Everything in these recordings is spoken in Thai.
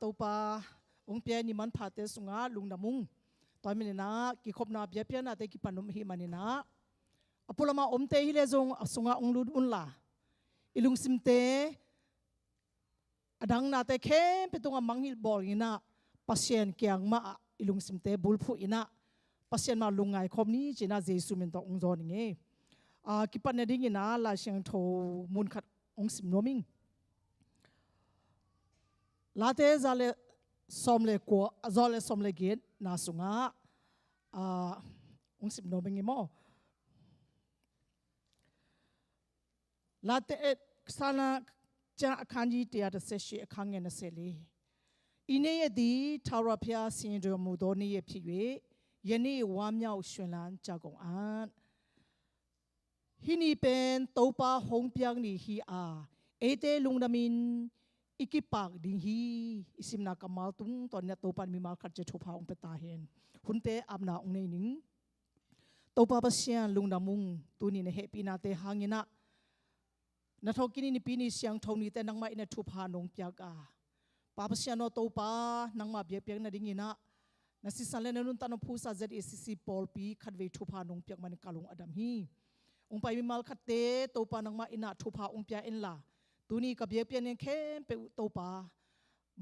ตัวปาองเปียนี่มันพาเตสุงาลุงดามุงตอนนี้นะกิขบนาเบียเปียนะแต่กิปนุมหิมันนะอปุลมาอมเตฮิเลจงสุงาองลุดอุนลาอิลุงซิมเตอดังนาแต่เข้มไปตรงมังฮิลบอลอินะปัสเซียนเกียงมาอิลุงซิมเตบุลฟูอินะปัสเซียนมาลุงไงคมนี้จีน่าเจสุมินตองจอนี่ไงกิปันเนี่ยดิ้งนะลาเชียงโทมุนขัดองซิมโนมิงลาเตซาเลสอมเลกัวซาเลสอมเลเกนนาสุงาองซิมโนมิงมั้งลาเตสานาจะขันจีเตียดเสชีขังเงินเสลีอินเนยดีทาราพิอาสินเดอมูโดนีเอพิเวยันนี่วามยาวชวนลันจากองอันฮินีเป็นตัวป้าหงเปียงนี่ฮีอาเอเตลุงดามินอีกิปากดิ้งฮีอิสิมนากามาตุงตอนนี้ตัวป้ามีมาขัดจะทุบหาองเปตาเห็นหุ่นเตอับนาองเนนิงตัวป้าเสียนลุงดามุงตัวนี้เนี่ยเฮปีนาเตหางินะนัทกินีปีนี้เสียงทงนี้แต่นังมาอินทุบหานงเปียกป้าเสียนโตป้านังมาเบียเปียกนาดิ้งนะนัสิสันเลนนุนตันพูซาเจดเอซีซีปอลปีขัดเวทุบหานงเปียกมันกาลงอดัมฮีองไปมีมาลขัดเตโตป้านังมาอินาทุบหาองเปียเอ็นลาตัวนี้กับเบียเปียเนี่ยเข้มไปโตป้า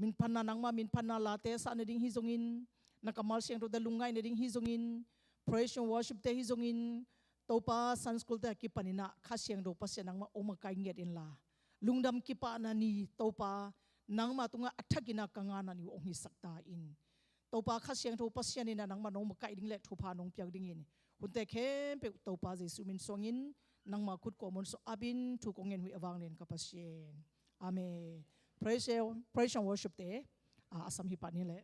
มินพันนานังมามินพันนาลาเตสานดิ้งฮิจงอินนักมาเสียงตัวเดลุงไงนดิ้งฮิจงอิน praise and worship เตฮิจงอินตัวป้าสันสกุลเตกิปานินะข้าเสียงดูปัสเสียนังมาโอมาไกเงียดอินลาลุงดำกิปานานีตัวป้านังมาตุงอัฐกินากังานานีองหิสักตาอินตัวป้าข้าเสียงดูปัสเสียนินะนังมาโอมาไกดิ้งเล็ทุพานงเปียกดิ้งอินคุณเตเข้มไปตัวป้าเจสุมินสวงินนังมาคุดกอมนสอาบินทุกองเงินวิอวังเลนกับปัสเสียนอาเมน praise and worship เตอาสัมหิปานี่แหละ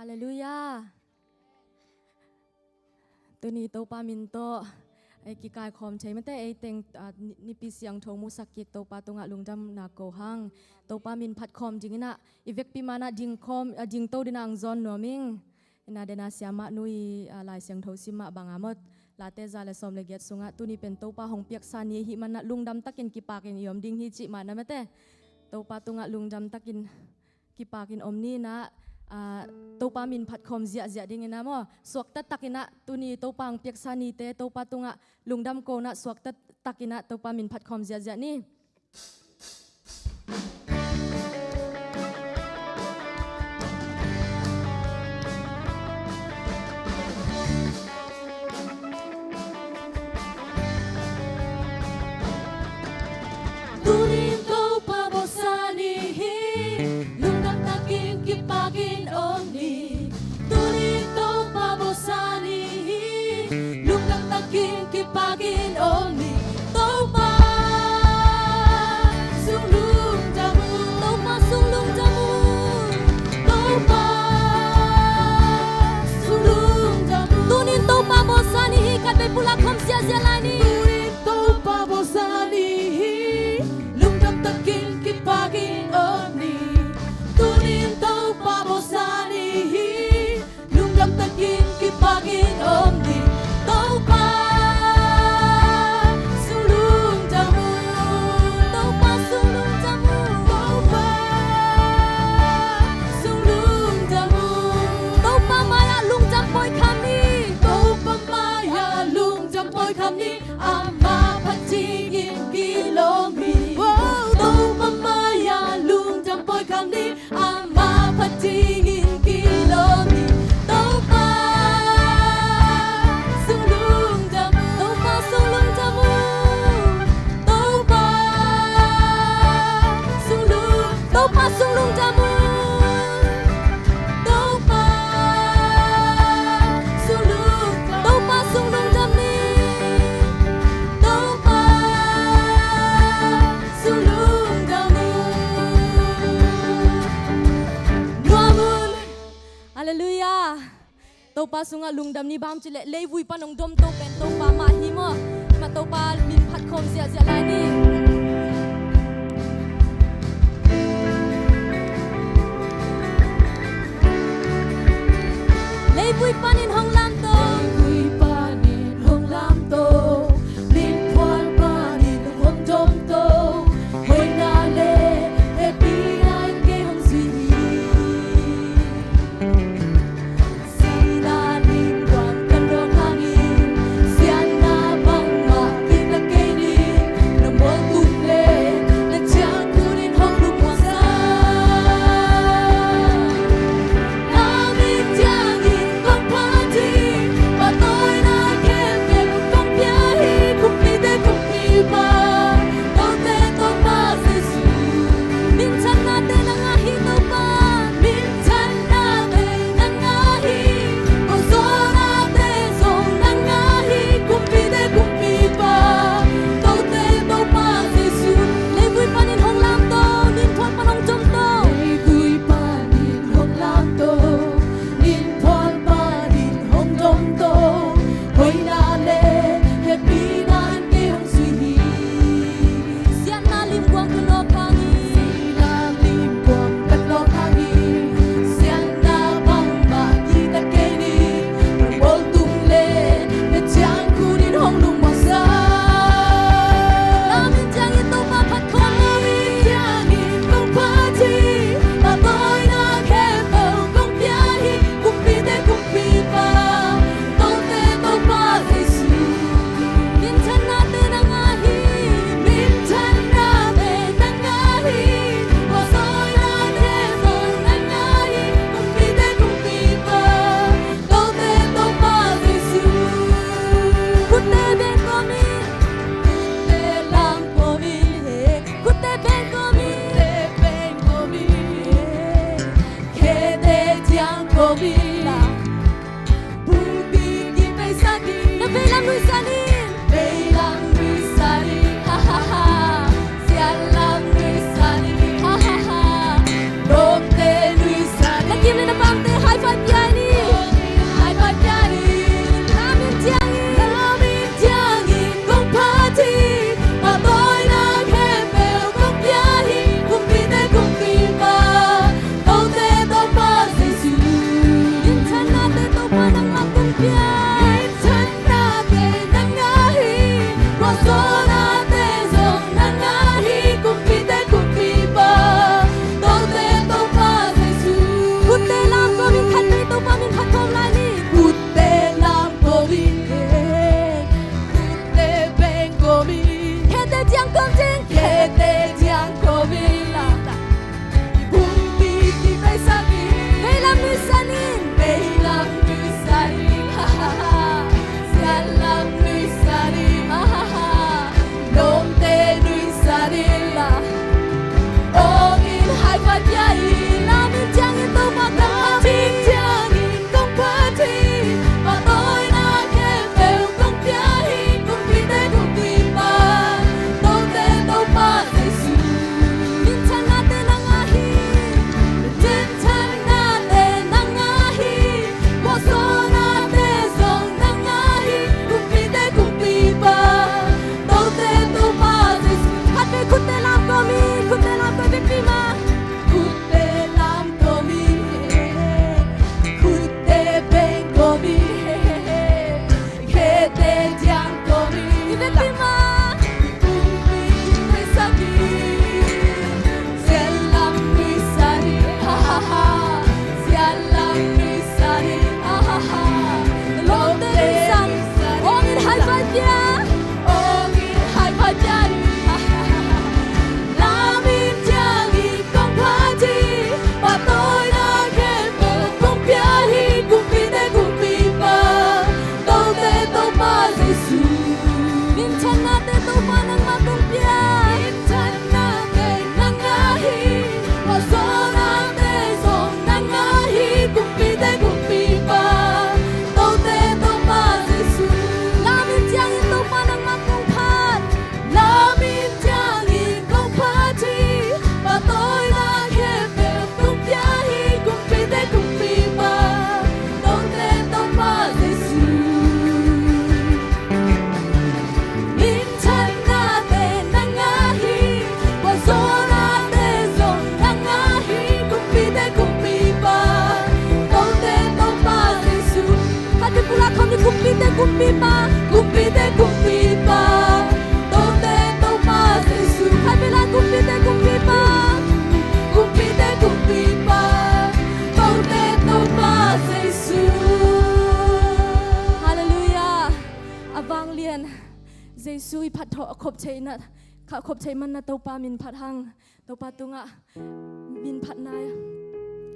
ฮาเลลูยาตัวนี้ตัวปามินโตไอ้กิกายคอมใช้ไม่แต่ไอ้เต็งนิปิเสียงทงมุสักกิตัวปาตรงะลุงจำนาโกหังตัวปามินพัดคอมจริงนะอีเวกปีมานะจิงคอมจิงโตดินังซอนนัวมิงนาเดนาเสียมานุยลายเสียงทงซิมะบางอามดลาเตซาเลซอมเลเกตสุงะตัวนี้เป็นตัวปาหงเปียกซานีหิมันนะลุงดำตักินกิปากินยอมดิ้งฮิจิมานะไม่แต่ตัวปาตรงะลุงดำตักินกิปากินอมนี่นะตัวปามินพัดคอมเสียดิ้งนะมั้งสวกตัดตักินะตัวนี้ตัวปังเปียกซานีเตตัวปาตรงะลุงดำโกนะสวกตัดตักินะตัวปามินพัดคอมเสียนี่Pagin only topa sulung jamu topa sulung jamu topa sulung jamu tunin topa bosani hikat be pula khom sia sia lani tunin topa bosani lung jam takin ki pagin only tunin topa bosani lung jam takin ki pagin only topa kami ama patigin kilomi do mamaya lung jampoy kami ama patigin kilomi do pa sulung jamu do pa sulung jamu do pa sulung jamuตัวปาสุงะลุงดำนี่บามจิเลเลวุยปานองดมโตเป็นตัวปามาฮิมะมา โตปามินพัดคมเสียลายนี่เลยปุยปานินห้องลำโต Vui panin hong lam to Lin phuan panin hong dom to Hoi na le e pi ai ke hong si Si na nin quang kan dong hangin Sian na bang ma kim la ke ni Na mol tu kumpipa kumpite kumpipa tote topa Yesu hai bila kumpite kumpipa kumpite kumpipa tote topa Yesu Hallelujah Avang lian Yesu i phat tho khop chei na khop chei man na topa min phat hang topa tunga min phat na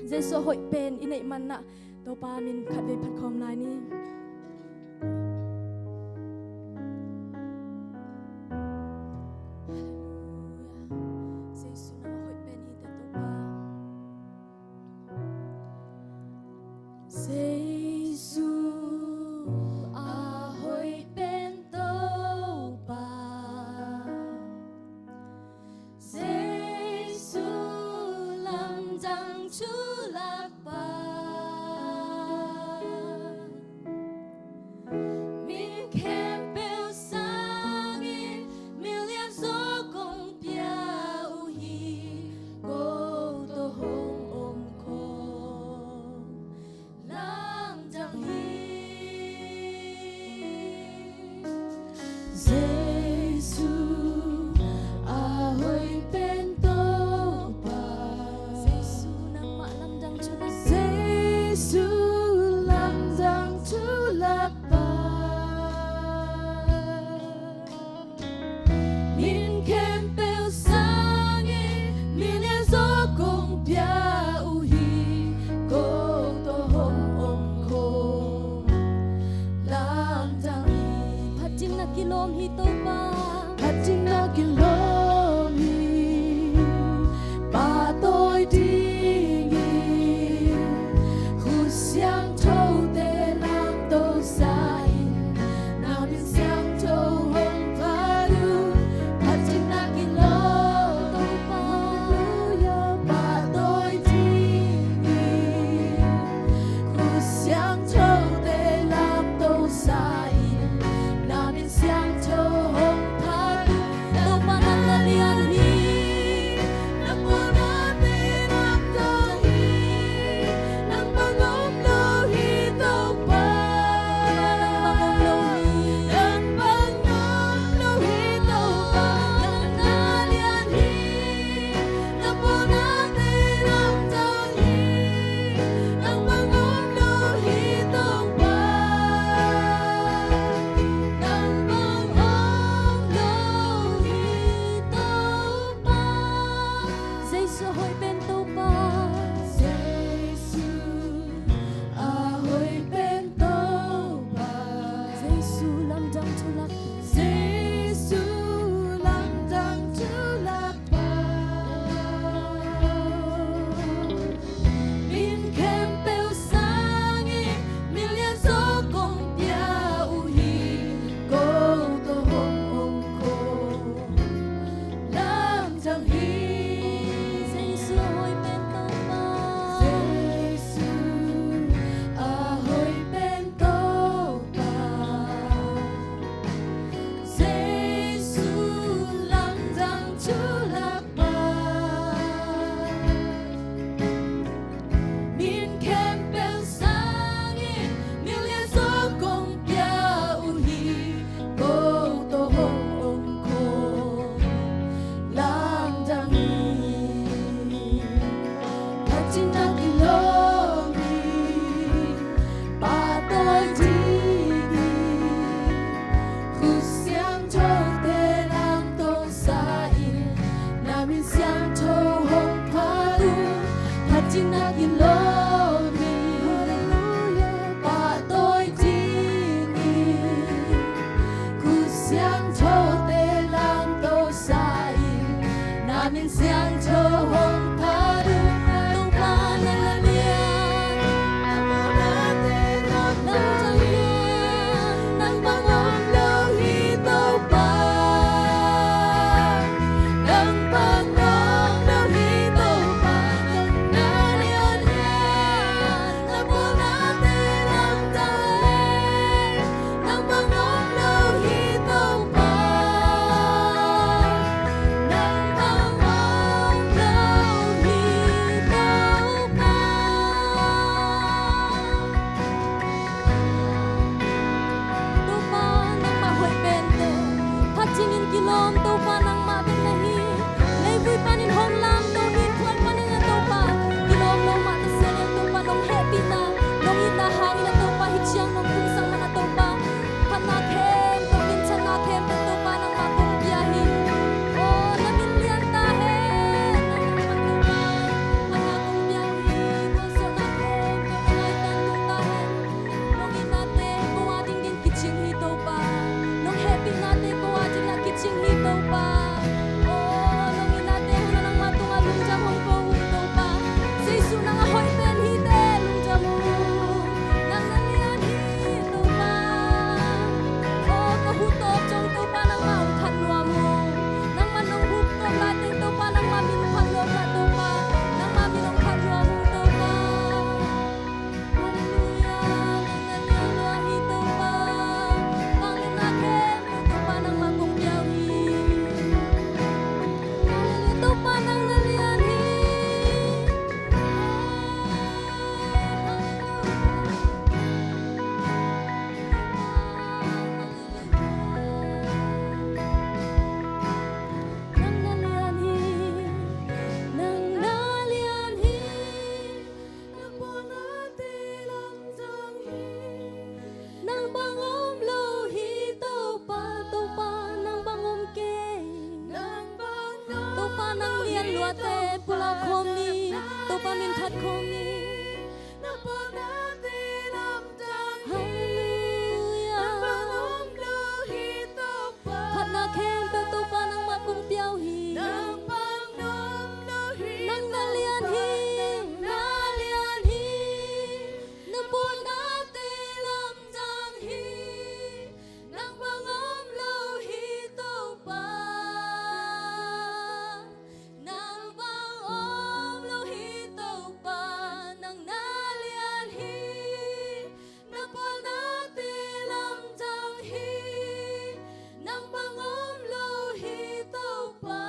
Yesu hoi pen inei man na topa min khat ve phat khom lai ni Yesu na hoi pen hi ta topa Yesu a hoi pen topa Yesu lam jang chu lạc ba min khem bêu sang in million so kong piao hi go to hong om ko lam jang hi Giêsu a hoi pen topa Yesu nang ma lam dang chu na Giêsu lam jang chu lạc ba min khem bêu sang in million so kong piao hi go to hong om ko lam jang hi phat chin na kilom hi topa Hạt chính là cái lối bà tôi đi nghỉ khu sáng thâu để làm tôi sai nào biết sáng thâu hồng phá đủ hạt chính là cái lối bà tôi đi nghỉ khu sáng thâu để làm tôi sai nào biết sáng thâu hồng topa nang la lian hi Yesu hoi pen topa Yesu lam dang chu lak Yesu hoi pen topa Mình sáng cho hồng tha đúng tông pa nang la lian nang bangom lo hi tàu pa nang bangom lo hi tàu pa na lian na po na te lam tay nang bangom lo hi tàu pa nang bangom lo hi เลียนลัวเตปุลาคมนี้โตปามินพัดคมนี้ na po natin ang danghi ฮาเลลูยา Pangom lohito pa พัดนาเข็มเปโตปานังมากุมเปียวฮี Nang pangom lohito นังนาเลียนฮีนาเลียนฮีนาปูนาเตลำจังฮี Nang pangom lohito pa นางบางอมโลหิตโตปานางนาเลียนฮี Na po natin ang danghi Nang pangom lohito pa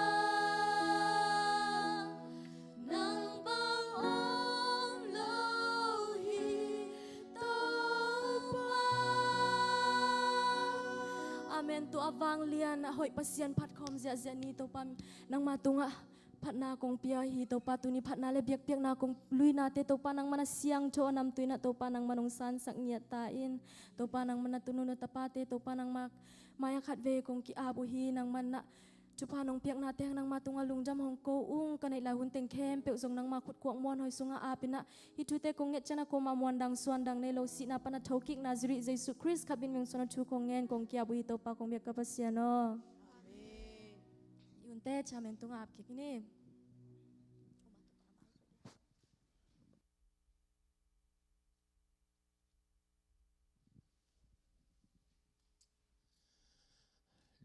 Nang Pangom lohito pa Amen tu avang lian hoi pasian phat khom zia zia ni to pam nang matunga phat na kong pia hi to pa tu ni phat na le biak biak na kong lui na te to pa nang mana siang cho nam tu na to pa nang manong san sak nya ta in to pa nang mana tunu na tapate to pa nang mak maya khat ve kong ki abu hi nang man na chu pa nong piak na te nang matunga lungjam hong ko ung kanai la hun teng khem pe zong nang ma khut kwak mon hoi sunga a pina hi tu te kong nge chana ko ma mon dang suan dang ne lo si na pana thokik nazri jesu christ khabin meng sona thu kong ngen kong kia bu hi to pa kong biak ka pasiano yun te chamen tunga ap kikini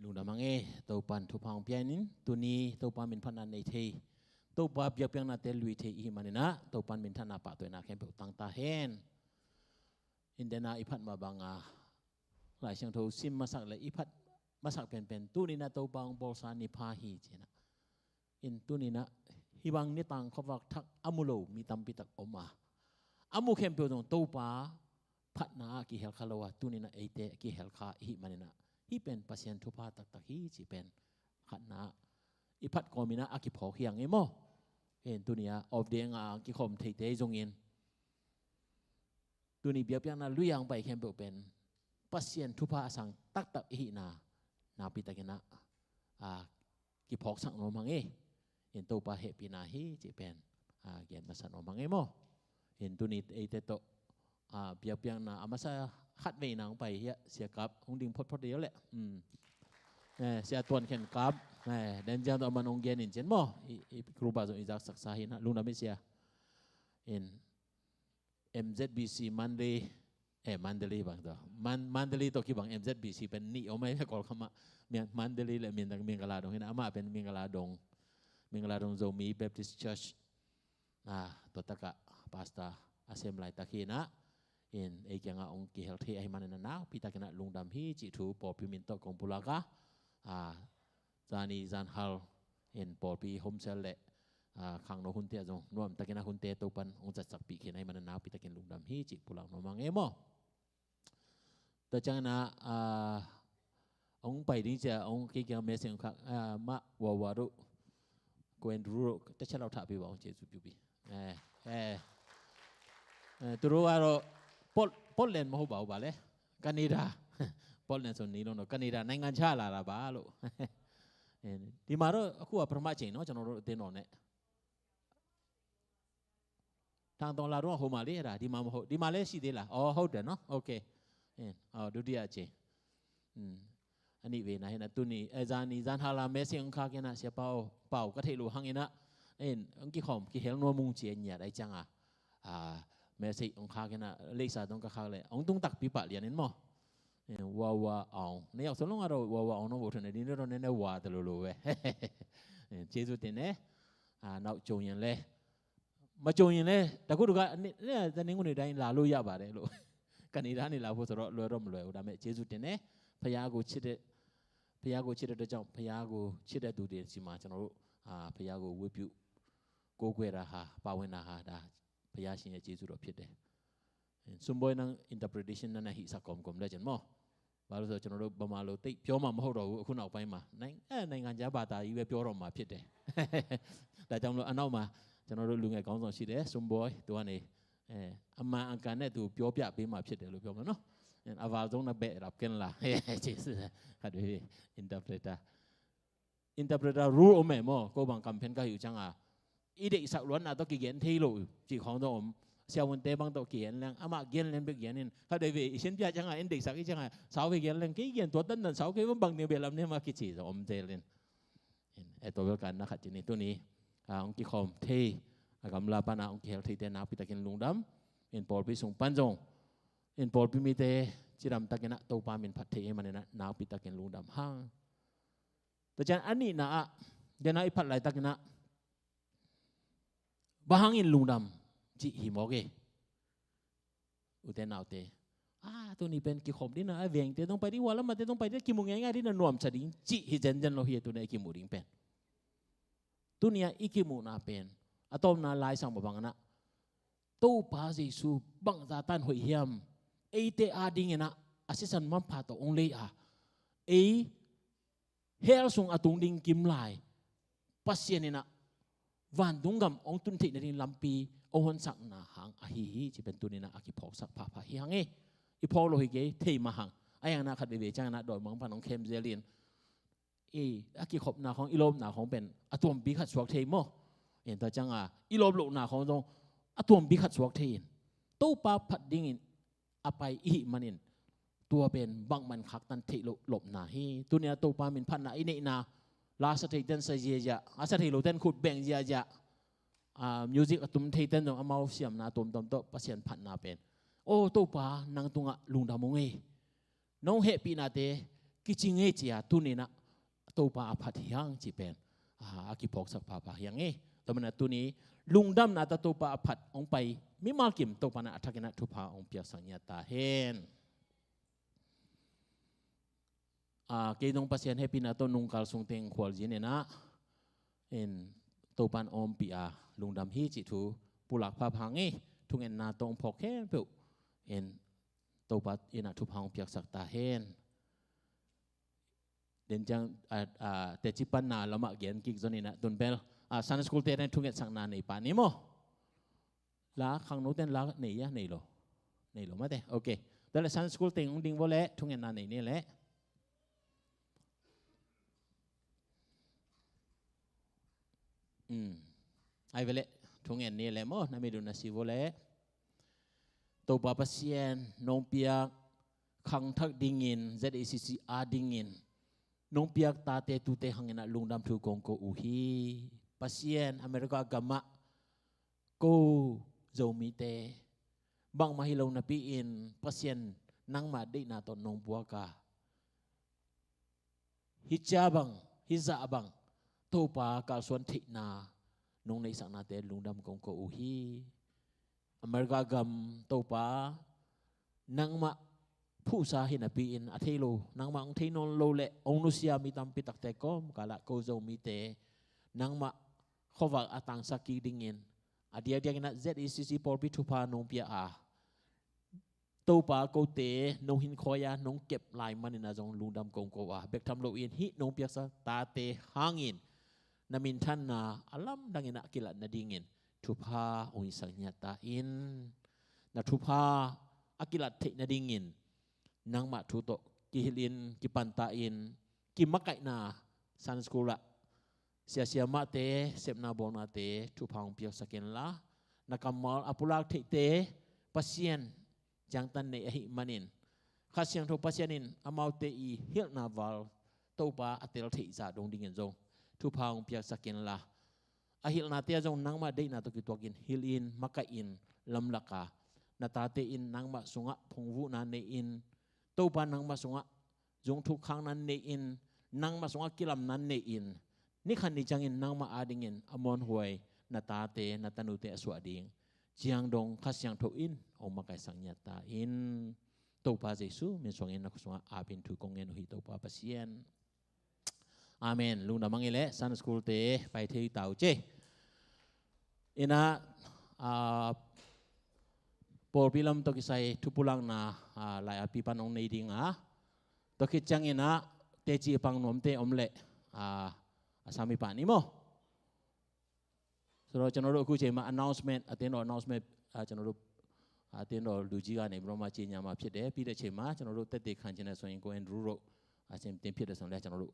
ลุงดามังเอตัวปันทุพองเปียนินตัวนี้ตัวปันเป็นพันนันในเทตัวปาเบียบยังนาเตลุยเทอีมันนะตัวปันเป็นธนาปะตัวนาเข้มเปิลตังตาเฮนอินเดนาอีพัดมาบางอาหลายเชียงโทซิมมาสักเลยอีพัดมาสักเป็นตัวนี้นะตัวบางบอลซานิพาฮีเจนะอินตัวนี้นะฮิบังนี่ตังเขาวักทักอามุโลมีตัมปิตักอมาอามุเข้มเปิลตรงตัวปาพัดนากิเฮลคาโลวะตัวนี้นะเอเตกิเฮลคาอีมันนะที่เป็นปัสยันทุพาตักฮีจีเป็นขันนาอีพัดกอมินะอากิพอเฮียงเอโมเห็นตัวนี้ออฟเดียงอากิคอมเทเตจงอินตัวนี้เบียบยังนาลุยังไปแคมเปเป็นปัสยันทุพาสังตักฮีนาปิตะกินะกิพอกสังโนมังเอเห็นตัวปาเฮปีนาฮีจีเป็นเกียนมาสันโนมังเอโมเห็นตัวนี้เอเตโตเบียบยังนาอามาซาขัดเวนางไปเฮียเสียกับคงดิ่งพดเดียวแหละเสียตัวเข็นกับเดินจากตัวมันองเกียนินเจนโมครูบาจงอิจักศักษาหินะลุงน้ำไม่เสียMZBC มันเดย์มันเดลีบางตัวมันเดลีตัวกี่บาง MZBC เป็นนี่เอาไหมก่อนคำว่ามันเดลีและเมียงกลาดงเห็นอามาเป็นเมียงกลาดงโซมี Baptist Church ตัวตะกะพาสต้าอาเซมไลตะคีนะเอกยังองค์กิเฮลเทไอมันนั่นนะพิตากินะลุงดำฮีจิทูปอพิมินโตกงปุลากะจานีจานฮัลปอปีโฮมเซลเล่ขังโนหุนเตียจงนวมตะกินะหุนเตตุปันองค์จัดสักปีเขียนไอมันนั่นนะพิตากินลุงดำฮีจิปุลังโนมังเอโมแต่จังนะองค์ไปนี่จะองค์กิยังเมสยังขักมะวารุกวนรูจะเชลเราถ่ายไปว่าองค์เจสุปิบีตัวรู้ว่าเราปอลเลนมาหัวบ่าวเลยกันนี่ดาปอลเลนส่วนนี้เรากันนี่ดาในงานชาลาลาบ้าลูที่มาเราคู่ว่าประมาณเจนเนาะจะเราเต้นนอนเนี่ยทางตรงลารุ่งหัวมาเลยล่ะที่มาเลยสิเดล่ะอ๋อเขาเดินเนาะโอเคดูดีอาเจอันนี้เวนะเห็นนะตัวนี้จานฮาลาเมสยังข้ากันนะเสียเป่าก็เทลูหังเองนะอันกี่ขอมกี่เฮลนัวมุงเจียนเนี่ยได้จังเมสองข้ากันนะเล็กสาตรงกับข้าเลยองตุ้งตักปีปะเรียนนี่มั้งว่าเอาเนี่ยเอาสลงเราว่าเอาโน้ตเนี่ยนี่เราเนี่ยว่าตลอดเลยเจสุติเนี่ยนักโจยนเลยมาโจยนเลยแต่กูดูกันเนี่ยจะนิ่งคนอื่นได้ลาลุยาบาร์เลยลูกกันนี่ร้านนี่ลาพูดสระรวยร่ำรวยอุดมเจสุติเนี่ยพยากูชิดเดจังพยากูชิดดูเดียสิมาจังรู้พยากูวิบุกูเกวราฮาปาวินาฮาดาพยาชินเจสุรพิดเดสมบูรณ์นั่ง interpretation นั่นนะฮิสักกอมได้จังมั้งบาลูจังรู้บามาโลติเพียวมาไม่รู้คุณเอาไปมาในงานจ้าบาตาอีเวเพียวรอมาพิดเดแต่จังรู้อันเอามาจังรู้ลุงไอ้กองสองชิดเดสมบูรณ์ตัวนี้อามาอังการเนี่ยตัวเพียวเปียไปมาพิดเดรู้เพียวมั้งเนาะอาวาจงนับเบะรับกันละเจสุฮัดวิอินเตอร์เพรตา อินเตอร์เพรสรู้อมแม่โมก็บางคำเพนก็อยู่จังอีเด็กสักล้วนตัวกี่เย็นที่รู้จีของตัวเสียวันเตะบางตัวกี่เย็นเรื่องอามาเย็นเล่นไปกี่เย็นนี่ถ้าได้เวอเช่นพี่จังอินเด็กสักอีจังสาวไปกี่เล่นกี่เย็นตัวตั้งแต่สาวกี่วันบางเนี่ยเวลาเนี่ยมากี่จีจะอมเจเล่นไอตัวเดียวกันนะครับจีนี่ตัวนี้องค์กี่คอมเทกำลาปนาองค์เฮลที่เตนาพิตากินลุงดำอินพอลพิสุงปันจงอินพอลพิมิเตจิรำตะกินะตัวปามินพัดเทมันเนี่ยนาพิตากินลุงดำห้างแต่จันอันนี้นะเดี๋ยวนะอีพัดไหลตะกินะบางอินลุงดำจีหิมอกอุเทนเอาเตตัวนี้เป็นกี่คมดินะเวียงเตต้องไปที่วัวแล้วมาเตต้องไปที่กิมุงง่ายๆที่นั่นนวมสดิ้งจีฮิเจนเจนเราเฮียตัวนี้กิมุริงเป็นตัวนี้อีกิมุนาเป็นอะตอมนาลายสังบบางนะตู้ปาซิสูบังซาตันหอยเฮียมเอเตอาดิ้งนะอาศัยสันมันพาตัวองเลยเอเฮลซุงอตุงดิ้งกิมลายปัสเซียนนะวันดุงกำองตุนทิในดินลำปีองค์สักนาหางอหิฮิจะเป็นตัวนี้นะอากิพอกสักพาพาฮิฮังอีพอโลหิเกเทมาหังไอ้ยังนะขัดเวจังนะโดยมองผ่านของเคมเซลินอากิขบนาของอีโลมนาของเป็นอะตอมบีขัดสวกเทมเห็นแต่จังอีโลมโลนาของตรงอะตอมบีขัดสวกเทนตู้ปลาผัดดิ่งอไปอีมันอินตัวเป็นบังมันคักตันเทหลบนาฮีตัวเนี้ยตู้ปลามินพันนาอินเนนาลาสเตตันเซียจะอาสเตโลเตนขุดแบ่งเจียจะมิวสิกตุ้มเทตันตรงอามาเสียมนาตุ้มโตปัสเซียนพันนาเป็นโอ้ตัวปลานังตุงลุงดามงน้องเฮปีนาเตกิจิงเจียตุนีนะตัวปลาพัดยังจีเป็นอากิพอกสักพายังแต่มันตัวนี้ลุงดำนาตตัวปลาพัดองไปมิมากิมตัวปลานาทักนะทุพาองเปียสัญญาตาเห็นเกยน้องปัสเซียนเฮปีนาตัวนุ่งกาลทรงเตงขวลจีเนี่ยนะตัวปลาองปีลุงดำฮีจิทูปุลักพาพังทุกเอ็นนาตรงพอกแค่เปล่าตัวปัดทุพาองเปียสักตาเห็นเดินจังแต่จิปันนาละมาเกียนกิกจนี่นะตุนเบลซันสกูลเตนทุกเอ็ดสังนาในป่านี้มั้งละขังโน้ตเต้นละไหนยะไหนโลมาเต้โอเคแต่ละซันสกูลเต็งดิ่งว่าเละทุกเอ็นนาไหนนี่แหละไอ้เวลทุกเอ็นนี่แหละมั้งนั่นไม่ดูนะสิว่าเละตัวปาปัสเซียนน้องเปียขังทักดิ่งิน ZACC ดิ่งินน้องเปียกตาเตตุเตหังนะลุงดำทุกองโกอุฮีปัสเซียนอเมริกากามะโกโจมิเตบางมาฮิโลนาปีอินปัสเซียนนั่งมาได้นาตอนน้องบัวกาฮิจาบังฮิจาบังโตปากาสวนทินาน้องในสังนาเตลุงดำกองโกอุฮีอเมริกากามโตปานั่งมาผู้สาเหตุปีอินอัธโลนังมังเทนนโลเลองนุสยามีตัมปิตักเตกอมกาละโกโจมีเตนังมาขวักอัตังสักีดิ่งินอดียเดียกินะ ZACC พอลพิทุพานงเปียตัวปาโกเตนงหินคอยานงเก็บลายมันนะจงลุงดำกงโกวาเบกทำโลอินฮินงเปียสตาเตหางินนามินทันนาอัลลัมดังอินะกิละนาดิ่งินทุพาองค์สัญญาตาอินนาทุพาอากิละเทนาดิ่งินนางมาทุโตกิฮิลินกิปันตาอินกิมักไกนาสันสกุละเสียมาเตเสพนาบอนาเตทุพังเปียกสกินละนักมอลอปุลักเตปัสเซียนจังตันเนหิมันินข้าเสียงทุปัสเซียนินอามาวเตอีเฮลนาวาลตัวปาอัตเลทิจาดงดิ่งจงทุพังเปียกสกินละอหิลนาเตจงนางมาได้นาตกิตัวกินฮิลินมักไกอินลำลักานาตาเตอินนางมาสุงะพงวุนาเนอินตัวปานังมาสงะจงทุกครั้งนั้นเนอินนังมาสงะกิลำนั้นเนอินนี่ขันดิจังอินนังมาอาดิงินอมอนหวยนาตาเตนาตานุเตอสวดิงจียงดงขัสยังทุอินอมาไกสังญาตาอินตัวปาเจสุมีสวงอินนักสงะอาบินทุกงเงินหิตัวปาปัสเซียนอาเมนลุงดามังเอเลสันสกูลเตไปที่เต่าเจอินะพอพิลัมตกิใส่ทุบุลังนาลายอภิปันองในดิ่งตกิจังอินะเตจีปังนวมเตอมเละสามีปานิโมสโลจันโรคุเจมา announcement อัตโน announcement จันโรอัตโนดูจีกันในบรมจีนยามาพิเดพิเดเชมาจันโรเตติขันจินะส่วนก็เอ็นรูโรเชมเต็มพิเดส่วนแรกจันโร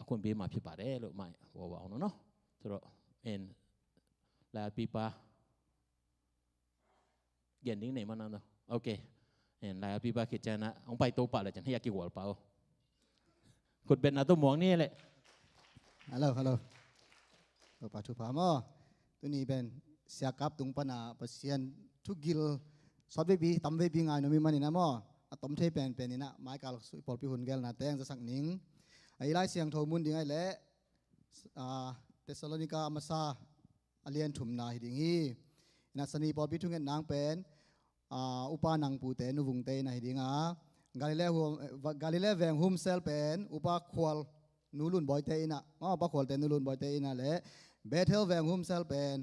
คนเบมาพิบาร์หรือไม่ว้าวเนาะสุดเอ็นลาปีปาเย็นดิ้งไหนมันนั่นเนาะโอเคเอ็นลาปีปาคิดใจนะเอาไปโตปะเลยจันให้ยากิวอลเปล่าคนเป็นตัวหมวงนี่แหละฮัลโหลตัวปัจจุบันมั้งตัวนี้เป็นเสียกับตรงปนาปัสเซียนทุกกิลสอดเบบีตั้มเบบีงานนมีมันนี่นะมั้งตั้มเทเป็นนี่นะไม้กาลสุปอลพิหุนเกลนาแตงจะสักนิ่งไอ้ไล่เสียงโทมุนดิ้งไอ้เละเทสโลนิกามาซาอเลียนถุมนาฮิดิ้งฮีนัสนีปอลพิทุงเงินนางเป็นอุปานังปูเตนุวุงเตนะฮิดิ้งกาลิเลเวงฮุมเซลเป็นอุปาควอลนูลุนบอยเตอินะอุปาควอลเตนูลุนบอยเตอินะเละเบเทลเวงฮุมเซลเป็น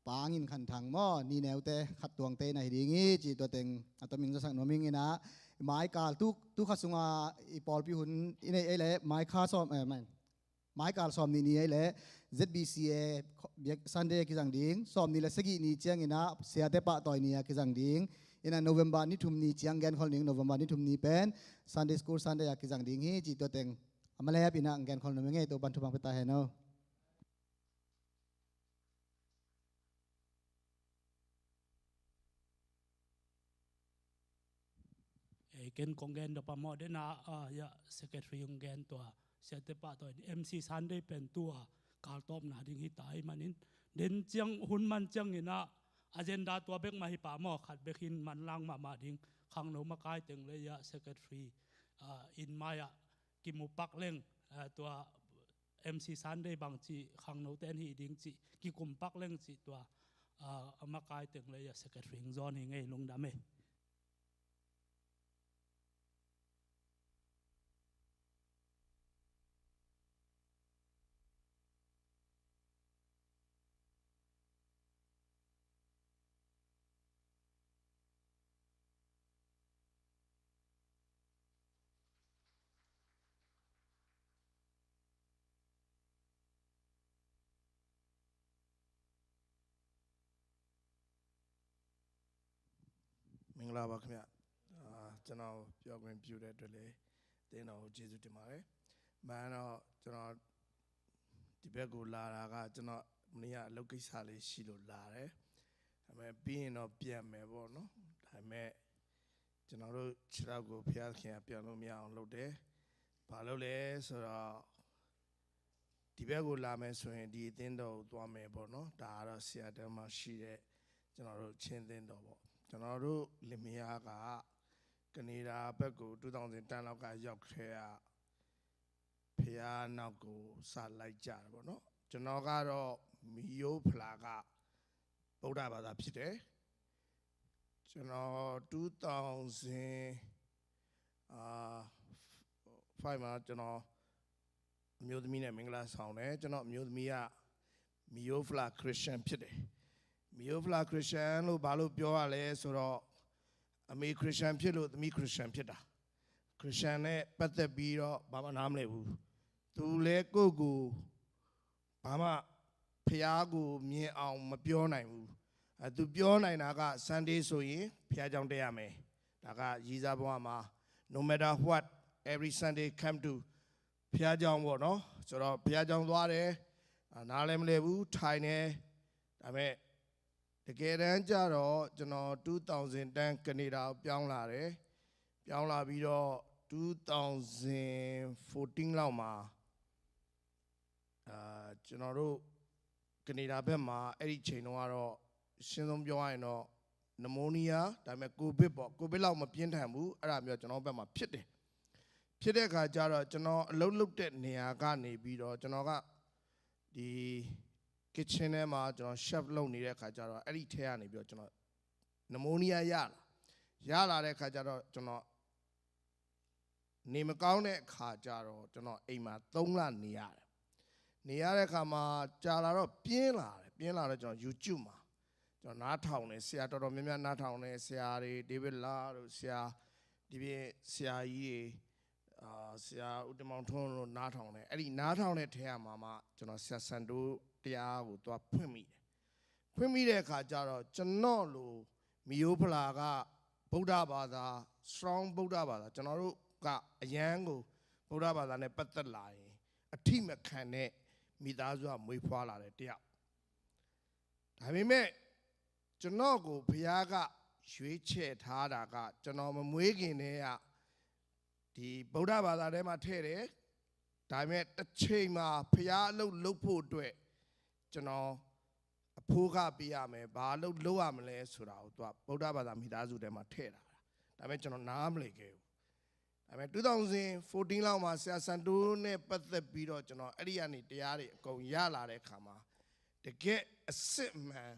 ปางินขันทางม้อนี่แนวเตขัดตวงเตนะฮิดิ้งฮีจีตัวเต็งตัวมิงจะสักโนมิงอินะไม้กาลทุกขัดสุงาอีปอลพิหุนอินไอเละไม้คาซอมไม้กาลซอมนี่ไอเละ ZBCA ซันเดย์กิจังดิ้งซอมนี่ละสกินี่เจียงอินะเสียเตปะต่อยนี่กิจังดิ้งอินะโนเวมบาร์นี่ทุ่มนี่เจียงแกนคอลนิ่งโนเวมบาร์นี่ทุ่มนี่เป็นซันเดย์สกูลซันเดย์กิจังดิ้งฮีจีตัวเต็งมาเลยปีน่ะแกนคอลนิ่งไงตัวบันทุบังไปตาเห็นเนาะเกณฑ์ของเกณฑ์ตัวประมอเดน่ายาเซกเตอรี่ของเกณฑ์ตัวเสียเตปะตัวMC ซันได้เป็นตัวการตอบนาดิ้งฮิตายมันนินเด่นเจียงหุ่นมันเจียงนี่นะอเจนดาตัวเบกมาฮิปามอขัดเบกินมันล่างมาดิ้งขังโนมาใกล้ถึงเลยยาเซกเตอรี่อินมายากิมุปักเล่งตัว MC ซันได้บางจีขังโนเตนฮีดิ้งจีกิกุมปักเล่งจีตัวมาใกล้ถึงเลยยาเซกเตอรี่จอนยังไงลงดำเมမင်္ဂလာပါခင်ဗျကျွန်တော်ပြောခွင့်ပြုတဲ့အတွက်လည်းတင်းတော်ကျေးဇူးတင်ပါတယ်။မှန်တော့ကျွန်တော်ဒီဘက်ကိုလာတာကကျွန်တော်မနေ့ကအလုပ်ကိစ္စလေးရှိလို့လာတယ်။ဒါပေမဲ့ပြီးရင်တော့ပြန်မယ်ပေါ့နော်။ဒါပေမဲ့ကျွန်တော်တို့ခြေထောက်ကိုဖျားခင်ပြန်လို့မရအောင်လုပ်တယ်။ဘာလို့လဲဆိုတော့ဒီဘက်ကိုလာမယ်ဆိုရင်ဒီအသင်းတော်ကိုသွားမယ်ပေါ့နော်။ဒါကတော့ဆရာတော်မှာရှိတဲ့ကျွန်တော်တို့ချင်းသင်းတော်ပေါ့ကျွန်တော်တို့လင်မယားကကနေဒါဘက်ကို2010လောက်ကရောက်ခဲ့ရဖျားနောက်ကိုစလိုက်ကြတယ်ပေါ့နော်ကျွန်တော်ကတော့မီယိုဖလာကဗုဒ္ဓဘာသာဖြစ်တယ်ကျွန်တော်2005မှာကျွန်တော်အမျိုးသမီးနဲ့မင်္ဂလာဆောင်တယ်ကျွန်တော်အမျိုးသမီးကမီယိုဖလာခရစ်ယာန်ဖြစ်တယ်မီယိုဖလာခရစ်ယာန်လို့ဘာလို့ပြောရလဲဆိုတော့အမေခရစ်ယာန်ဖြစ်လို့သမီးခရစ်ယာန်ဖြစ်တာခရစ်ယာန်နဲ့ပတ်သက်ပြီးတော့ဘာမှနားမလည်ဘူးသူလဲကိုဘာမှဖျားကိုမြင်အောင်မပြောနိုင်ဘူးသူပြောနိုင်တာက Sunday ဆိုရင်ဖျားကြောင်တက်ရမယ်ဒါကရည်စားဘဝမှာ no matter what every Sunday come to ဖျားကြောင်ပေါ့နော်ဆိုတော့ဖျားကြောင်သွားတယ်နားလည်းမလည်ဘူးထိုင်နေဒါပေမဲ့တကယ်တမ်းကျတော့ကျွန်တော်2010ကနေဒါကိုပြောင်းလာတယ်ပြောင်းလာပြီးတော့2014လောက်မှာကျွန်တော်တို့ကနေဒါဘက်မှာအဲ့ဒီချိန်တုန်းကတော့ရှင်းဆုံးပြောရရင်တော့နမိုနီးယားဒါပေမဲ့ကိုဗစ်ပေါ့ကိုဗစ်လောက်မပြင်းထန်ဘူးအဲ့ဒါမျိုးကျွန်တော်ဘက်မှာဖြစ်တဲ့အခါကျတော့ကျွန်တော်အလုပ်လုပ်တဲ့နေရာကနေပြီးတော့ကျွန်တော်ကဒီ kitchen ထဲမှာကျွန်တော် chef လုပ်နေတဲ့အခါကျတော့အဲ့ဒီထဲကနေပြီးတော့ကျွန်တော်နမိုနီးယားရလာတဲ့အခါကျတော့ကျွန်တော်နေမကောင်းတဲ့အခါကျတော့ကျွန်တော်အိမ်မှာ3လနေရတယ်နေရတဲ့အခါမှာကြာလာတော့ပြင်းလာတော့ကျွန်တော် YouTube မှာကျွန်တော်နားထောင်နေဆရာတော်တော်များများနားထောင်နေဆရာတွေ David La တို့ဆရာဒီပြည့်ဆရာကြီးတွေဆရာဦးတမောင်ထွန်းတို့နားထောင်နေအဲ့ဒီနားထောင်တဲ့ထဲမှာကျွန်တော်ဆရာစန်တိုးတရားကိုသွားဖွင့်မိတဲ့အခါကျတော့ကျွန်တော်လိုမီယိုဖလာကဗုဒ္ဓဘာသာ strong ဗုဒ္ဓဘာသာကျွန်တော်တို့ကအရန်ကိုဗ ဗုဒ္ဓဘာသာနဲ့ပတ်သက်လာရင်အထိမခံတဲ့မိသားစုကမွေးဖွားလာတဲ့တရားဒါပေမဲ့ကျွန်တော်ကိုဘုရားကရွေးချယ်ထားတာကကျွန်တော်မမွေးခင်တည်းကဒီဗုဒ္ဓဘာသာထဲမှာထည့်တယ်ဒါပေမဲ့တစ်ချိန်မှာဘုရားအလုပ်လုပ်ဖို့အတွက်ကျွန်တော်အဖိုးကပြရမယ်ဘာလို့လုပ်ရမလဲဆိုတာကိုသူကဗုဒ္ဓဘာသာမိသားစုထဲမှာထည့်တာဒါပေမဲ့ကျွန်တော်နားမလည်ခဲ့ဘူးဒါပေမဲ့2014လောက်မှာဆရာစန်တိုးနဲ့ပတ်သက်ပြီးတော့ကျွန်တော်အဲ့ဒီကနေတရားတွေအကုန်ရလာတဲ့အခါမှာတကယ်အစစ်မှန်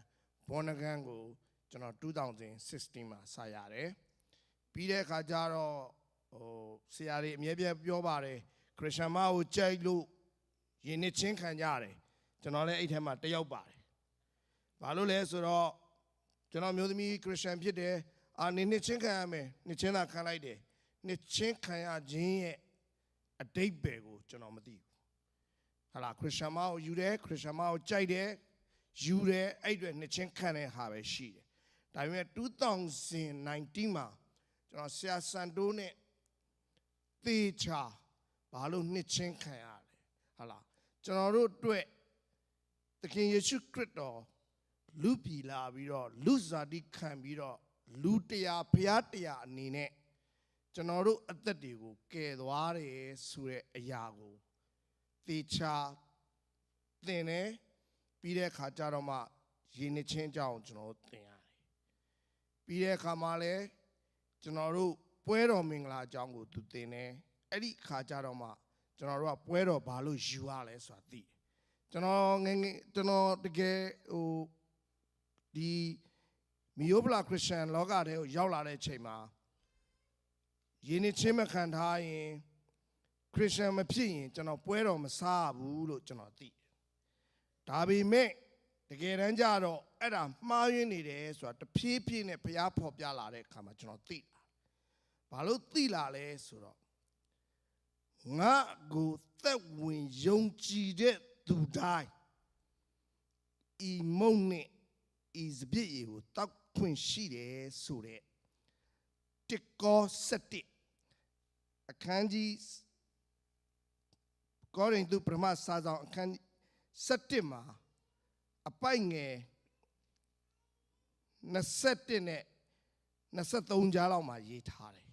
ဘောနဂန်ကိုကျွန်တော်2016မှာစရတယ်ပြီးတဲ့အခါကျတော့ဆရာတွေအမြဲပြောပါတယ်ခရစ်ယာန်မကိုကြိုက်လို့ယဉ်နှစ်ချင်းခံကြရတယ်ကျွန်တော်လည်းအဲ့ထဲမှာတယောက်ပါတယ်ဘာလို့လဲဆိုတော့ကျွန်တော်မျိုးသမီးခရစ်ယာန်ဖြစ်တယ်နှစ်ချင်းခံရမယ်နှစ်ချင်းသာခံလိုက်တယ်နှစ်ချင်းခံရခြင်းရဲ့အတိတ်ပဲကိုကျွန်တော်မသိဘူးဟာလားခရစ်ယာန်မကိုယူတယ်ခရစ်ယာန်မကိုကြိုက်တယ်ယူတယ်အဲ့တွေနှစ်ချင်းခံတဲ့ဟာပဲရှိတယ်ဒါပေမဲ့2019မှာကျွန်တော်ဆရာစန်တိုးနဲ့သေချာဘာလို့နှစ်ချင်းခံရလဲဟာလားကျွန်တော်တို့အတွက်သခင်ယေရှုခရစ်တော်လူပြည်လာပြီးတော့လူဇာတိခံပြီးတော့လူတရားဘုရားတရားအနေနဲ့ကျွန်တော်တို့အသက်တွေကိုကယ်သွားတယ်ဆိုတဲ့အရာကိုသေချာသင်တယ်ပြီးတဲ့အခါကျတော့မှယဉ်နှစ်ချင်းကြောင်းကျွန်တော်သင်ရတယ်ပြီးတဲ့အခါမှာလည်းကျွန်တော်တို့ပွဲတော်မင်္ဂလာအကြောင်းကိုသူသင်တယ်အဲ့ဒီအခါကျတော့မှကျွန်တော်တို့ကပွဲတော်ဘာလို့ယူရလဲဆိုတာသိတယ်ကျွန်တော်တကယ်ဒီမီယိုပလာခရစ်ယာန်လောကထဲကိုရောက်လာတဲ့အချိန်မှာယဉ်နှစ်ချင်းမခံထားရင်ခရစ်ယာန်မဖြစ်ရင်ကျွန်တော်ပွဲတော်မစားဘူးလို့ကျွန်တော်သိတယ်ဒါပေမဲ့တကယ်တမ်းကျတော့အဲ့ဒါမှားယွင်းနေတယ်ဆိုတာတဖြည်းဖြည်းနဲ့ဘုရားဖော်ပြလာတဲ့အခါမှာကျွန်တော်သိလာဘာလို့သိလာလဲဆိုတော့ငါကိုသက်ဝင်ယုံကြည်တဲ့သူတိုင်းဤမုံနဲ့ဤစပြည့်ကိုတောက်ခွင့်ရှိတယ်ဆိုတဲ့တစ်ကော7အခန်းကြီးကောရိန္သုပထမစာဆောင်အခန်း7မှာအပိုက်ငယ်21နဲ့23ကြားလောက်မှာရေးထားတယ်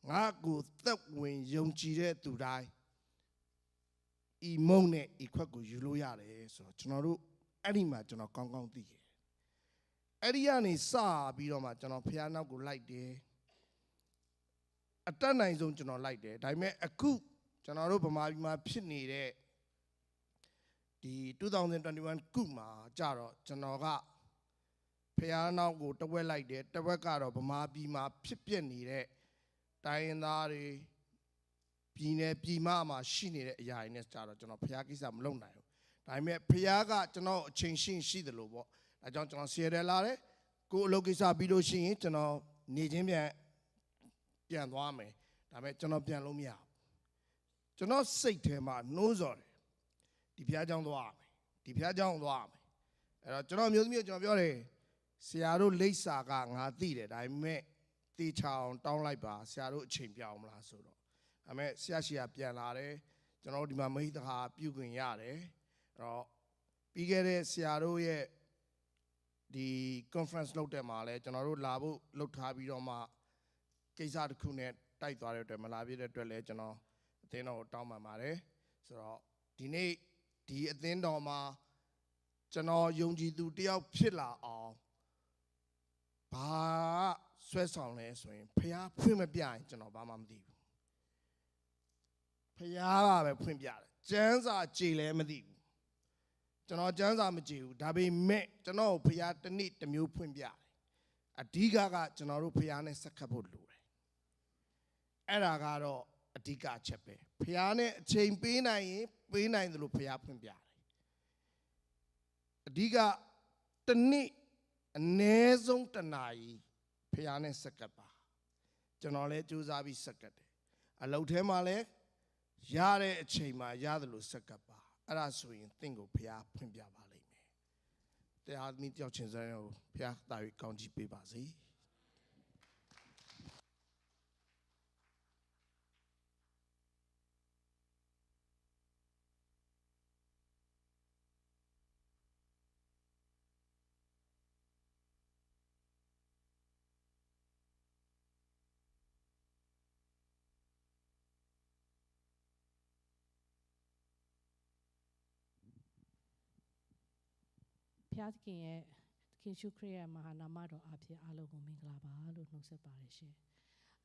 ငါကိုသက်ဝင်ယုံကြည်တဲ့သူတိုင်းဤမုံနဲ့ဤခွက်ကိုယူလို့ရတယ်ဆိုတော့ကျွန်တော်တို့အဲ့ဒီမှာကျွန်တော်ကောင်းကောင်းသိတယ်အဲ့ဒီကနေစပြီးတော့မှကျွန်တော်ဖះနောက်ကိုလိုက်တယ်အတက်နိုင်ဆုံးကျွန်တော်လိုက်တယ်ဒါပေမဲ့အခုကျွန်တော်တို့ဗမာပြည်မှာဖြစ်နေတဲ့ဒီ2021ခုမှာကြတော့ကျွန်တော်ကဖះနောက်ကိုတဝက်လိုက်တယ်တဝက်ကတော့ဗမာပြည်မှာဖြစ်ပျက်နေတဲ့တိုင်းရင်းသားတွေပြည်နယ်ပြည်မမှာရှိနေတဲ့အရာတွေနဲ့ကြတော့ကျွန်တော်ဖះကိစ္စမလုပ်နိုင်ဘူးဒါပေမဲ့ဖះကကျွန်တော်အချိန်ရှိတယ်လို့ပေါ့ဒါကြောင့်ကျွန်တော်ဆီရဲလာတယ်ကိုအလုပ်ကိစ္စပြီးလို့ရှိရင်ကျွန်တော်နေချင်းပြန်သွားမယ်ဒါပေမဲ့ကျွန်တော်ပြန်လို့မရဘူးကျွန်တော်စိတ်ထဲမှာနှိုးဆော်တယ်ဒီဖះเจ้าသွားရမယ်ဒီဖះเจ้าသွားရမယ်အဲ့တော့ကျွန်တော်မျိုးသမီးကျွန်တော်ပြောတယ်ဆရာတို့လိပ်စာကငါသိတယ်ဒါပေမဲ့တေချာအောင်တောင်းလိုက်ပါဆရာတို့အချိန်ပြအောင်မလားဆိုတော့ဒါပေမဲ့ဆရာရှိကပြန်လာတယ်ကျွန်တော်ဒီမှာမိသဟာပြုခွင့်ရတယ်အဲ့တော့ပြီးခဲ့တဲ့ဆရာတို့ရဲ့ဒီ conference လုပ်တဲ့မှာလဲကျွန်တော်တို့လာဖို့လုပ်ထားပြီးတော့မှကိစ္စတစ်ခုနဲ့တိုက်သွားတဲ့အတွက်မလာပြည့်တဲ့အတွက်လဲကျွန်တော်အသင်းတော်ကိုတောင်းပန်ပါတယ်ဆိုတော့ဒီနေ့ဒီအသင်းတော်မှာကျွန်တော်ယုံကြည်သူတယောက်ဖြစ်လာအောင်ဘာဆွဲဆောင်လဲဆိုရင်ဖះဖွင့်မပြရင်ကျွန်တော်ဘာမှမသိဘူးဖះကပဲဖွင့်ပြတယ်ကျမ်းစာကြည်လဲမသိဘူးကျွန်တော်ကျမ်းစာမကြည်ဘူးဒါပေမဲ့ကျွန်တော်ဖះတစ်နေ့တစ်မျိုးဖွင့်ပြတယ်အဓိကကကျွန်တော်တို့ဖះနဲ့ဆက်ခတ်ဖို့လိုတယ်အဲ့ဒါကတော့အဓိကအချက်ပဲဖះနဲ့အချိန်ပေးနိုင်ရင်ပေးနိုင်တယ်လို့ဖះဖွင့်ပြတယ်အဓိကတစ်နေ့အနည်းဆုံးတစ်နာရီဖះနဲ့ဆက်ကပ်ပါကျွန်တော်လည်းကြိုးစားပြီးဆက်ကပ်တယ်အလုပ်ထဲမှာလည်းရတဲ့အချိန်မှာရတယ်လို့ဆက်ကပ်ပါအဲ့ဒါဆိုရင်သင်ကိုဖះဖွင့်ပြပါလိမ့်မယ်တရားသမီးကြောက်ချင်စမ်းကိုဖះတာ၍ကောင်းချီးပေးပါစေ ះသခင်ရဲ့သခင်ရှုခရစ်ရဲ့မဟာနာမတော်အဖြစ်အားလုံးကိုမင်္ဂလာပါလို့နှုတ်ဆက်ပါတယ်ရှင်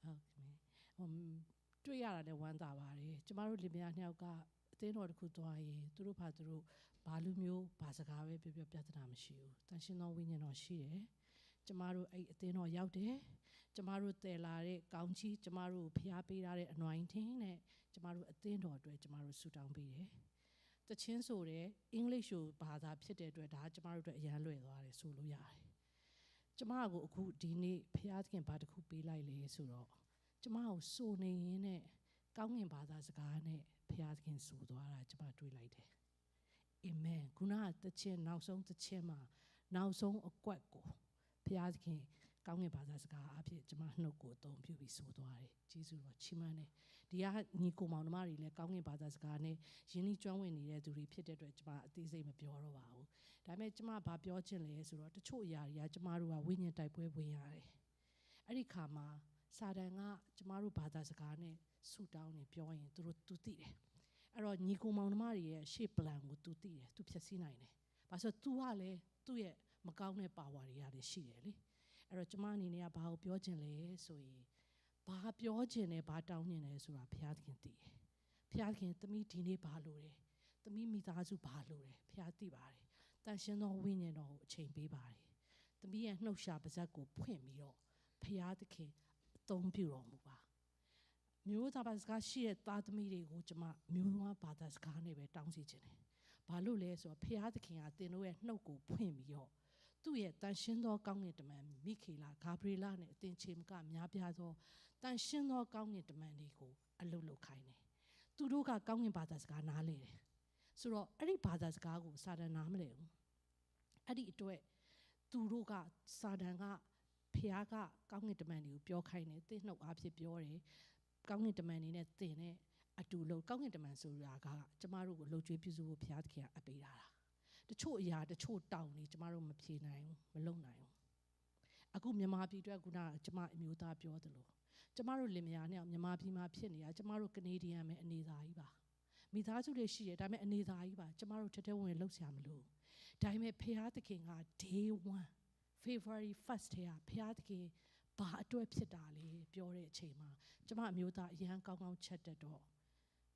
ဟုတ်ကဲ့တွေ့ရတာလည်းဝမ်းသာပါတယ်ကျမတို့လင်မယားနှစ်ယောက်ကအသင်းတော်တစ်ခုသွားရင်သူတို့ဘာလူမျိုးဘာစကားပဲပြောပြဿနာမရှိဘူးတန်ရှင်းသောဝိညာဉ်တော်ရှိတယ်ကျမတို့အဲ့အသင်းတော်ရောက်တယ်ကျမတို့တည်လာတဲ့ကောင်းချီးကျမတို့ဖျားပေးထားတဲ့ anointing နဲ့ကျမတို့အသင်းတော်အတွက်ကျမတို့ဆုတောင်းပေးတယ်တချင်းဆိုတဲ့အင်္ဂလိပ်လိုဘာသာဖြစ်တဲ့အတွက်ဒါကျမတို့အတွက်အရန်လွယ်သွားတယ်ဆိုလို့ရတယ်ကျမကိုအခုဒီနေ့ဖျားသခင်ဘာတစ်ခုပေးလိုက်လေဆိုတော့ကျမကိုစုံနေရင်းနဲ့ကောင်းငင်ဘာသာစကားနဲ့ဖျားသခင်ဆိုသွားတာကျမတွေးလိုက်တယ်အာမင်ခုနကတချင်းနောက်ဆုံးတချင်းမှာနောက်ဆုံးအကွက်ကိုဖျားသခင်ကောင်းငင်ဘာသာစကားအဖြစ်ကျမနှုတ်ကိုအသုံးပြုပြီးဆိုသွားတယ်ကျေးဇူးတော်ချီးမွမ်းတယ်ဒီကညီကိုမောင်နှမတွေလည်းကောင်းငင်ဘာသာစကားနဲ့ယဉ်ဤကျွမ်းဝင်နေတဲ့သူတွေဖြစ်တဲ့အတွက်ကျမအသေးစိတ်မပြောတော့ပါဘူးဒါပေမဲ့ကျမဘာပြောချင်လဲဆိုတော့တချို့အရာတွေကကျမတို့ကဝိညာဉ်တိုက်ပွဲဝင်ရတယ်အဲ့ဒီခါမှာစာတန်ကကျမတို့ဘာသာစကားနဲ့ဆူတောင်းနေပြောရင်သူသိတယ်အဲ့တော့ညီကိုမောင်နှမတွေရဲ့ရှေ့ပလန်ကိုသူသိတယ်သူဖြည့်ဆည်းနိုင်တယ်ဘာလို့သူကလည်းသူ့ရဲ့မကောင်းတဲ့ပါဝါတွေရတယ်ရှိတယ်လေအဲ့တော့ကျမအနေနဲ့ကဘာကိုပြောချင်လဲဆိုရင်ဘာပြောချင်လဲဘာတောင်းချင်လဲဆိုတာဘုရားသခင်သိတယ်ဘုရားသခင်သမီးဒီနေ့ဘာလို့လဲသမီးမိသားစုဘာလို့လဲဘုရားသိပါတယ်တန်ရှင်းသောဝိညာဉ်တော်ကိုအချိန်ပေးပါတယ်သမီးရဲ့နှုတ်ရှာပါဇက်ကိုဖွင့်ပြီးတော့ဘုရားသခင်အသုံးပြုတော်မူပါမျိုးသားဘာသာစကားရှိတဲ့သားသမီးတွေကိုကျမမျိုးသားဘာသာစကားနဲ့ပဲတောင်းစီခြင်းတယ်ဘာလို့လဲဆိုတော့ဘုရားသခင်ကသင်တို့ရဲ့နှုတ်ကိုဖွင့်ပြီးတော့သူ့ရဲ့တန်ရှင်းသောကောင်းကင်တမန်မိခေလာဂါဘရီလာနဲ့အသင်ချေမကများပြားသောတန်ရှင်းသောကောင်းကင်တမန်တွေကိုအလုလုခိုင်းတယ်သူတို့ကကောင်းကင်ဘာသာစကားနားလေတယ်ဆိုတော့အဲ့ဒီဘာသာစကားကိုစာတန်နားမလဲဘူးအဲ့ဒီအတွက်သူတို့ကစာတန်ကဖះကကောင်းကင်တမန်တွေကိုပြောခိုင်းတယ်သင်နှုတ်အားဖြင့်ပြောတယ်ကောင်းကင်တမန်တွေနဲ့သင်နဲ့အတူလို့ကောင်းကင်တမန်ဆိုတာကကျမတို့ကိုလှုပ်ကြွေးပြုစုဖို့ဘုရားသခင်ကအပေးတာတချို့အရာတချို့တောင်းနေကျမတို့မဖြေနိုင်ဘူးမလုပ်နိုင်ဘူးအခုမြန်မာပြည်အတွက်ခုနကကျမအမျိုးသားပြောသလိုကျမတို့လင်မယားနဲ့မြန်မာပြည်မှာဖြစ်နေတာကျမတို့ကနေဒီယန်ပဲအနေသားကြီးပါမိသားစုတွေရှိတယ်ဒါပေမဲ့အနေသားကြီးပါကျမတို့ထထဝင်လှုပ်ရှားမလို့ဒါပေမဲ့ဘုရားသခင်က day 1 February 1st ထဲကဘုရားသခင်ဘာအတွက်ဖြစ်တာလဲပြောတဲ့အချိန်မှာကျမအမျိုးသားအရန်ကောင်းကောင်းချက်တက်တော့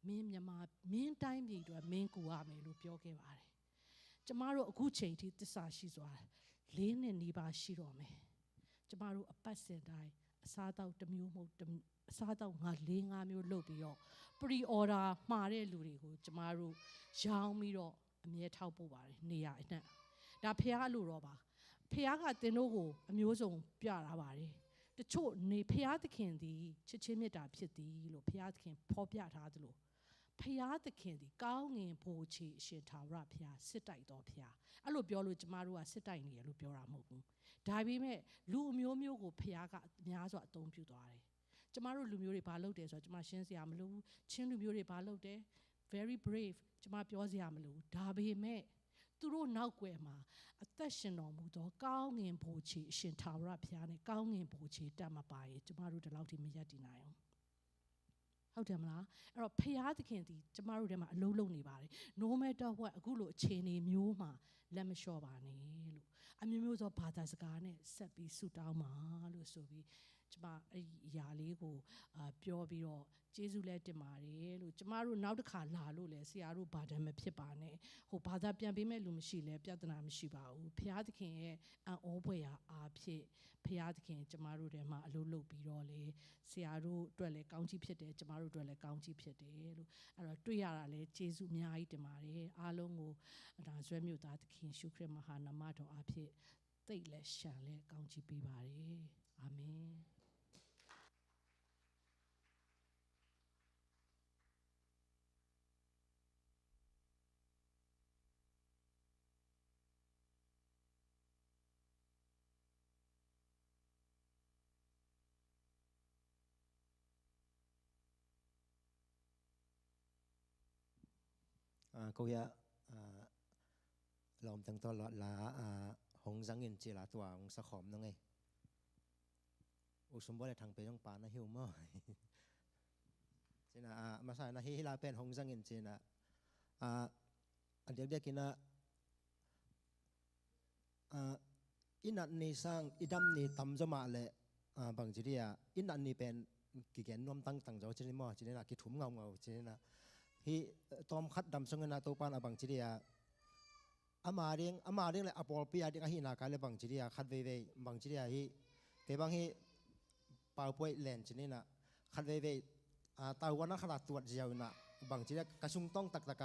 မင်းမြန်မာမင်းတိုင်းပြည်အတွက်မင်းကူရမယ်လို့ပြောခဲ့ပါတယ်ကျမတို့အခုချိန်ထိတစ္ဆာရှိစွာ၄နှစ်နီးပါးရှိတော့မယ်ကျမတို့အပတ်စဉ်တိုင်းအစားတောက်တစ်မျိုးမဟုတ်အစားတောက်၅မျိုးလုပ်ပြီးတော့ pre order မှာတဲ့လူတွေကိုကျမတို့ရောင်းပြီးတော့အမြဲထောက်ပို့ပါတယ်နေရာအနှံ့ဒါဖះလို့တော့ပါဖះကသင်တို့ကိုအမျိုးစုံပြတာပါတယ်တချို့နေဖះသခင်သည်ချစ်ချင်းမေတ္တာဖြစ်သည်လို့ဖះသခင်ဖော်ပြထားသလိုဖျားသခင်ဒီကောင်းငင်ဘိုးချီအရှင်ထာဝရဖျားစစ်တိုက်တော်ဖျားအဲ့လိုပြောလို့ကျမတို့ကစစ်တိုက်နေရလို့ပြောတာမဟုတ်ဘူးဒါပေမဲ့လူအမျိုးမျိုးကိုဖျားကအများစွာအသုံးပြုသွားတယ်ကျမတို့လူမျိုးတွေဘာလုပ်တယ်ဆိုတော့ကျမရှင်းစရာမလိုဘူးချင်းလူမျိုးတွေဘာလုပ်တယ် very brave ကျမပြောစရာမလိုဘူးဒါပေမဲ့သူတို့နောက်ွယ်မှာအသက်ရှင်တော်မူသောကောင်းငင်ဘိုးချီအရှင်ထာဝရဖျားနဲ့ကောင်းငင်ဘိုးချီတတ်မပါရင်ကျမတို့ဒီလောက်ထိမရပ်တည်နိုင်ဘူးဟုတ်တယ်မလားအဲ့တော့ဖျားသခင်ဒီကျမတို့ထဲမှာအလုံးလုံးနေပါတယ် no matter what အခုလိုအခြေအနေမျိုးမှာလက်မလျှော့ပါနဲ့လို့အမျိုးမျိုးသောဘာသာစကားနဲ့ဆက်ပြီးဆုတောင်းပါလို့ဆိုပြီးကျမအဲ့ဒီအရာလေးကိုပြောပြီးတော့ကျေးဇူးလည်းတင်ပါတယ်လို့ကျမတို့နောက်တစ်ခါလာလို့လဲဆရာတို့ဘာတမ်းမဖြစ်ပါနဲ့ဟိုဘာသာပြန်ပေးမဲ့လူမရှိလဲပြဿနာမရှိပါဘူးဖျားသခင်ရဲ့အံ့ဩဖွယ်ရာအားဖြင့်ဖျားသခင်ကျမတို့ထဲမှာအလုပ်လုပ်ပြီးတော့လေဆရာတို့အတွက်လည်းကောင်းကြီးဖြစ်တယ်ကျမတို့အတွက်လည်းကောင်းကြီးဖြစ်တယ်လို့အဲ့တော့တွေ့ရတာလဲကျေးဇူးအများကြီးတင်ပါတယ်အားလုံးကိုဒါဇွဲမြို့သားသခင်ရှုခရစ်မဟာနာမတော်အားဖြင့်သိတ်လက်ရှံလဲကောင်းကြီးပေးပါတယ်အာမင်ကိုရลอมตั้งตัวลาหงสังเงินเจลาตัวหงสะขอมนั่งไงอุสมบัติทางไปต้องปานะหิวมั้งเจนะมาใส่นะฮิลาเป็นหงสังเงินเจนะอันเดียวกินนะ อินันนี่สร้างอิดำนี่ทำจะมาเลยบางทีเนี่ยอินันนี่เป็นกิเกนน้อมตั้งเจ้าเช่นนี้มั้งเช่นนี้นะกิถุมเงาเช่นนี้นะที่ตอมคัดดำสงนาตัวปานบางทีเนี่ยอามาเรียงเลยอปอลปีอาดิกาฮินาการเลยบางทีเนี่ยคัดเว่ยบางทีเนี่ยที่เก็บบางที่ป่าวป่วยแลนเช่นนี้นะคัดเว่ยตาวันนักขนาดตรวจเจียวนะบางทีเนี่ยกระชุงต้องตัก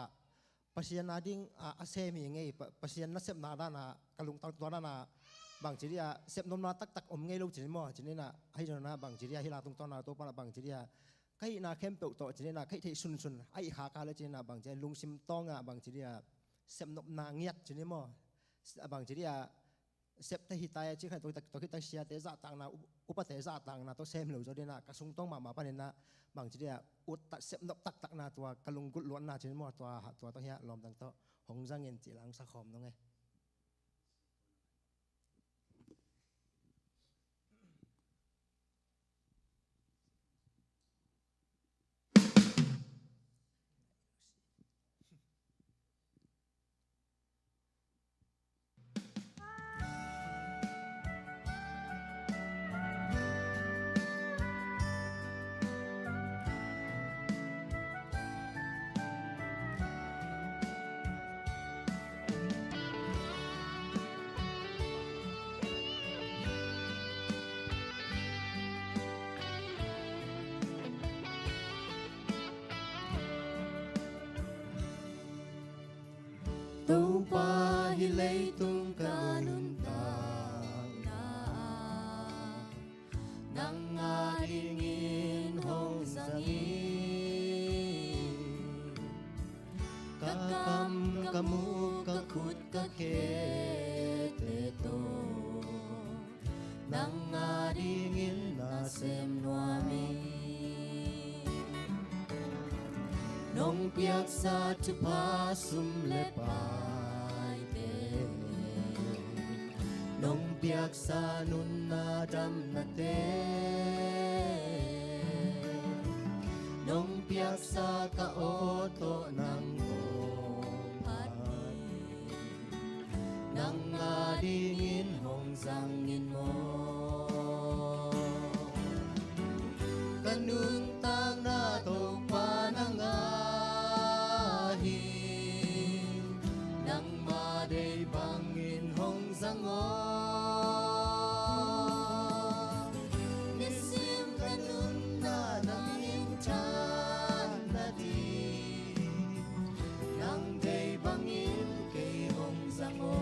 ปัศยานาดิ้งอาเซมีไงปัศยานาเสพนาด้านะกระลุงตั้งตัวด้านะบางทีเนี่ยเสพนมนาตักอมไงลูกจีนมั้งจีนนะให้จนนะบางทีเนี่ยที่เราตรงตัวนาตัวปานบางทีเนี่ยใครนาเข้มเปิลตัวจีนนะใครที่ซุนไอ้หากาเลยจีนนะบางทีลุงซิมต้องบางทีเนี่ยเสพนมนาเงียบจีนมั้งบางทีเนี่ยเสพที่หิตายจีนใครตัวที่ตั้งเสียเตะต่างนะอุปเตะต่างนะตัวเซมเหลวจนนะกระสุนต้องมาปานนี้นะบางทีเนี่ยอุดตัดเสพนกตักนาตัวกระลุงกุดล้วนนาจีนมั้งตัวต้องเหี้ยลมตั้งโตหงจังเงินจีหลังสักคอมน้องไงTung pa hilay tung kanuntang na nang aringin hong sangin kakam kamu kakut kakete to nang aringin nasem nuami nong piak sa tupa sumlepai te nong piak sa nun na dam na te nong piak sa kaoto ng pati nang adingin hong zangin mo kanuntang na to panangahin nang maday bangin hong zango nisim kanun na nang inchan na di nang day bangin kay hong zango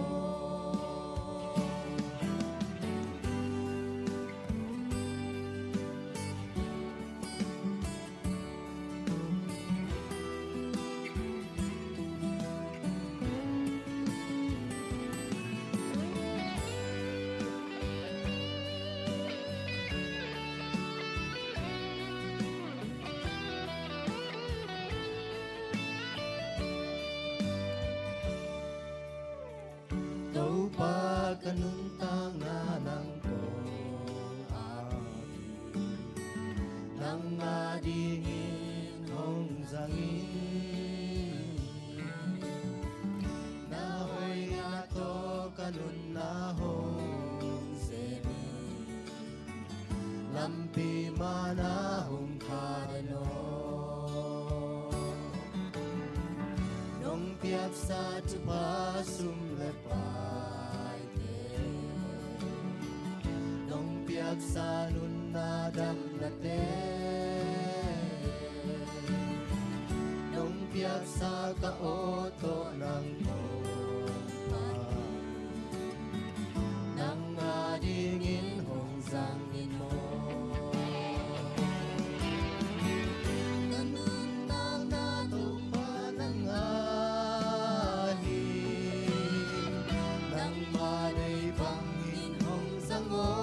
Tau pa kanuntang na ng kong api nang adingin hong zangin nahoy nga to kanun na hong semi lampi mana hong kadano nong piak sa tupa sumlepai te nong piak sa nun na dam na te nong piak sa kaoto ng pati nang adingin hong zangin mo kanuntang na to panangahin nang maday bangin hong zango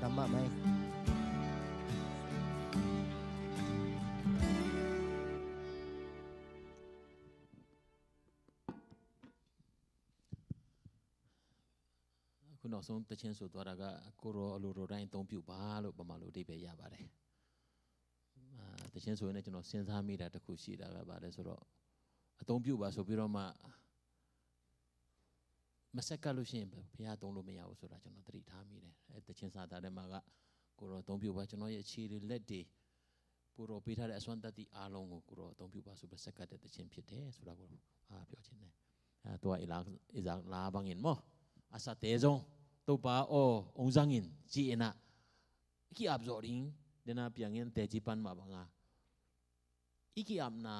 nama maiคุณน้องส่งตะเชียนสุดตัวเราก็กูรอลูรอได้ตรงผิวบ้าลูกประมาณลูได้ไปยาบาเลยตะเชียนสุดเนี่ยจะน้องเส้นสามีได้ตะคุชีได้ก็บาเลยสุดตรงผิวบ้าสุดพี่เรามาสักการลุชินแบบพี่อาตรงลูไม่ยาวสุดจะน้องตรีทามีเลยตะเชียนสาตาได้มาก็กูรอตรงผิวบ้าจะน้องยังชีริเล็ดดีกูรอพิธาได้ส่วนตัดที่อาลงกูรอตรงผิวบ้าสุดสักการตะเชียนผิดเด้สุดกูเปียวชินเลยตัวอีหลังลาบังเงินมั้งอาศัยเตจงตัวป้าองจังอินจีเอ็นะกี่อับจอริงเดน่าเปียงเงินเตจิปันมาบังอีกี่อับนะ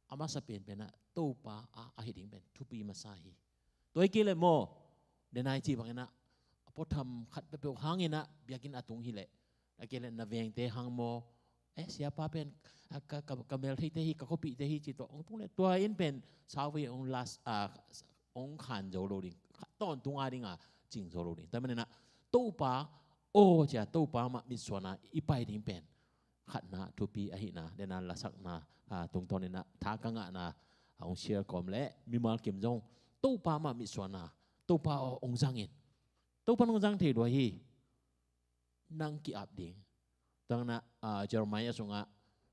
อามาสเปนเป็นนะตัวป้าอาหิดิงเป็นทุปีมาสาฮีตัวอีกี่เลยโมเดน่าจีบังเงินนะพอทำขัดไปเปล่าหางเงินนะเบียกินอาตุงฮิเลอีกี่เลยนาเวียงเตหางโมsiapa pen kamel tehi kakopi tehi cito ong tung le tua in pen sawi ong las ong khan zo lo ding ton tung a ding a jing zo lo ding ta mena to pa ja to pa ma mi sona ipai ding pen khat na tu pi a hi na de na la sak na tung ton na tha ka nga na ong share kom le mi mal kim jong to pa ma mi sona to pa ong jang in to pa ong jang the do hi nang ki ap ding tang na Jeremiah sunga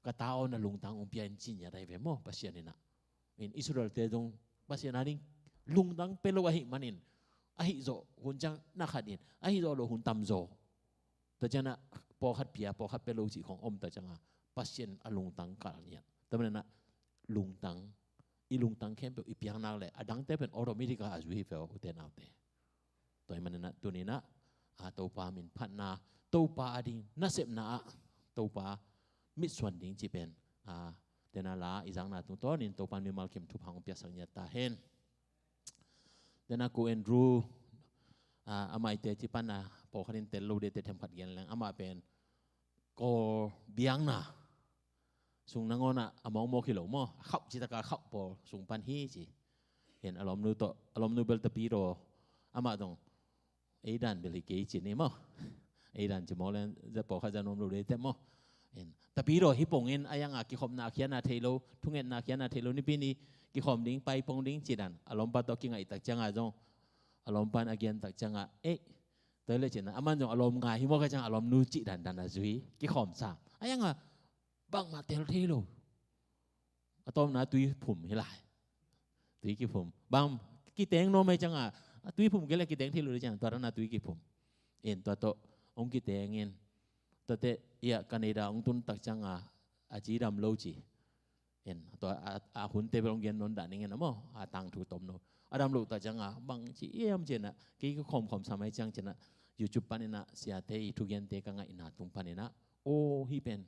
katao na lungtang umpian cinya dai vemo pasien ina in Israel te dong pasien aning lungtang pelo ahi manin ahi zo hunjang nakhanin ahi zo lo hun tam zo ta jana po khat pia po khat pelo chi khong om ta changa pasien alungtang kal nia ta mena lungtang i lungtang khem pe i piang na le adang te pen automatic a azui fe u te na te toy manena tunina to pa min phatna to pa ading na sep na to pa mit swan ding chi pen tena la izang na tung ton in to pan mi mal kim thu phang pya sang nya ta hen tena ku Andrew amai te chi pan na po khanin tel lo de te them khat gen lang ama pen ko biang na sung nangona among mo khilo mo khau chi ta ka khau po sung pan hi chi hen alom nu bel ta pi ro ama dong ei dan beli ke chi ni mo ei dan chi mo len za po kha za nom lo de te moแต่ปีโรฮิปงเงินอายังกิขมนาเขียนนาเทโลทุ่งเงินนาเขียนนาเทโลนี่ปีนี้กิขมดิ้งไปปงดิ้งจีดันอารมณ์ปัตตกิงไอตักจังอาจงอารมณ์ปันอาเกียนตักจังอาเตยเลยจีนะอามันจงอารมณ์ง่ายฮิโมกจังอารมณ์นูจีดันดันอาจุยกิขมสามอายังบังมาเทโลเทโลอาตอมนาตุยผุ่มให้หลายตุยกิผุ่มบางกิเตงโนไม่จังตุยผุ่มก็เลยกิเตงเทโลจังตัวนั้นนาตุยกิผุ่มตัวโตองกิเตงเงินตัวเตะกันในดาวตุนตักจังอาจีดำโลจีตัวหุ่นเตะไปโรงเรียนนนท์ด่านนี้นะมั้งตังถูกต้มโนดำโลตักจังบางจีมเจนะกี่ก็คมสมัยจังเจนะยูทูบปันนะเสียเตะทุกยันเตะกันไงนาตุงปันนะโอ้ฮีเป็น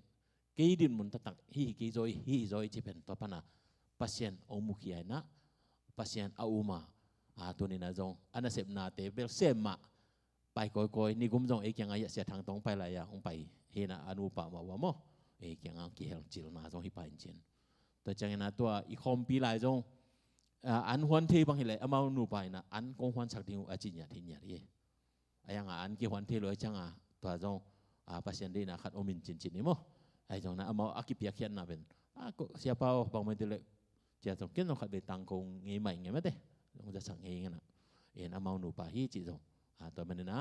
กี่ดินมุนตักฮีกี่จอยจีเป็นตัวปันนะปัสเซียนอมุขีไอนะปัสเซียนอาอุมาตัวนี้นะจงอันนั้นเสพนาเตะเบลเซมาไปก้อยนี่กุมจงเอกยังไงเสียทางตรงไปเลยคงไปเฮนะอนุปามาว่าโมเอกยังกี่เฮลจิลนาจงฮิปายจินแต่จังนะตัวอีคอมปีหลายจงอันหวนเทบางทีเลยเอามาหนูไปนะอันกงหวนสักดิ้งอาจินยาทินยาดีไอ้ยังอันกี่หวนเทเลยจังตัวจงปัสยันดีนะขัดอมินจินนี่โมไอ้จงนะเอามาอากิเปียเขียนนะเป็นก็เสียเปล่าบางไม่ได้เลยจะต้องเกินต้องขัดไปตังคงเงี้ยใหม่เงี้ยไม่ได้ต้องจะสั่งเองนะเอามาหนูไปฮีจิจงตัวมันนะ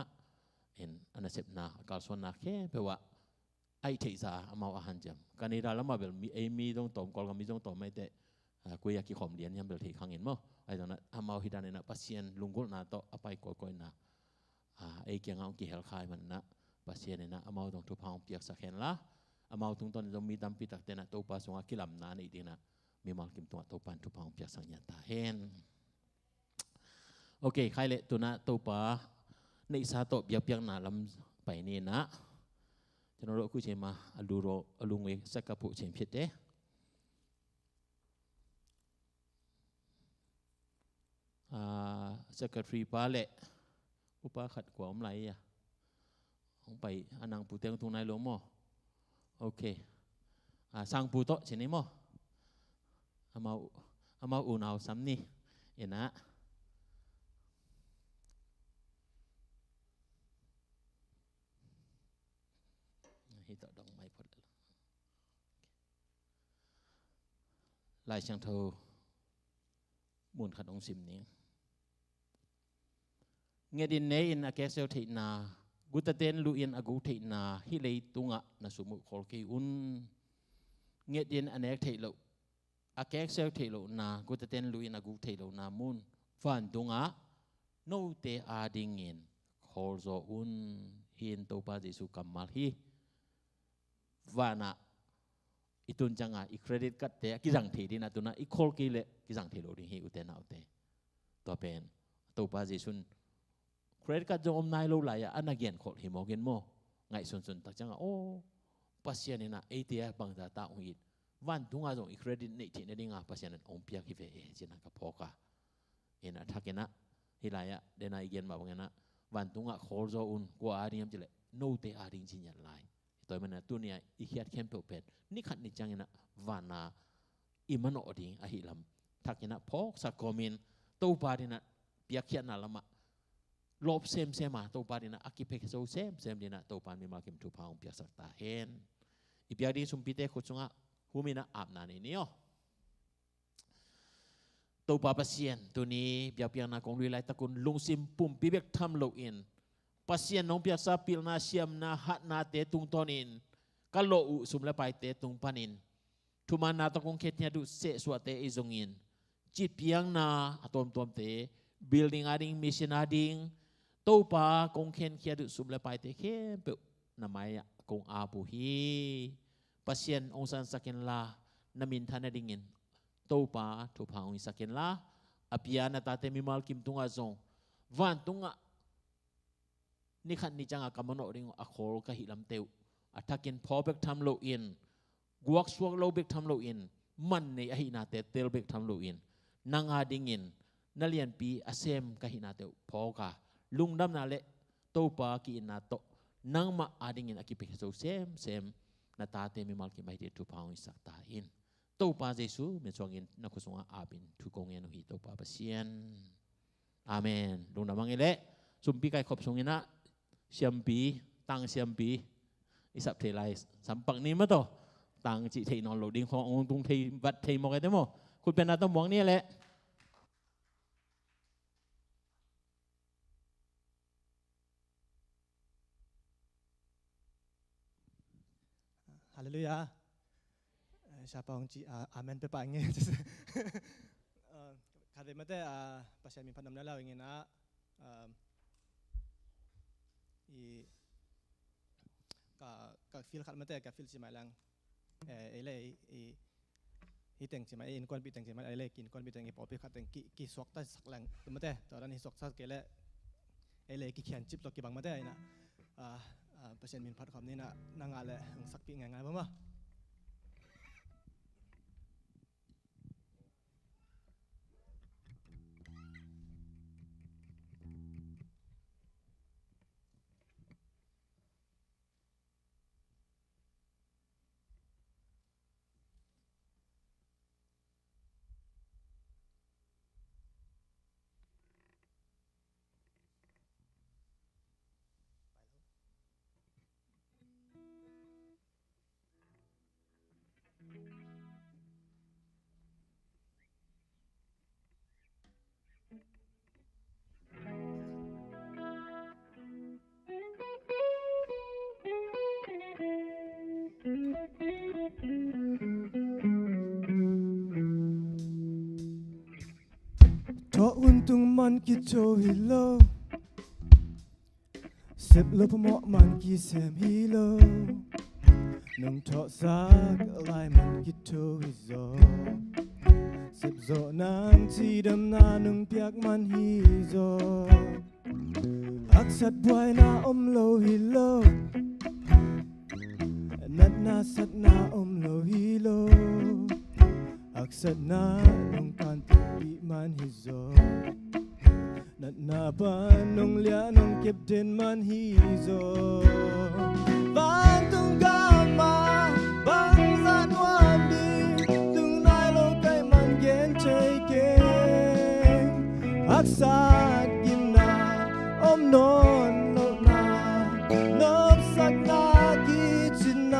อันนั้นเสพนาการส่วนนักแค่แปลว่าไอ้เทซ่าเอามาอาหารจำการนี้เราแล้วมาแบบมีต้องตอมกอลก็มีต้องตอมไม่ได้กุยากิขมเดียนยังแบบที่ขังเห็นมั้งไอ้ตอนนั้นเอามาฮิดานนะปัสเซียนลุงกุลนาโตเอาไปก้อยนะไอ้เกี่ยงเอากี่เฮลคายมันนะปัสเซียนนะเอามาต้องทุบห้องเปียกสักเห็นละเอามาตรงตอนต้องมีดำปีตักเตนะตัวปัสสาวะกิลำนานี่ดีนะมีมากิมตัวตัวปันทุบห้องเปียกสักยันตาเห็นโอเคใครเละตัวนะตัวปาในสาโตเบียเปียงนาลำไปนี่นะจะนรกคู่เชมาอลุงเวสักกะปุเชมพิดเด้สักกะทรีปาเละอุปาขัดกว่าอมไหลของไปอันนังปูเตงตรงไหนหลวงม่อโอเคสร้างปูโตเช่นนี้ม่อเอามาอุ่นเอาซ้ำนี่เห็นนะ ให้ต่อดองไม่พอลายช่างเทามูลขัดองซิมนี้เงดินเนอินอาเกเซลเทนากุตเตนลูอินอากูเทนาฮิเลตุงะนาสุมุขอลกีอุนเงดินอันเอกเทโลอาเกเซลเทโลนากุตเตนลูอินอากูเทโลนามุนฟันตุงะโนเตอาดิงินขอลโซอุนฮินโตปาเจสุกัมมาลฮีวานะitun janga I credit card te kijang the din atuna I khol ki le kijang the lo ri hi uten na ute to pen to pa ji sun credit card jong om nai lo la ya anagen khol hi mo gen mo ngai sun sun tak janga o pasien ni na ATF bang da ta ui van tunga jong I credit nei thi ne dinga pasien om pia ki ve jina ka phoka ena thakena hilaya dena igen ma bangena van tunga khol zo un ko ariam jile no te aring jin yan laiตัวมันตัวเนี้ยอีเขียดเข้มเปรี้ยวนี่ขัดนี่จังนะวานาอิมันอดีอาหิลำทักนะพอกสักคอมินตัวปารินะเปียกเขียนน่ะละมะลบเซมมาตัวปารินะอากิเพกโซเซมดีนะตัวปานมีมาเก็มทุพาวเปียกสักตาเห็นอีเปียกดีสุมพิเตขุดซุงะหูมินะอาบนานี่อ๋อตัวปาปัสเซียนตัวนี้เปียกนะกองลุยไลตะกุนลุงซิมปุ่มปีเบกทำโลอินpasien nong biasa pil na siam na hat na te tung tonin kalau sumle pai te tung panin tuman na takong ketnya du se suate izongin chit piang na atom te building ading mission ading topa kong ken kia du sumle pai te kem pe namaya kong apu hi pasien ong san sakin la namin thana dingin topa tupa ong sakin la apia na tate mimal kim tunga zong van tungaนี่ขันนี่จังอากำมโนริงอโคลกะหิลำเตวอัฐกินพอเบกทำโลอินกวกสวกโลเบกทำโลอินมันในอหินาเตเตลเบกทำโลอินนางอาดิงินนัเลียนปีอาเซมกะหินาเตวพอกะลุงดำนาเลโตปากีนาโตนางมาอาดิงินอากิเปกโซเซมนาตาเตมิมัลกิไม่เดทุพาวอิสักตาอินโตปาเจซูเมสวงินนักสงฆ์อาบินทุกงเงินหิโตปาเปเซียนอาเมนลุงดำมังเอเลสุมปีไก่ขบสงเงินะเชียมปีตังเชียมปีอิสับเทไลสัมปักนี้มั้ยต่อตังจิเทนอนโหลดิ้งขององค์ตุงเทวัดเทมอกไอ้เด้มั้งคุณเป็นอาตมองนี่แหละฮาเลลูยาชาปองจีอาเมนไปป่ะเงี้ยคาเดมาเตปัสยามีพันธุ์น้ำแล้วอย่างเงี้ยนะก็ฟิลขัดมาแต่กับฟิลสิมาลังไอ้เล่ฮิแต่งสิมาอินก้อนปีแต่งสิมาไอ้เล่กินก้อนปีแต่งไอ้ปอปีขัดแต่งกี่สวกใต้สักลังมาแต่ตอนนั้นฮิสวกสักเกล้ไอ้เล่กี่เขียนจิบตัวกี่บังมาแต่ไอ้น่ะเปอร์เซ็นต์มินพัดความนี่น่ะนางอะไรสักปีง่ายๆบ้างมั้ยuntung man kita hilo sep lo pemok man kisem hilo nung tok sak lai man kita hizo sep zo nang tidam na nung piak man hizo aksat buai na lo hilo nat na sat na lo hilo aksat na nung kanti man hizo nat na ba nung lia nung kipten man hizo bang tung gama bang zat wandi tung nai lo kai man gen chei gen aksat gimna om non lo na nop sak na ki chin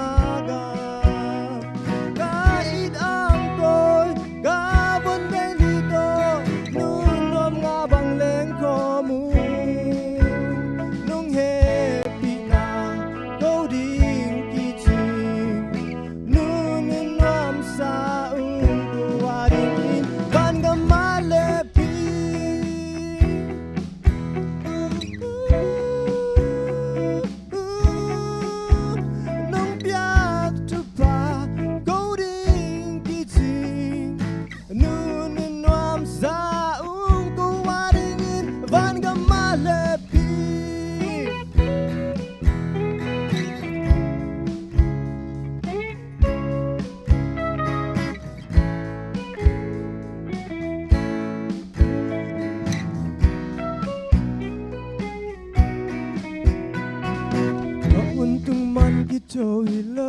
กิโตฮิโล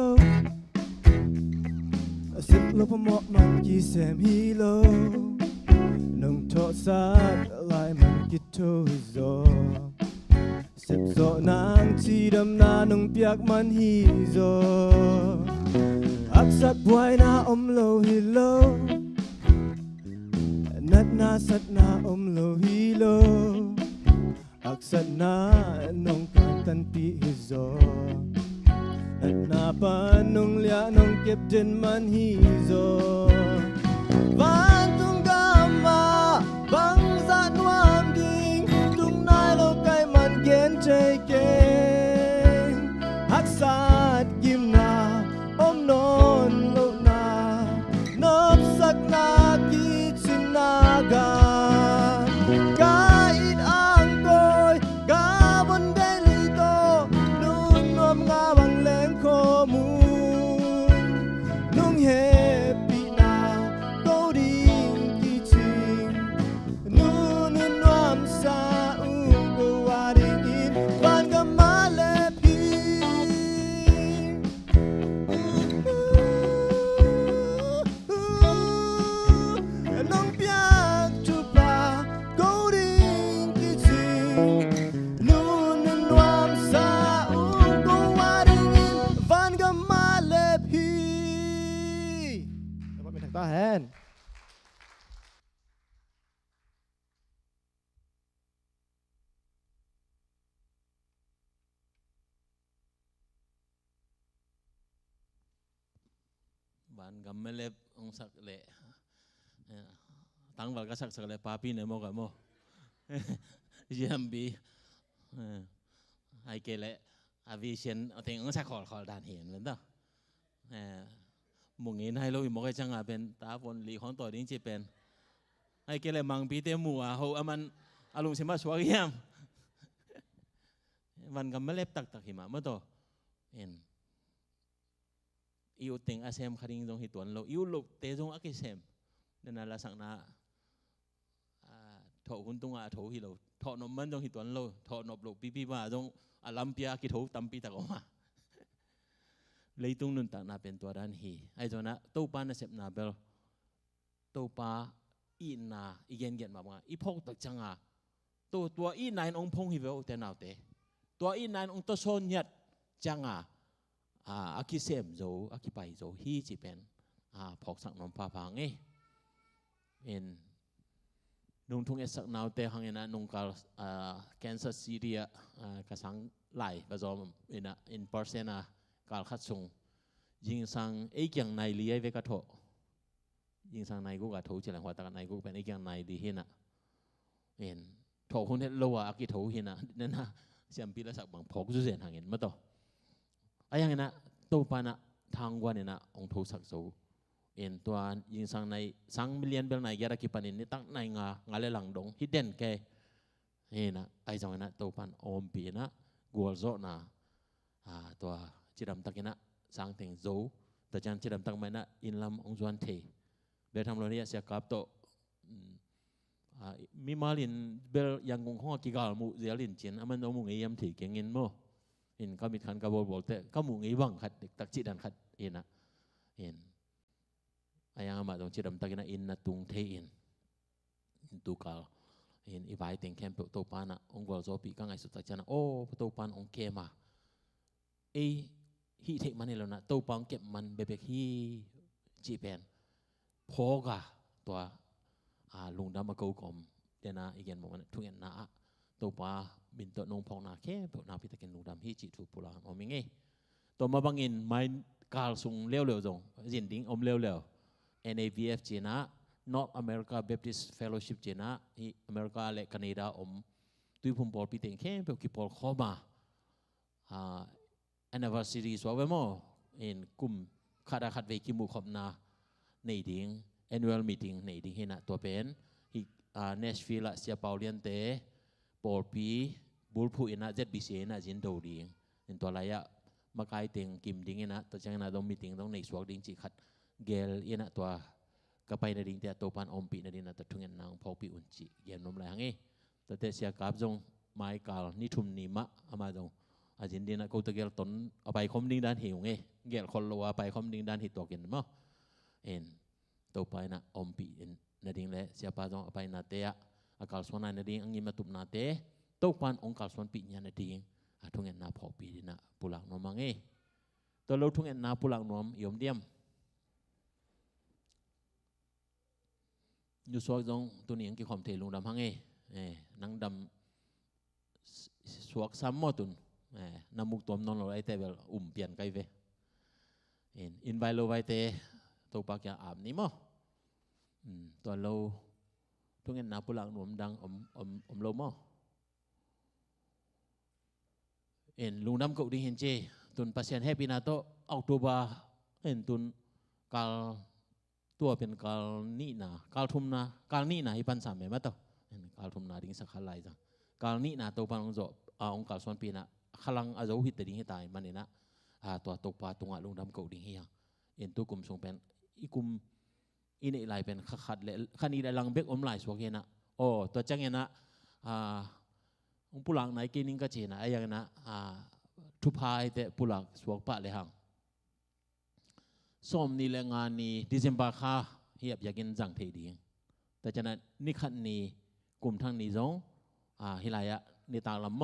สิบลบหมอกมันกี่แสมฮิโลน้องทอสัดลายมันกิโตฮิโซสิบโซนางที่ดำนาน้องเปียกมันฮิโซอักษัดบวยนาอมโลฮิโลนัดนาสัดนาอมโลฮิโลอักษัดนาน้องกันตันปีฮิโซนัดนาปาน้องเลียน้องเก็บเดินมันฮิโซวันตุงกามาบังสันวามดิ่งตุงนายโลกไกมันเกณฑ์ใจเก่งฮักษาดกิมนาอมนอนโลนานบสักนากีชินากากาอิดอ่างโกยกาบนเดลิโตนุ่งนวมงาบังแหลงข้อมูลนุ่งเฮปีนาโตดิงกีชิงนุ่นนวมซาอุกวาดิงอินบานกามาเลพีน้องเปียกจุปาโกดิงกีชิงนุ่นนวมซาอุกวาดิงอินบานกามาเลพีแล้วก็เป็นทางตาแฮนบ้านกำไม่เล็บองสักเละตั้งบัลก็สักเละปาปีเนี่ยโมกับโมเยี่ยมบีไอเกลเลยอาวิเชียนเอาเต็งองสักขอดานเห็นเลยต่อมุงเงินให้เราอีกโมกจังเป็นตาฝนหลีของตัวดิ้งจีเป็นไอเกลเลยมังปีเตมัวเขาอามันอารมณ์เสียมาชัวร์เยี่ยมวันกำไม่เล็บตักหิมะเมื่อตัวเห็นอิวเต็งอาเซมคาริงตรงหิตวนโลอิวลุกเตจงอากิเซมนั่นน่ะละสังนาถอหุ่นตรงอาถอหิโลถอนมมันตรงหิตวนโลถอนบโลปีมาตรงอาลัมเปียกิถอตัมปีตะกมาเลยตรงนั้นต่างนาเป็นตัวด้านฮีไอ้ตัวน่ะตู้ปานะเซมนาเบลตู้ปาอีนาอีเย็นเย็นมาอีพกตักจังอาตัวอีนายองพงฮิเวลเตนาวเตตัวอีนายองตัวโซนยัดจังอากิเซมโจอากิไปโจฮีจีเป็นพกสักนมพาพังเอ็นนุ่งทุ่งเอสักนาวเตหังเอ็นะนุ่งกาลแคนซัสซีเรียกระสังไหลประจอมเอ็นะอินเปอร์เซนกาลขัดส่งยิงสังเอกยังในลีไอเวกาโถยิงสังในกูกาโถเจริญหัวตะกันในกูเป็นเอกยังในดีเห็นะเอ็นโถคนเฮโลอากิโถเห็นะนั่นนะเสียมปีละสักบางพกจุเสียนหังเอ็นมาต่อไอ้ยังไงนะตัวปานะทางวันเนี่ยนะองค์ทูสักโซเอ็นตัวยิงสังในสังมิเลียนเบลในยารักิปันินนี่ตั้งในงาเลหลังดงฮิดเด่นแกเฮ้นะไอ้จังนะตัวปันอมปีนะกัวโซนะตัวจิดำตักนะสังเต็งโซแต่จันจิดำตักไม่นะอินลำองจวนเทเบลทำเราเนี่ยเสียกับโตมีมาลินเบลยังคงห้อกิกาลมุเสียลินจินมันเอามุงเยี่ยมถือเก่งเงินโมเห็นเขามีคันกระบอกแต่ก็มุงไอ้วังขัดตักจิดันขัดเห็นนะเห็นไอ้ยังมาตรงจิดำตักนะอินนะตุงเทอินตุกาลเห็นอีไวเต็งแคมป์ตัวปานะองค์กอลโซปีก็ไงสุดท้ายนะโอ้ตัวปานองเคมาไอ้ฮีเทมันนี่แล้วนะตัวปานเก็บมันเบบฮีจีเป็นพอกะตัวลุงดำมาเกากลมเดนะอีกอย่างมันทุกอย่างนะตัวปาบินตัวนงพองนาแค่ตัวนาพิตากินลุงดำฮีจีถูกปุระอมยังไงตัวมาบังอินไม่กาลซุงเลี้ยวๆจงจินดิ้งอมเลี้ยวๆ NABF จีนะ North America Baptist Fellowship จีนะที่อเมริกาและแคนาดาตุยพุ่มบอลพิเตงแค่เพื่อกิบอลเข้ามาanniversary สวะเวมอเอ็นกุมขัดเวกิมุขบนาในดิ้ง annual meeting ในดิ้งเห็นนะตัวเป็นที่Nashville เสียเปาเลียนเตปอลปีบุลพูอินะZBCนะจินโดดิ้งเห็นตัวอะไรอะมาไกลเต็งกิมดิ้งนะตัวจังนะต้องมีติ้งต้องในสวกดิ้งจีขัดเกลเอ็นนะตัวก็ไปในดิ้งแต่ตัวปันอมปีในดิ้งนะตัวทุ่งเงินนางพอปีอุ่นจีเย็นนมแรงแต่เสียกับจงไม้กาลนี่ทุ่มนิมะอามาจง อาจินดีนะกูตะเกลตนเอาไปคอมดิ้งด้านหิวไงเกลคนรัวไปคอมดิ้งด้านหิตัวกินมั้งตัวไปนะอมปีนาดิ้งเลยsiapa jong apa nate ya akal suana naดิ้งangin matup nateตัวpan ongkal suanปีnya naดิ้งทุ่งเงินนาพอปีนะpulang nom mangตัวเราทุ่งเงินนาpulang nomยมเดียมอยู่ซอยจงตัวนี้ยังกี่ความเทลุงดำหังนังดำสวกซ้ำหมดตุนน้ำมุกตัวน้องเราไอเตเวลเปลี่ยนไกเวอินไวโลไวเตตัวปากยาอาบนี้มั้งตัวเราทุ่งเงินนาpulang nomดังโลมั้งลุงดำก็ดิ้งเห็นเจตุนpasien happy na to Oktoberตุนกาลตัวเป็นกาลนี่นะกาลทุ่มนะกาลนี่นะที่ปันสามเมตรต่อกาลทุ่มนะดิ้งสักขลายจังกาลนี่นะตัวปันองค์องค์กาลส่วนปีนะขลังอาจจะหิตดิ้งให้ตายมันเนี่ยนะตัวปลาตัวลุงดำก็ดิ้งเฮียตัวกลุ่มส่งเป็นอีกลุ่มอินเอไลเป็นขัดเลยขันนี้ได้ลังเบกอมไลสวกเงี้ยนะตัวจังเงี้ยนะองค์ผู้หลังไหนกินนิ่งก็เจนะไอ้ยังนะทุพายแต่ผู้หลังสวกปะเลยหังส้มนี่แหละงานนี้ดิเซมบาค่าเฮียบอยากกินจังเทดีแต่ฉะนั้นนี่ขันนี้กลุ่มทางนี้จงฮิลายะนี่ต่างลำโม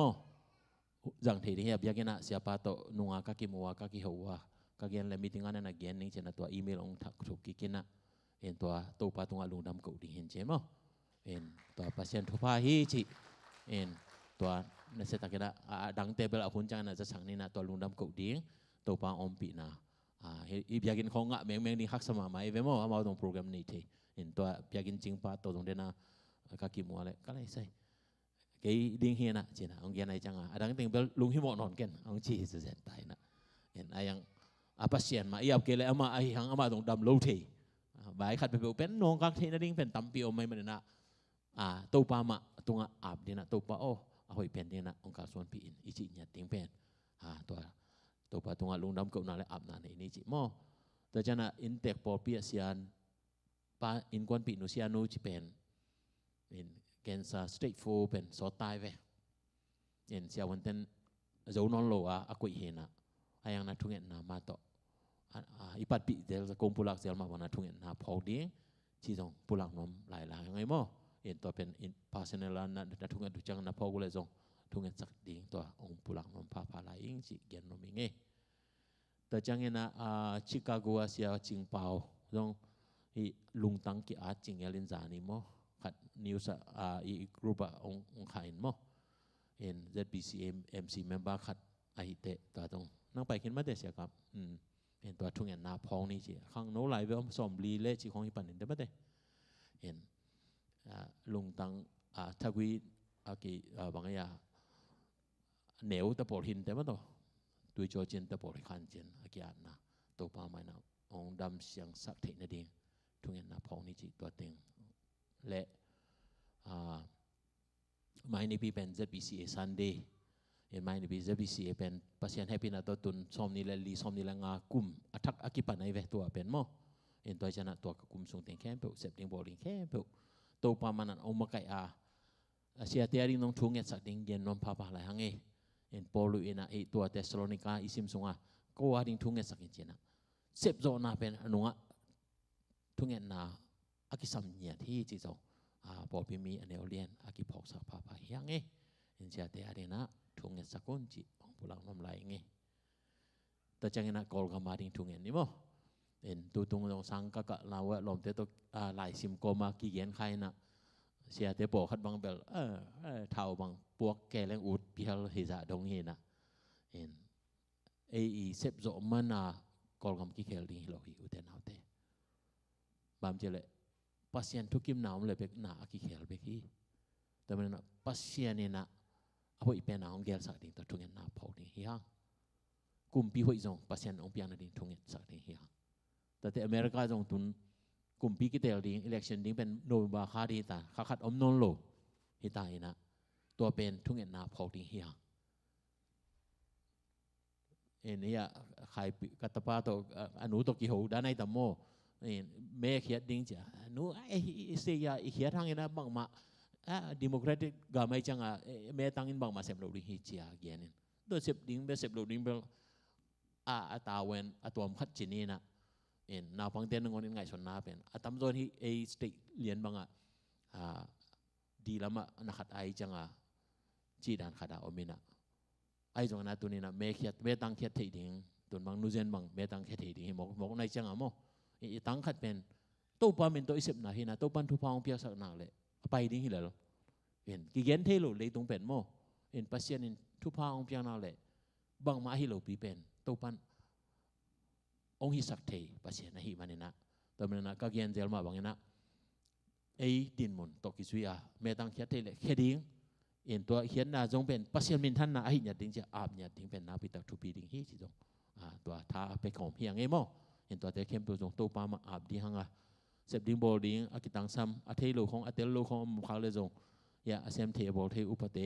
จังเทดีเฮียบอยากกินsiapa to nunga kaki mua kaki hawa kaki yang lemi tinggal na gian ning cina tua email ong tak cuki kina tua patunga lungdam kau di hince mo tua pasien tupahi ci tua nasi tak kira dang tebel apun jangan aja sang ni na tua lungdam kau ding tua pang ompi na biakin kau ngak meng di hak sama mai vemo mau tong program ni te tua biakin jingpa tua tong dena kaki mua le kalai sai cái điên hiền à chỉ là ông kia này chẳng à đang tình bel lung hiểm nón ken ông chỉ sẽ dệt tay nè ai yang apa sian mà iap kia lại ama ai hang ama tong đầm lâu thì bài khát bị bên nong các thế nó điên bên tắm piêu mấy mình nè tàu pa mà tung áp đi nè tàu pa hồi bên đi nè ông cả xuân pin ý chị nhặt tiếng bên tàu pa tung lung đầm cậu nào lại áp nè này chị moแต่ฉะนั้นอินเตกพอเปียเซียนป้าอินกวนปีนุเซียนูจิเป็นแกนซาสเตทโฟเป็นสอตายเวเสียวันเต้นเจ้านอนโลอากุยเฮนะอายังนัดทุ่งเงินนามาต่ออีปัดปีเดลจะกงปุลักเซลมาวันนัดทุ่งเงินนาพอดีที่ตรงปุลักน้อมหลายยังไงมั้งตัวเป็นพาเซเนลันนัดทุ่งเงินดูจังนับพอกูเลยตรงทุ่งเงินสักดีตัวองปุลักน้อมพาลายอิงจิเกียนน้อมเองแต่จังเงินชิคาโกเซียจิงเปาตรงลุงตังกีอาจิงเอลินจานี่มั้งขัดนิวส์อีกกลุ่มองขายมั้งZBC MC member ขัดไอเตะตัวตรงนั่งไปขึ้นมาเดี๋ยวเสียครับตัวทุ่งเงินนาพองนี่จีข้างโน้ไหลไปสมรีเล่จีของญี่ปุ่นเดี๋ยวไม่ได้ลุงตังทักวีกี่บางอย่างเหนียวตะปอดหินแต่ไม่ต่อตัวโจจินตะปอดขันจินกี่อันนะตัวปลาไม้นะองดำเสียงสักเทนดีทุ่งเงินนาพองนี่จีตัวเต็งและไม่ในปีเป็น ZBCA Sunday ไม่ในปี ZBCA เป็นภาษาให้พี่นาตัวตุนซ้อมนี่แหละลีซ้อมนี่แหละงากุมอัฐอักิปันในเวตัวเป็นมั้งตัวชนะตัวกุมส่งเต็งแคมเปิลเซปติงบอลลิงแคมเปิลตัวประมาณนั้นเอามาไก่เสียเตียริงน้องทุ่งเงินสักดิ่งเย็นน้องพาอะไรหังปอลุยนะตัวเทสโลนิกาอิซิมสงก็ว่าดิ่งทุ่งเงินสักเย็นนะเซปโซนาเป็นอนุทุ่งเงินนาอักิสัมเนียที่จีโซพอพิมีอันเดียวเรียนอากิพอกสักพาไปยังเสียเตียรินะทุ่งเงินสักคนจีของผู้หลังน้ำไหลแต่จังเงินกอลกามาดิ่งทุ่งเงินนี่มั้งตัวตรงตรงสังก็เราว่าลมเตตัวหลายซิมโกมากี่เย็นใครนะเสียเตปอคัดบางเบลเท่าบางพวกแกแรงอุดพิฮลฮิซาดงเฮนะเซปโซมันกอลกามกี่เคลดิ้งเราหิวแต่หนาวเตบางเจเลยpasien tu kim naum lebek na aki khel beki tamen na pasien ni na apo ipen na ong gel sak ding to tungen na phau ding hiang kum pi hoi jong pasien ong piang na ding tungen sak ding hiang tate america jong tun kum pi ki tel ding election dingเป็นโนบาคาดีตาkhat om non lo hi ta ina ตัวเป็นtungen na phau ding hiangเนี่ยใครกัตปาโตอนุโตกิโหด้านในตะโมแม่เขียดดิ้งจ้ะนู้เสียอีเขียดทางนี้นะบางมาดิโมแครติกก็ไม่จังแม่ตั้งอินบางมาเสมอเราดิ้งฮิจิอาเกียน ตัวเสพดิ้งเบเสพโลดิ้งเบลอาตาเวนอาตัวมขัดจีนี่นะนาพังเต้นงอนง่ายส่วนนาเป็นอาตามโซนที่สติเลียนบางดีแล้วมานักขัดไอจังจีดันขัดอมินะไอจงนั้นตัวนี้นะเมฆเมตังเขียดที่ดิ้งตัวบางนูเซนบางเมตังเขียดที่ดิ้งหมกในจังโมตังขัดเป็นตัวปาเป็นตัวอิสิบนาทีนะตัวปันทุพองเปียกสักหนักเลยไปดิ้งหิเลยกิเกนเทโลเลยตรงเป็นโมปัสเซียนทุพองเปียกนาเลยบางมาฮิโลปีเป็นตัวปันองค์ฮิสักเทปัสเซียนนะฮิมันนี่นะตัวมันนะก็เกียนเจลมาบางนะดินมุนตกิสุยาเมตังเขียดที่เลยเขียดิ้งตัวเขียนนาจงเป็นปัสเซียนมินท่านนะไอ้เนี่ยดิ้งจะอาบเนี่ยดิ้งเป็นนาปิตาทุปีดิ้งฮีจิจงตัวท้าไปของเพียงไงโมตัวแต่เข้มตัวจงตัวปามาอาบดิ้งหังเสพดิ้งบอลดิ้งอากิตังซัมอาเทโลของอาเตลโลของมุขเลยจงอย่าเซมเทบอลเทอุปเต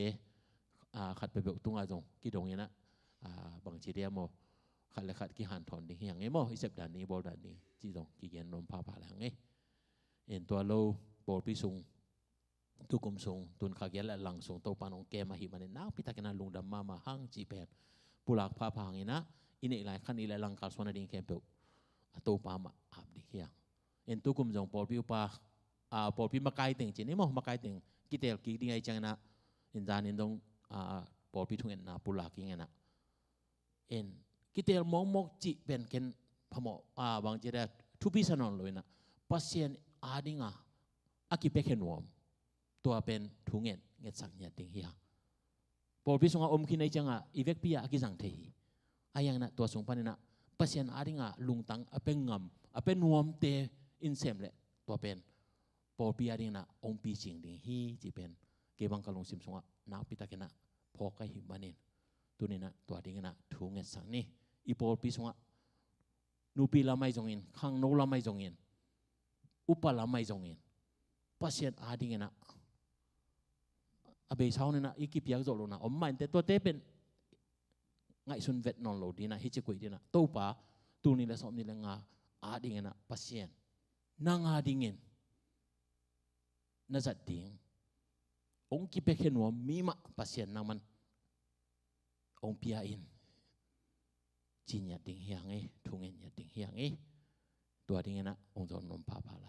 ขัดไปเบิกตุงอาจงกี่ดงเนี่ยนะบางทีเดียโมขัดเลยขัดกี่หันถอนดิ้งอย่างไงโมอิเสพด่านนี้บอลด่านนี้จีจงกี่เย็นลมพาผ่าหลังไงตัวโลบอลพิสุงทุกุมทรงตุนขากยันและหลังทรงโตปานองแกมาหิมันน้าพิทักษ์นันลุงดำมาหั่งจีแปบปุลักพาพางนะอินเอกหลายขันอีหลายหลังการสวนดิ่งแคมเปลโตปามาอาบดิเฮียงทุกุมทรงปอลพิวปาปอลพิมาไกติงจีนี่มั้งมาไกติงกิเตลกิติงไอจังนะจานตรงปอลพิทุงนะปุลักยังนะกิเตลมองจีเป็นเข็นพมบางจีได้ทุพิสนนเลยนะปัสเซียนอาดิงอากิเปเคนวมตัวเป็นถุงเงินสักเนี่ยติงเฮียพอพิสุงอมกินในจังอีเวกพิยากิจังเทียอายังนะตัวสงพันนะปัสยันอาดิงลุงตังเป็นงำเป็นนวมเตอินเซมเลยตัวเป็นพอพิยาดิงนะองปีจิงดิงฮีจีเป็นเก็บังกะลงซิมสงนักพิตากินะพอไกหิบันินตัวนี้นะตัวดิงนะถุงเงินสักนี่อีพอพิสุงนูปีละไม่จงอินขังโนละไม่จงอินอุปละไม่จงอินปัสยันอาดิงนะอาเบชาวนี่นะอีกิพยากโจลนะอมมันแต่ตัวเต้เป็นไงสุนเวทนอนโลดีนะฮิจิกุยดีนะตัวป้าตัวนี้ละสมนี่ละงาอาดิงนะปัสยันนางอาดิงน่าจะดิ้งองค์กิเปเคนวมีมาปัสยันนางมันองค์พิยาอินจีนยาดิ้งเฮียงทุงเงินยาดิ้งเฮียงตัวดิ้งนะองค์จอนนมพาพาไหล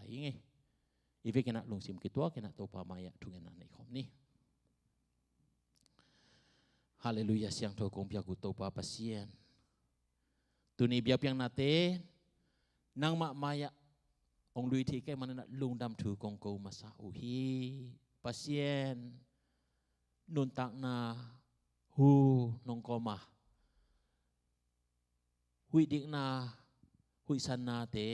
อีเวกนะลุงซิมกิตัวกินะตัวป้ามายะทุงเงินในคอมนี่ฮาเลลูยาsiang to kong pia kuto pa pasien tuni bia piang nate nang ma maya ong lui thi ke manana lung dam thu kong ko masa u hi pasien nun tak na hu nong ko ma hui dik na hui san na te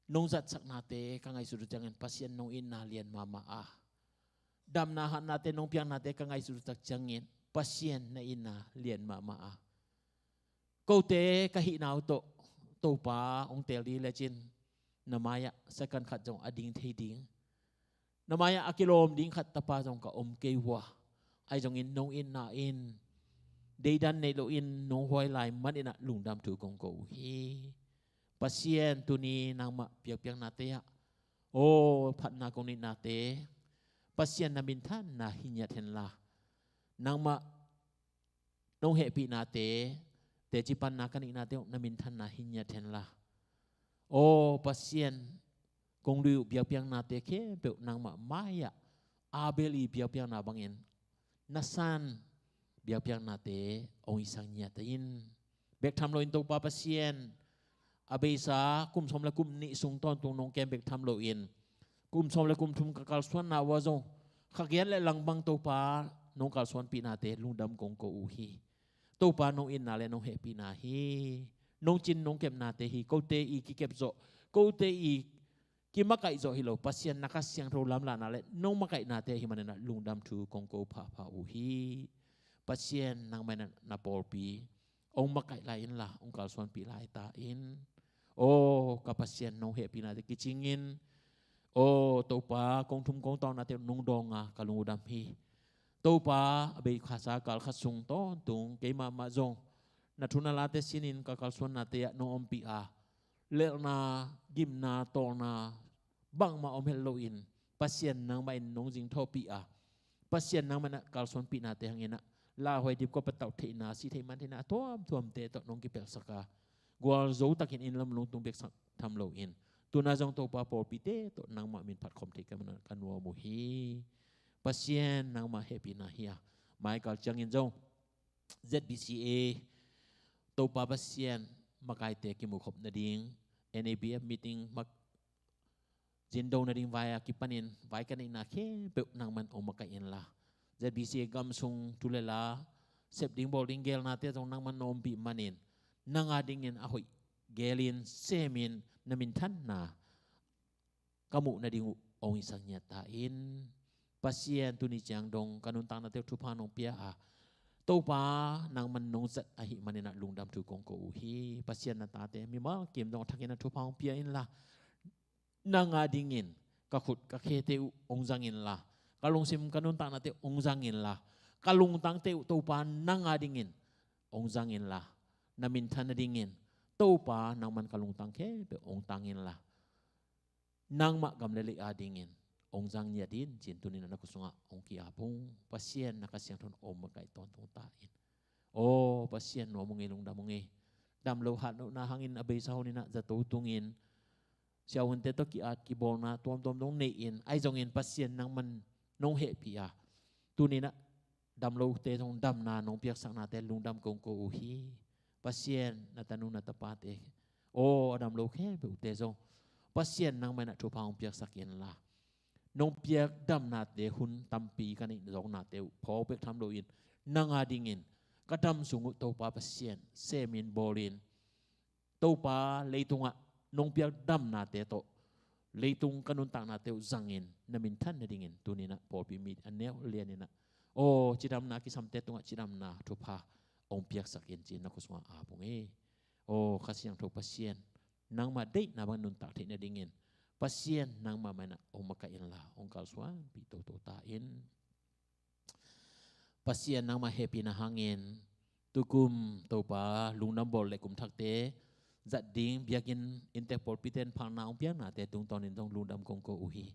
nong zat sak na te ka ngai su jangan pasien nong in na lian mama dam na han na te nong piang na te ka ngai su tak jangin pasien na ina lian mama ko te kahi nau to pa ong tel di legend namaya second khat jong ading thei ding namaya akilom ding khat tapa jong ka om kewa ai jong in nong in na in dei dan nei lo in nong hoi lai man ina lungdam tu kong ko hi pasien tu ni nang ma piak piang na te o phat na kong ni na te pasien na min than na hinya then laนางมาน้องเหปีนาเตแต่จิปันนากันอีนาเตนามินทันนาหินยาเทนละโอ้ปัสเซียนกงดูเบียเปียงนาเตเคเปนางมามายะอาเบลีเบียเปียงนาบังเอ็นนัสันเบียเปียงนาเตองอิสังยาเตอินเบกทำโลอินตัวปัสเซียนอาเบซากุมสมและกุมนิสุงตอนตรงนงแกมเบกทำโลอินกุมสมและกุมทุมกัลสวนนาวาจงขักยันและหลังบังตัวปานงกาลสวนปีนาเตลุงดำกงโกอูฮีตัวปานงอินนาเลนงเฮปีนาฮีนงจินนงเก็บนาเตฮีกูเตอีกิเก็บโจกูเตอีกิมักไก่โจฮิโลปัสยันนักเสียงโทรลำลานาเลนงมักไก่นาเตฮีมันนะลุงดำทูกงโกพาพาอูฮีปัสยันนางมันนาปอลปีองมักไก่ลายอินละองกาลสวนปีลายตาอินโอ้กับปัสยันนงเฮปีนาเตกิจิงินโอ้ตัวปากงทุมกงตอนนาเตนงดองกาลุงดำฮีตัวป้าเบยข้าสากาลขัดส่งต้นตุงเกมามาจงนัทุนลาเตสินินกัลสวนนาเตยนอมปีอาเลนากิมนาตอนาบังมาอมเฮลโลอินปัสเซียนนางมาอินนงจิงทอปีอาปัสเซียนนางมันกัลสวนปีนาเตหังเงินะ ลาหอยดิบก็ปะเต่าเทนาสิเทมันเทนาท่วมเตะตนงกิเปลสกากวลโจตักอินลำลงตุงเบกทำโลอินตัวนาจงตัวปาปอปิเตตนางมามินผัดคอมเทกันกันวัวมุฮีปัสเซียนนางมาเฮปีนาเฮียหมายกับจังอินจง ZBCA ตัวปาปัสเซียนมาไกเตกิมุขบนาดิง NABF meeting มาจินโดนาดิงไว้กิปันินไว้กันอินาเคเปนนางมันออกมาไกอินละ ZBCA กำซุงทุเลลาเซปดิ้งบอลดิ้งเกลนาเตจงนางมันนอมปีมันินนางอาดิ้งอินอหอยเกลินเซมินนามินทันนาkamu na ding ong isang nyatain pasien tu ni jang dong kanuntang na teu thupa nong pia a to pa nang man nong zat a hi manina lungdam tu kong ko uhi pasien na ta te mi ma kim dong thakina thupa ong pia in la nanga dingin ka khut ka khe teu ong jang in la kalung sim kanuntang na teu ong jang in la kalung tang teu to pa nanga dingin ong jang in la namin than na dingin to pa nang man kalung tang khe pe ong tang in la nang mak gam lele adingin ong jang nyadin chin tunin na kusunga ong ki apung pasien nakasyang thon om makai ton tong ta in o pasien no mong ilung damonge dam lo hat no na hangin abei sa honin na za to tungin sia hun te to ki at ki bol na tom dong nei in ai jong in pasien nang man nong he pia tunina dam lo te jong dam na nong piak sak na te lung dam kong ko hi pasien na tanu na tapate o dam lo khe be te jong pasien nang mana thu paung piak sakin la nong piak dam na te hun tampi kan in jong na te pho pek tham lo in nanga dingin kadam sungu to pa pasien semin bolin to pa leitunga nong piak dam na te to leitung kanun tak na te zangin namin than na dingin tunina pol pi mi anel lianina o chidam na ki samte tunga chidam na thu pa ong piak sakin chin na kuswa apung o khasyang tho pasien nang ma dei na bang nun tak the na dingin pasien nang ma mana ong makain la ong kalswan pi to ta in pasien nang ma happy na hangin tukum to pa lungnam bol le kum thak te zat ding biakin interpol piten phang na ong piang na te tung ton in tong lungdam kong ko uhi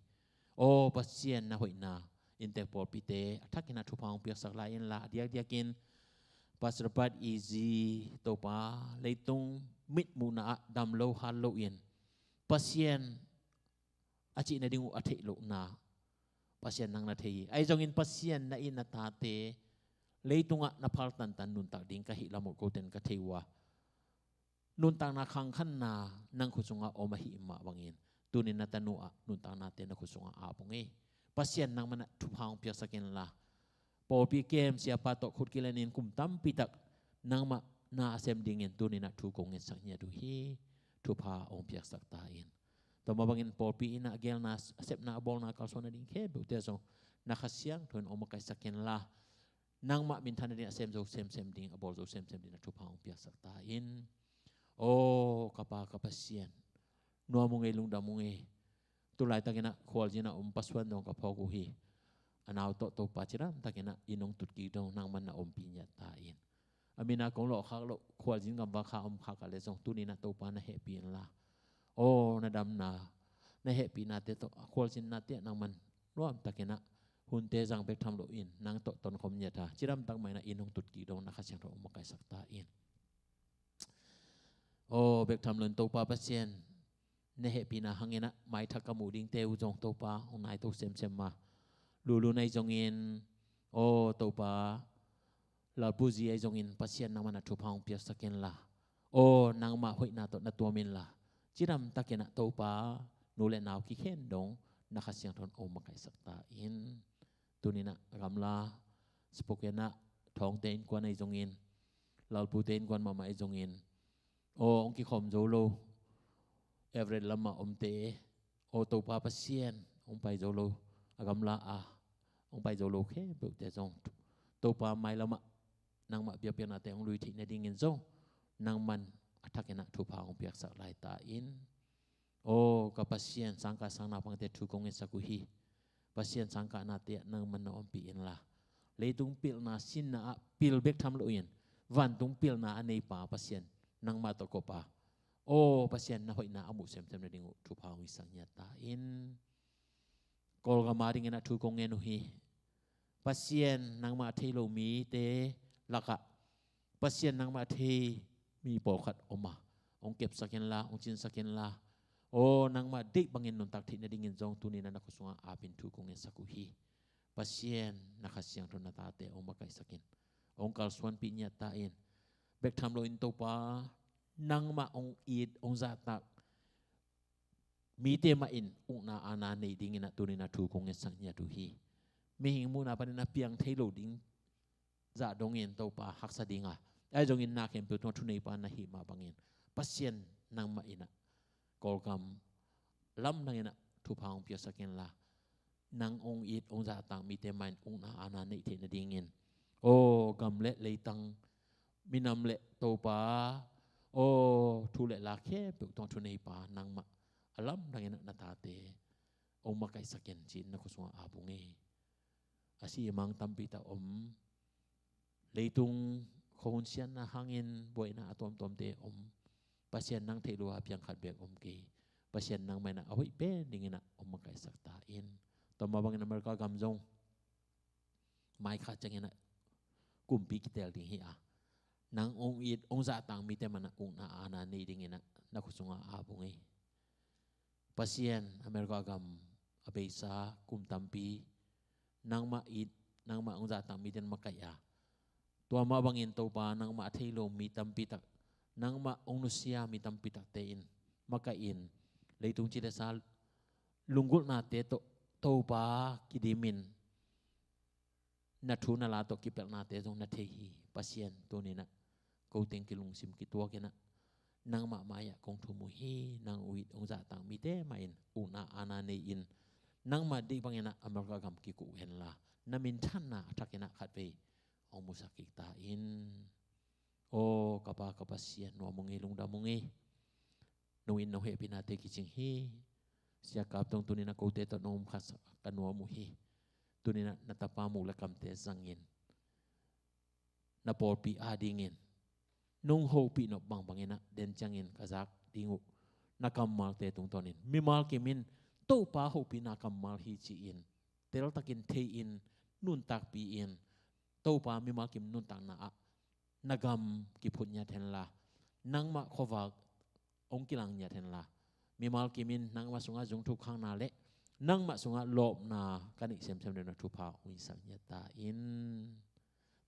o pasien na hoi na interpol pite athakina thu phang piak sak la in la diakin pasrapat easy to pa leitung mit muna dam lo hal lo in pasien achi na dingu athe lo na pasien nang na thei ai jong in pasien na in na ta te leitunga na phal tan nun tak ding ka hi lamot ko ten ka theiwa nun tang na khang khan na nang khusunga oma hi ma bangin tunin na tanu a nun tang na te na khusunga a bunge pasien nang mana thu phang pia sakin la pol pi kem sia pa to khut kilanin kum tam pitak nang ma na asem dingin tunin na thu kong sak nya du hi thu pha ong piak sak ta in to mabangin pol pi ina gel na asep na bol na kalson na ding ke bu te so na khasyang thon om kai sakin la nang ma min than din asem zo sem ding abol zo sem ding na thu pha ong piak sak ta in o kapa kapasien no mong elung da mong e tulai takina khol jina paswan dong ka phogu hi anaw to pachiram takina inong tutki dong nang man na pinya ta in amina kong lo khak lo khwal jin gam ba kha kha le jong tu ni na to pa na happy la o na dam na happy na te to khwal jin na te nang man rom takina hun te jang bek tham lo in nang to ton khom nya tha chiram tak mai na inong tutki dong na kha chang ro mo kai sak ta in o bek tham lon to pa pasien ne happy na hangena mai thak mu ding te u jong to pa ong nai to sem ma lulu nai jong in o to pa la puji ai jong in pasien nang mana thu phang pia saken la o nang ma hoi na to na to min la chiram takena to pa nu le naw ki khen dong na khasyang thon o ma kai sakta in tunina ramla spokena thong ten kwan ai jong in lal pu ten kwan ma mai jong in o ong ki khom zo lo every lama omte o to pa pasien ong pai zo lo agamla a ong pai zo lo khe bu te jong to pa mai lama nang ma bia na te ong lui thi na ding in zo nang man athakena thu pa ong piak sak lai ta in o ka pasien sangka sang na pang te thu kong saku hi pasien sangka na te nang man na om pi in la leitung pil na sin na pil bek tham lo in van tung pil na anei pa pasien nang ma to ko pa o pasien na hoi na amu sem na ding thu pa ong sang nya ta in kol ga ma ding na thu kong en hi pasien nang ma thei lo mi te laka pasien nang ma thei mi pol khat oma ong kep sakin la ong chin sakin la o nang ma dik bangin nun tak thei na dingin jong tunin na kusunga apin thu kong sakuhi pasien nakasiang thon na ta te ong makai sakin ong kal swan pi nya ta in bek tham lo in to pa nang ma ong it ong za tak mi te ma in ung na ana nei dingin na tunin na thu kong sang nya tu hi mi hing mu na pa na piang thei lo ding za dong in to pa hak sa dinga ai jong in na kem pu to thu nei pa na hi ma bangin pasien nang ma ina kolkam lam nang ina thu phang pia sakin la nang ong it ong za tang mi te main ung na ana nei the na dingin o gam le tang minam le to pa o thu le la khe pu to thu nei pa nang ma alam nang ina na ta te ong ma kai sakin chin na ko sunga abungi asi mang tampi ta leitung khon sian na hangin boina atom tom te pasien nang thei lua piang khat bek ke pasien nang mai na ahoi pe dingina makai sakta in toma bangin amerika gamjong mai kha changina kumpi kitel ding hi a nang ong it ong za tang mi te mana ung na ana nei dingina na kusunga abungi pasien amerika gam abeisa kum tampi nang ma it nang ma ong za tang mi ten makai a tua ma bangin to pa nang ma thei lo mi tampi tak nang ma ong nusia mi tampi tak te in makai in leitung chi sa lungul na te to pa kidimin na thu na la to kipel na te jong na thei hi pasien to ni na ko teng kilung sim ki tua ke na nang ma maya kong thu mu hi nang uit ong za tang mi te ma in u na ana nei in nang ma di bangena amerika gam ki ku hen la namin than na atakena khat ve ong musakik ta in o kapa sian no mungi lungda mungi no in no he pinate ki ching hi sia kap tong tunina ko te to nom khas kanwa mu hi tunina natapa mu la kam te zangin na por pi adingin nung ho pi no bang bangena den changin kazak dingu nakamal te tung tonin mimal kimin to pa ho pi nakamal hi chi in tel takin thei in nun tak pi in to pa mimal kim nun tak na a nagam ki phunya then la nang ma khowak ong kilang nya then la mimal kimin nang ma sunga jung thu khang na le nang ma sunga lop na kani sem sem na thu pha ui sang nya ta in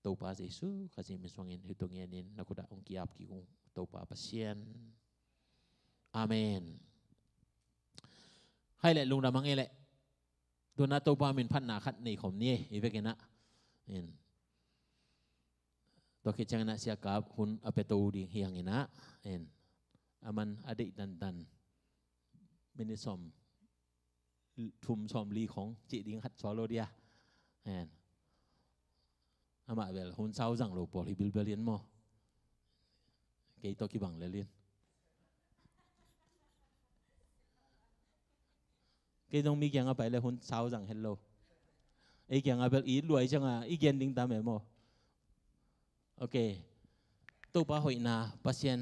to pa jesu khaji mi swangin hitongin in nakuda ong kiap ki ong to pa pasien amen hai le lung da mang ele do na to pa min phan na khat nei khom ni i vekena in to ke chang na sia kap hun apeto ding hiang ina en aman ade dan minisom thum som li khong chi ding hat solo dia en ama bel hun sau jang lo pol hi bil belien mo ke to ki bang le lin ke dong mi kyang a pai le hun sau jang hello e kyang a bel i luai chang a i gen ding ta me mo okay to pa hoi na pasien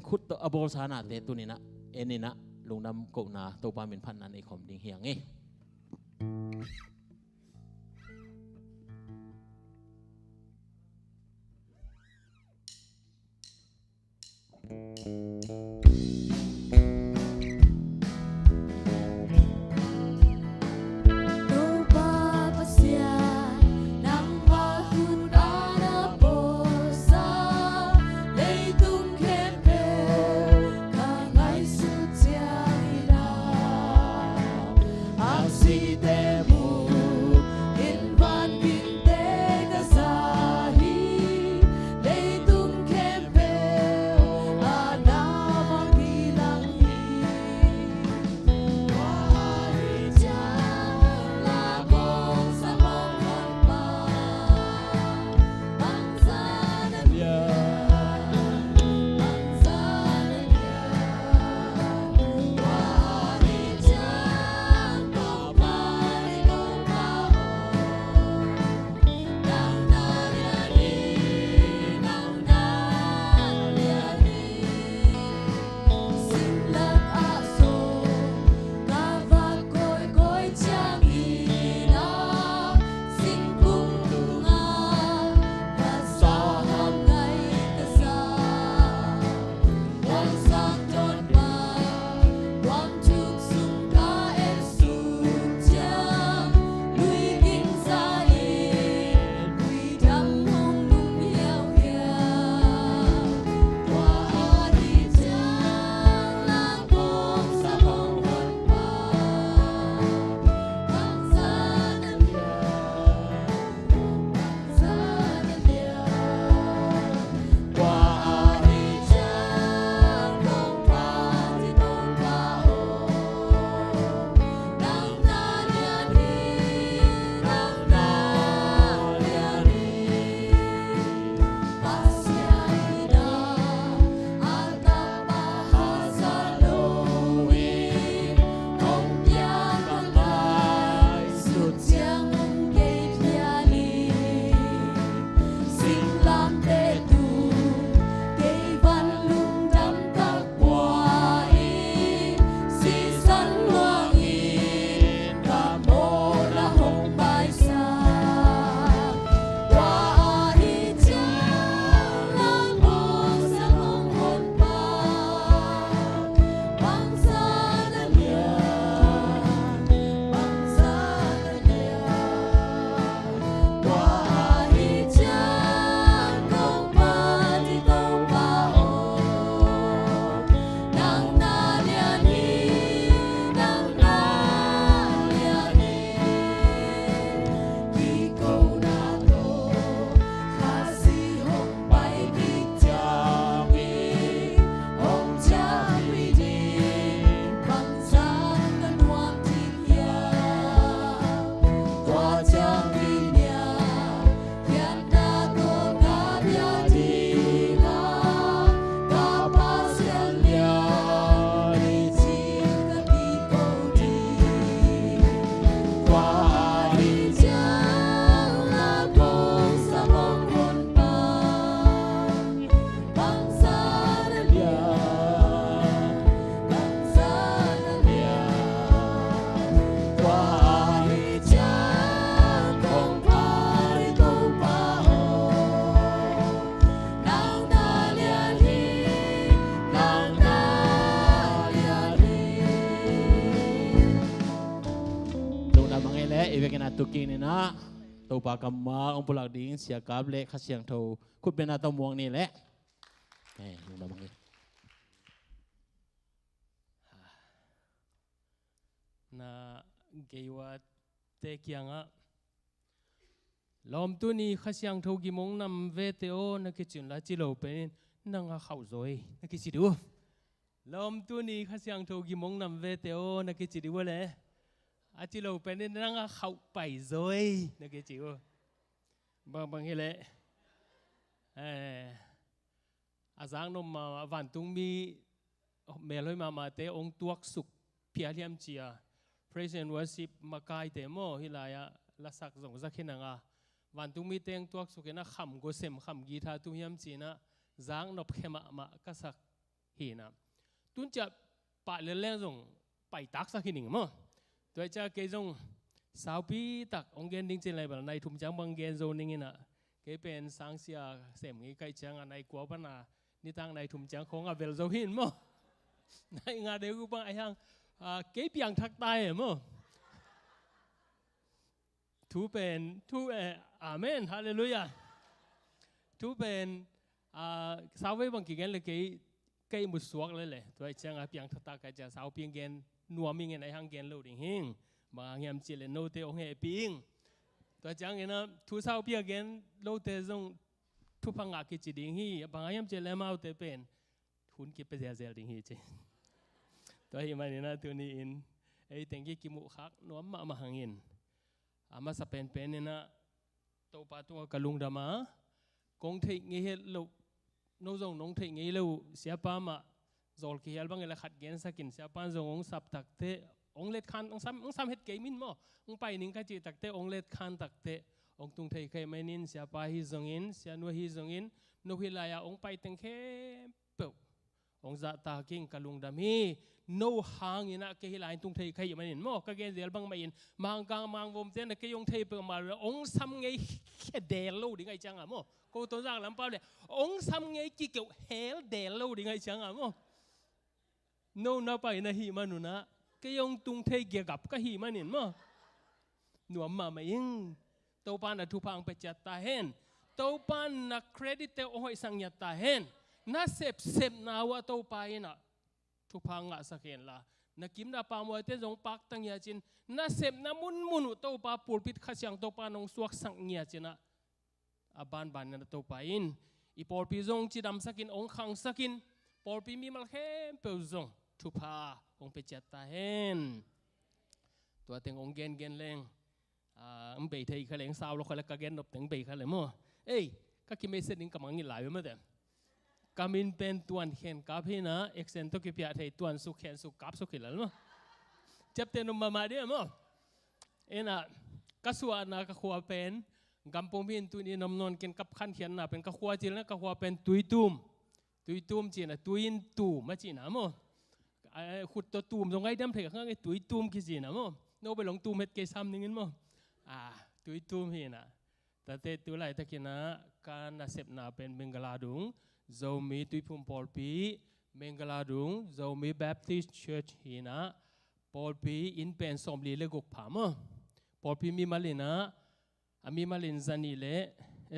khut to abol sana te tunina enina lungnam ko na to pa min phan na nei khom ding hiang e Ana ตุกินเนี่ยนะตัวปากำมาองค์ปุลักดิ้งเสียกับเละข้าเสียงโทคุณเป็นอาตมวงนี่แหละลุงดำบังเองนะเกี่ยวกับเตกียงอะลมตัวนี้ข้าเสียงโทกิมงนำเวทโอนักจินละจิโลเป็นนังเข้าซอยนักจิดูลมตัวนี้ข้าเสียงโทกิมงนำเวทโอนักจิดูว่าเลยอาจิโลเป็นนังเข้าไปซอยนักจิดูบางทีเลยอาจารย์นมมาวันตุงมีเมลอยมาเตองตัวสุกเพียรเลียมเจีย Praise and Worship มาไกลเตโมฮิลายะละสักสงสักขินังวันตุงมีเตงตัวสุกนะขำกุเซมขำกีตาตุเฮียมจีนะจางนบเขมะก็สักหินะตุนจะปะเล่นเล่นส่งไปตักสักขิหนึ่งมั้งตัวจะเกยงสาวปีตักองเกนดิ้งเจนอะไรแบบในทุ่มจังบางเกนโซนิ่งนะเกเป็นสังเสียเสมงี้ใกล้จังในกัวปนานี่ตั้งในทุ่มจังของอเวลโซหินมั้งในงานเดียวกูบ้างไอ้ยังเก็บอย่างทักตายมั้งทูเป็นทูอาเมนฮาเลลูยาทูเป็นสาวเวบางกี่เกนเลยเกยมุดสวกเลยเลยตัวจังเพียงทักตากันจะสาวเพียงเกนนัวมิงเงินไอ้ยังเกนโลดิ่งหิงบางอย่างจิเลนโนเตองเฮปิงตัวจังเงินทูสาวเพียงเกนโลเตจงทุพังอากิจิดิ่งฮีบางอย่างจิเลมาเตเป็นทุนกิไปเสียดิ่งฮีจิตัวที่มันนี่นะตัวนี้อินไอ้แต่งกี่กิมุขักน้อมมาหังอินมาสเปนเป็นนี่นะตัวปาตัวกะลุงดามากงเทงเงี้ยลูโนจงน้องเทงเงี้ยลูเสียป้ามาจอลกี้ฮัลบังเอลขัดเกณฑ์สักินเสียป้าจงองสับตักเตองเล็ดคันองซ้ำเฮ็ดเกมินมั้งองไปนิ่งกันจีตักเตองเล็ดคันตักเตองตุงเทเคไม่นินเสียป้าฮิจงอินเสียนัวฮิจงอินนัวฮิลายาองไปเต็งเข้เปิวองจะตากิ้งกะลุงดามีโนหางอินะเกฮิลายตุงเทใครอยู่ไม่นินมั้งก็เกณฑ์เดียร์บังไม่อินมังกังมังวมเต้นเกยองเทเปิดมาองซ้ำไงเดลลูดิ้งไงจังอ่ะมั้งกูตัวจากลำเปล่าเลยองซ้ำไงกี่เกี่ยวเฮลเดลลูดิ้งไงจังอ่ะมั้งโน่น่าไปนะฮีมานุนะก็ยองตุงเทเกี่ยวกับก็ฮีมานินมั้งหนุ่มมาไม่ยิงตัวปานะทุพังไปจัดตาเห็นตัวปานะเครดิตเตอโอ้ยสังยัดตาเห็นน่าเสพนาวะตัวไปนะทุพังอ่ะสักเห็นละนักกิมดาปามวยเตจงปักตั้งยาจินน่าเสพน้ำมุนตัวปาปูปิดขัดยังตัวปานงสวกสังยาจินะบานนั่นตัวไปอินอีปอลปีจงจีดำสักินองขังสักินปอลปีมีมาเข้มเปิลจงทุพาองไปจัดตาเห็นตัวเต็งองเกนเลงไปเทยเขาเลงสาวเราเขาเลยกเกนนบเต็งไปเขาเลยมั้งเอ้ยก็คิดไม่เสร็จนิ่งกำลังยินหลายไปมั้งเด้กามินเป็นตัวนเข็นกับพี่นะเอ็กเซนต์ตัวกี่ปีอะเทยตัวนสุขเข็นสุขกับสุขหิแล้วมั้งจับเต็นนมมาเดียมั้งเอ็นะก็ส่วนนะก็ขวาเป็นกำปงพินตุนีนมนนกินกับขันเขียนนะเป็นก็ขวาจีนแล้วก็ขวาเป็นตุยตุมจีนะตุยนตูมาจีนะมั้งขุดตัวตูมตรงไอ้ดำเถอะข้างไอ้ตุยตูมกี่จีนะมั้งโน้ไปหลงตูมเฮ็ดเกซัมนึงมั้งตุยตูมเห็นนะแต่เตตุไลตะกินะการน่ะเสพนาเป็นเมงกลาดุงเรามีตุยพุ่มปอลปีเมงกลาดุงเรามีแบปติสต์เชิร์ชเห็นนะปอลปีอินเป็นสมลีเลกุกผามั้งปอลปีมีมาลินะมีมาลินซันีเล่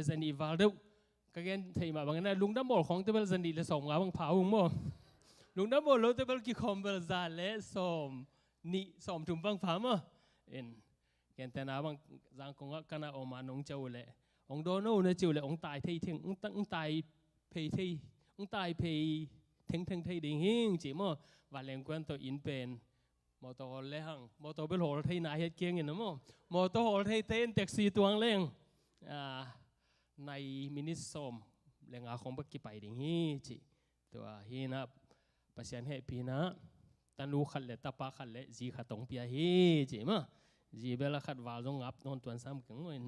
ซันีวาลดูก็เกณฑ์ที่มาบางนั้นลุงดำบอลของเตเบิลซันีเล่สมงาบังผาหุ่งมั้งลุงดำบอลเตเบิลกี่คอมเบลซาเล่สมนี่สมถุงบังผามั้งเอ็นเกณฑ์แต่นาบางจังคงก็น่าออกมาหนองเจ้าเลยองโดโน่เนี่ยเจ้าเลยองตายที่ทิ้งองตายเพย์ที่องตายเพย์ทิ้งที่ดิ่งหิ้งจีมั้งวันแรงกวนตัวอินเป็นมอเตอร์เลยหังมอเตอร์เป็นหัวไทยนายเฮ็ดเก่งอย่างนั้นมั้งมอเตอร์หัวไทยเต้นแท็กซี่ตัวเร่งในมินิสอมแรงอาของปักกี่ไปดิ่งหิ้งจีตัวฮีนะภาษาเฮปีนะตันูขัดเลยตาปาขัดเลยจีขัดตรงเปียฮีจีมั้งจีเบลขัดวาลงอับนอนตัวซ้ำกังเงิน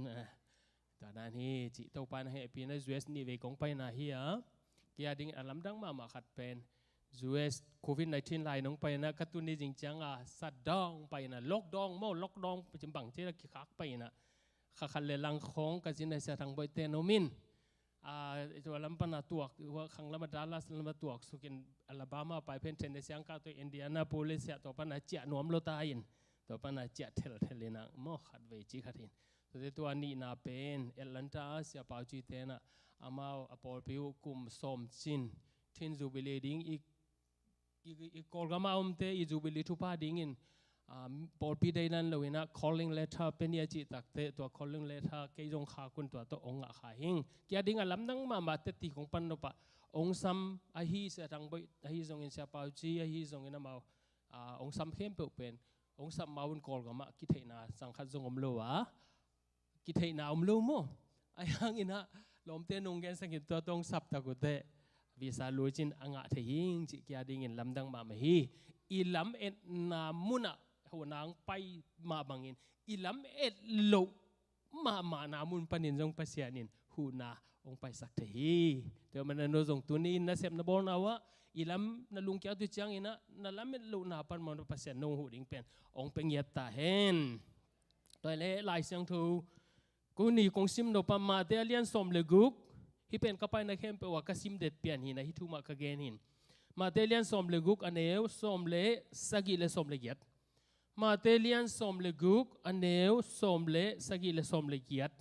แต่นั่นฮีจีตัวปานเฮปีนะยูเอสนี่เวกงไปนะฮีอ่ะเกียดิ่งอารมณ์ดังมาขัดเป็นยูเอสโควิด-19 ไล่น้องไปนะกระตุ้นนี่จริงจังสัตว์ดองไปนะล็อกดองมั่วล็อกดองไปจนบังเจริญขี้ขากไปนะขัดเลยลังของกันจินในเสียทางใบเตโนมินตัวลำปนาตัวว่าขังลำดัลลัสลำตัวสุกินอลาบามาไปเป็นเทนเนสซีอังกาตัวอินเดียนาโพลิสตัวปนาเจียนวมโลตาอิน ตัวปนาเจเทลเทเลนังมอขัดเวจิขัดหินตัวนี้นาเป็นเอลันตาเสียปาวจีเตนะอามาอปอลพิวกุมสมจินทินจูบิลีดิ้งอีกอลกามาเตอีจูบิลีทุพาดิ้งอินปอลปีได้นั้นเลยนะ calling letter เป็นยาจิตักเตตัว calling letter เกยจงขาคุณตัวองค์ขาหิงเกียดิ้งลำนั่งมาเตติของปันนปะองค์ซ้ำอาฮีเสียทังใบอาฮีทรงอินเสียปาวจีอาฮีทรงอินมาองค์ซ้ำเข้มเปเป็นองค์ซ้ำมาวันกอลกามาคิดเห็นนะสังขัดทรงอมโลวะคิดเห็นนะอมโลโมไอ้ยังอินะลมเตนงแกนสังกิตตัวตรงสับตะกุเตวิสาลูจินอ่างะเทียงจิเกียดิ้งลำดังมาไม่ฮีอีลำเอ็ดนามุนะหัวนางไปมาบังอินอีลำเอ็ดโลมานามุนปนินจงไปเสียนินหูนาองไปสักทีเดี๋ยวมันนจงตัวนี้นะเสพนบอลนะวะอีลำนลุงเจ้าตุจังอินะนั่นลำเอ็ดโลนาปันมันไปเสียนงหูดิ้งเป็นองเป็นเย็บตาเห็นตัวเล่ลายเสียงทูกูนี่คงซิมโนปามาเตเลียนสมเลกุกที่เป็นกับไปนักเข้มเปว่ากสิมเด็ดเปลี่ยนหินนะที่ทุมาขเกนหินมาเตเลียนสมเลกุกอันเอวสมเลสกิเลสมเลเกียดมาเตเลียนสมเลกุกอันเอวสมเลสกิเลสมเลเกียด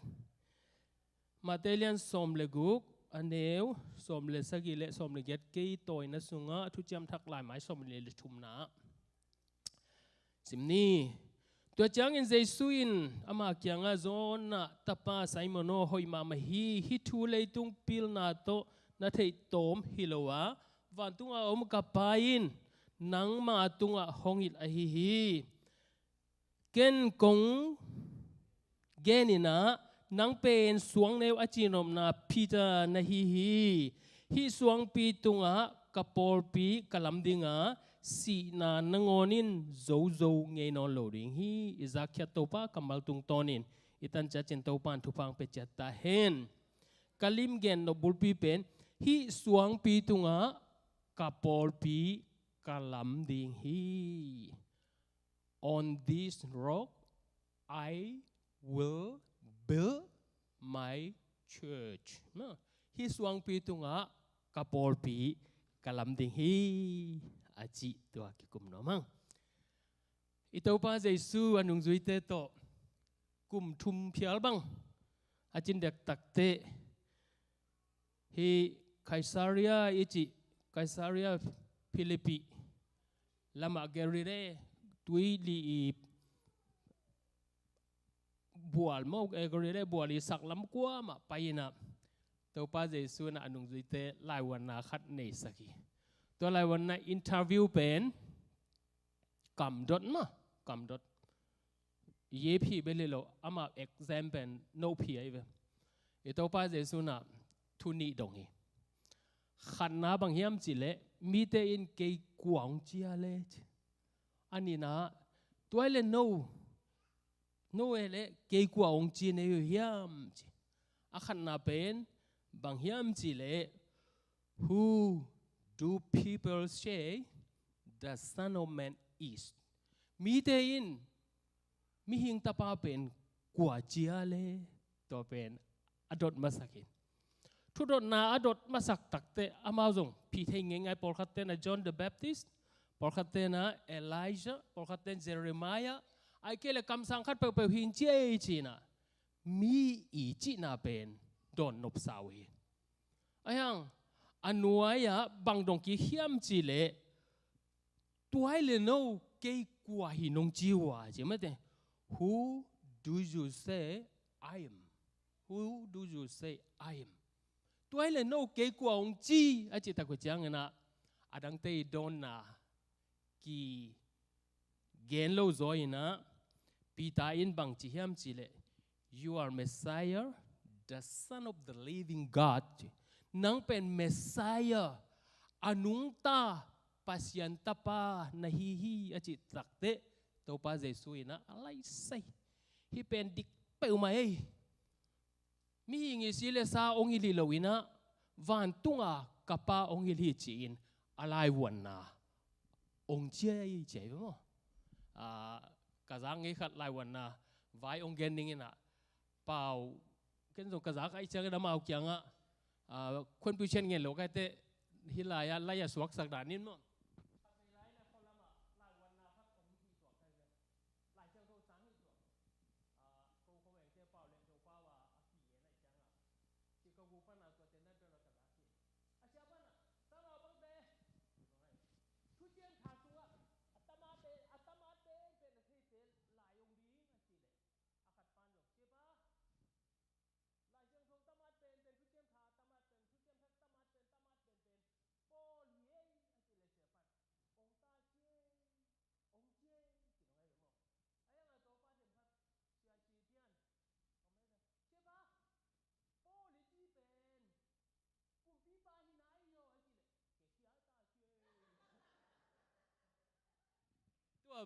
มาเตเลียนสมเลกุกอันเอวสมเลสกิเลสมเลเกียดเกยตัวนัสุงะทุจำทักลายหมายสมเลลทุมนาสิมนี้ตัวจังอินเจสุอินอามาเกียงอาโซนตาปาไซมโนหอยมามาฮิทูเลตุงพิลนาโตนาเทตอมฮิโลวะวันตุงอาอมกับปายินนังมาตุงอาฮงอิลอาฮิเกนกงเกนินะนังเป็นสวงเนวอจินอมนาพีตานาฮิสวงปีตุงอากับปอลปีกลัมดิงาสีนานงอนินโจเงยนอนโหลดิงฮีอิซักเขียตัวป้ากำบัลตุงตอนินอิตันจัดเจนตัวป้านทุพังเปจัตตาเฮนกลิมเกนนบุลปีเป็นฮีสวงปีตุงะกับปอลปีกลัมดิงฮี on this rock I will build my church ฮีสวงปีตุงะกับปอลปีกลัมดิงฮีอาจิตัวกิกุมน้อมังอิตาปาเจสูอันนุงจุยเตโตกุมทุมเพียลบังอาจินเด็กตักเตฮีไคซาเรียอิจิไคซาเรียฟิลิปปีลามาเกริเรตุยลีบัวลมอกเกริเรบัวลีสักลำกัวมาไปนะเตาปาเจสูนะอันนุงจุยเตลายวันนาคัดเนสกีตัวอะไรวันนั้นอินเทอร์วิวเป็นกำดดมากำดดเย่พี่เบลล์อามาเอ็กซมเป็นโนพี่ไอ้เว้ยไอ้ตัวป้าเจสุน่ะทุนีดงฮีขันน้าบางเฮียมจิเล่มีแต่อินเกยกวางจีอาเล่อันนี้นะตัวเล่โนเอเล่เกยกวางจีเนยเฮียมจีอาขันน้าเป็นบางเฮียมจิเล่ who do people say the Son of Man is มีแต่อินมีหิงตาปาเป็นกว่าเจียเลตัวเป็นอดดมาสักินทุดนาอดดมาสักตักเตอามาจงพี่เทงไงปอลคัตเตนะจอห์นเดอะแบปติสต์ปอลคัตเตนะเอลีจาปอลคัตเตนเจเรมายาไอเคเลคำสั่งคัดเปหินเจจีนะมีอีจีนาเป็นโดนนบสาวีไอ้ยังอันนู้ยะบางดงกี้เฮียมจีเล่ตัวไอ้เลโน่เกี่ยกว่าหินงจีวะใช่ไหมเต้ Who do you say I am Who do you say I am ตัวไอ้เลโน่เกี่ยกว่าองจีอาจจะตะกุจังนะอาดังเตยโดนนะกีเกนโลโซยนะปีตาอินบางจีเฮียมจีเล่ You are Messiah the Son of the Living Godนังเป็นเมสไซยาอนุงตาปัสยันตาปานาฮีอจิตรักเตตัวป้าเจสุยนะอะไรใส่ที่เป็นดิกเปิลมาเอมีหิงอิสิเลซาองอิลิโลวินะวันตุงอากับป้าองอิลิจีนอะไรวันนาองเจียเจ๋อมั้งกะจังงี้ขัดลายวันนาไว้องเกนนิ่งนะเปล่าเกินส่งกะจังไอเจ้าก็ดำเอาเกียงอ่ะคนผู้เชี่ยวเงี้ยโลกไอ้เตฮิลายะไล่สวกสักดานินมั้งไล่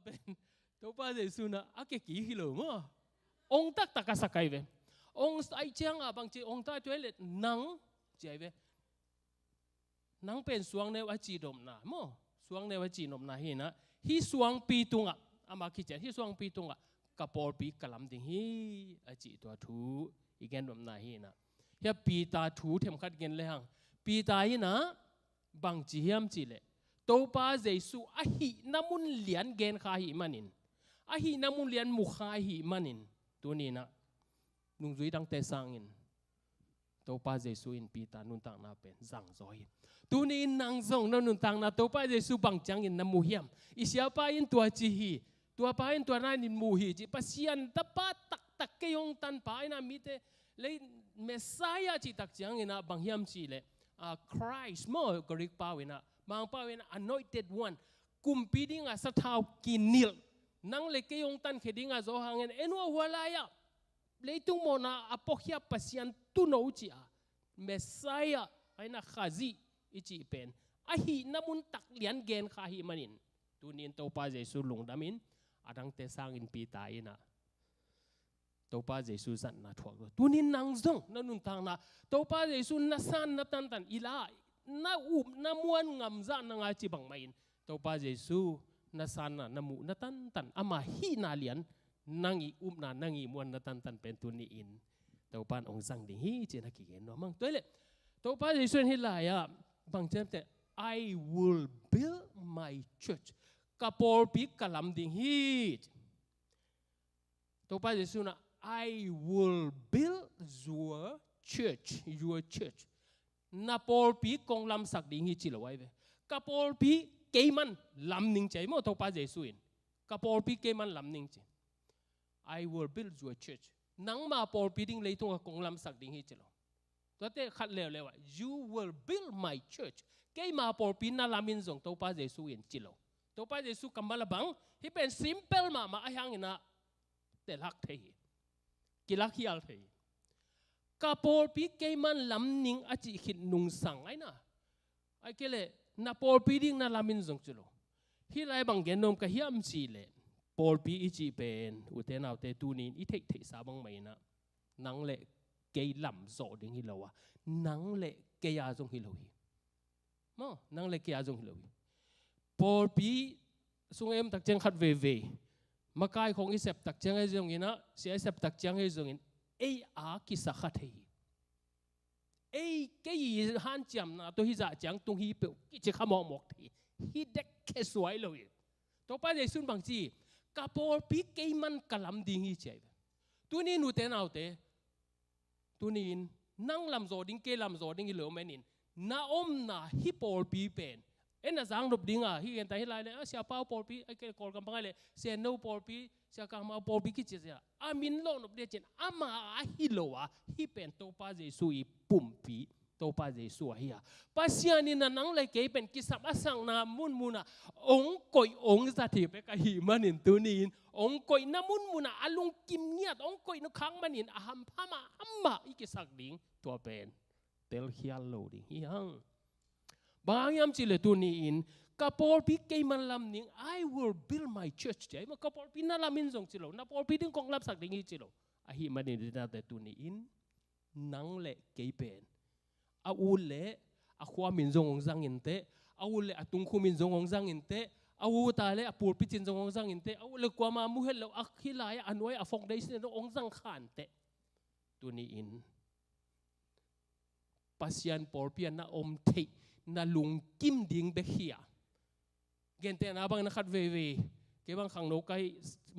เป็นตัวป้าเยซูนะอาเกกี่ฮิโลมั้งองค์ตักตะกสักไกเวองค์ไอเจียงบางทีองค์ตาตัวเล็กนังเจ๋เวนังเป็นสวงในวัจีดมนะมั้งสวงในวัจีดมนะเห็นนะฮิสวงปีตุงอ่ะอามาคิดเจฮิสวงปีตุงอ่ะกับปอลปีกลำดิ่งฮิอจีตัวทูอีกแกนดมนะเห็นนะเฮียปีตาทูเทมขัดเงินเลยฮังปีตาเห็นนะบางจีเฮียมจีเล่ตัวป้าเยซูอาหิน้ำมุนเลียนเกนขาหิมันินอาหิน้ำมุนเลียนมุขาหิมันินตัวนี้นะนุ่งจุยดังเตสังอินตัวป้าเยซูอินปีตานุนตังนาเป็นสังซอยตัวนี้นางซงนุนตังนาตัวป้าเยซูบังจังอินน้ำมุเฮียมอิเสียป้าอินตัวจีฮีตัวป้าอินตัวนั้นอินมุฮีจีปัสยันตะป้าตักเกยงตันป้าอินามิเตเลยเมสไซาจีตักจังอินะบังเฮียมจีเลยChrist มั้งกรีกป้าอินะบางป้าเวนะ anointed one กุมปีดิ้งอ่ะสถาวกินนิลนั่งเล็กยงตันเขดิ้งอ่ะโซฮังเงินเอ็นว่าหัวลายอ่ะเลยตุ้งโมนาอพยาปัสยันตุโนจิอ่ะเมสไซอ่ะไอ้น่ะข้าซีอิจิเป็นอาหิน้ำมุนตักเลียนเกนข้าหิมันินตัวนี้ตัวป้าเยซูลงดามินอาดังเตสังอินปีตายนะตัวป้าเยซูสันนาทวกตัวนี้นางซงนั่นนุนทางนะตัวป้าเยซูนัสันนัตันตันอีลาน้าอุบน้ามวนงำซานงาจิบังไม่อินตัวป้าเยซูนัสันน้ามูนัตันตันอามาฮีนาเลียนนั่งอีอุบนั่งอีมวนนัตันตันเป็นตัวนี้อินตัวป้าองสังดิ่งฮีเจนักกิเกนน้องมั่งตัวเล็กตัวป้าเยซูเห็นไรอ่ะบางเจ้าแต่ I will build my church กับปอลปีกลำดิ่งฮีตัวป้าเยซูนะI will build your church นาปอลปีกองลำสักดิ่งฮีจิลไว้เว้กับปอลปีเกมันลำนิ่งใจมั้งตัวป้าเยซูอินกับปอลปีเกมันลำนิ่งใจ I will build your church นังมาปอลปีดิ่งเลยตัวกองลำสักดิ่งฮีจิลตัวเต้ขัดเลวเลยว่า you will build my church เกมาปอลปีน่าลามินส่งตัวป้าเยซูอินจิลตัวป้าเยซูกำมาละบังที่เป็น simple มาไอ้ยังอินะแต่ลักเทกิลักฮิอัลเทกาโปลปีเกมันลำนิ่งอาจิขิดนุงสังไอ้น่ะไอ้เกเลนาโปลปีดิ่งน่าลามินส่งจิลที่ไรบางเกนนมกะฮิอัมซีเลโปลปีอิจิเป็นอุเทนเอาเตตูนินอิเทกเทสาบังไม่นะนังเละเกยลำโซดิ่งฮิโลวะนังเละเกยอาจงฮิโลฮีมั้งนังเละเกยอาจงฮิโลฮีโปลปีสุงเอ็มตักเจงขัดเวมาไกลของอิเซปตักเจงให้จงอินะเสียอิเซปตักเจงให้จงอินเออากิสักขัดเฮเอเกยฮันจำนะตัวฮิจะจังตุงฮีเปิลกิจขมองหมกทีฮิเด็กแค่สวยเลยตัวป้าเยซูบางทีกาโปลปีเกยมันกลัมดิ่งฮิเจ็บตัวนี้นูเตนเอาเตตัวนี้นั่งลำโซดิ้งเกลำโซดิ้งฮิเหลือไม่นินน้าอมน้าฮิโปลปีเป็นเอ็นน่ะสังรบดิ้งอ่ะฮิเห็นแต่ฮิไลเลยเสียเป้าปอลปีไอ้เกลกอลกันบ้างเลยเสียโนปอลปีเสียกางมาปอลปีกิจเสียอามินโลนบเดียจินอามาฮิโลวะฮิเป็นตัวป้าเยซูอีปุ่มปีตัวป้าเยซูฮิอะปัสยานินังเลยเกยเป็นกิสับอสังนามุนมุนะองกอยองสัตย์ไปกับหิมันินตัวนี้องกอยน้ำมุนมุนะอลุงกิมเนียดองกอยนุขังมันินอาหัมพามาอัมมาอีกิสักดิ้งตัวเป็นเตลฮิอัลโลดิ้งฮิฮังบางยามจิเลตัวนี้อินกับปอลปีเกยมันลำนิ่ง I will build my church ใจมันกับปอลปีน่าลามินส่งจิโลน่าปอลปีดึงกองรับสักดิ้งฮิจิโลอาหิมันนี่น่าแต่ตัวนี้อินนังเละเกยเป็นอาอูเละอาความมินส่งองซังอินเตอาอูเละอาตุงคุมินส่งองซังอินเตอาอูตาเละอาปูลปีจินส่งองซังอินเตอาอูเละกว่ามามุเฮลแล้วอาคิลายอันไว้อาฟงได้สินองซังขานเตตัวนี้อินปัสยันปอลปีน่าอมเทน่าลุงกิมดิ่งเบคียเกณฑ์แต่นาบางนักขัดเวเก็บางขังโนไก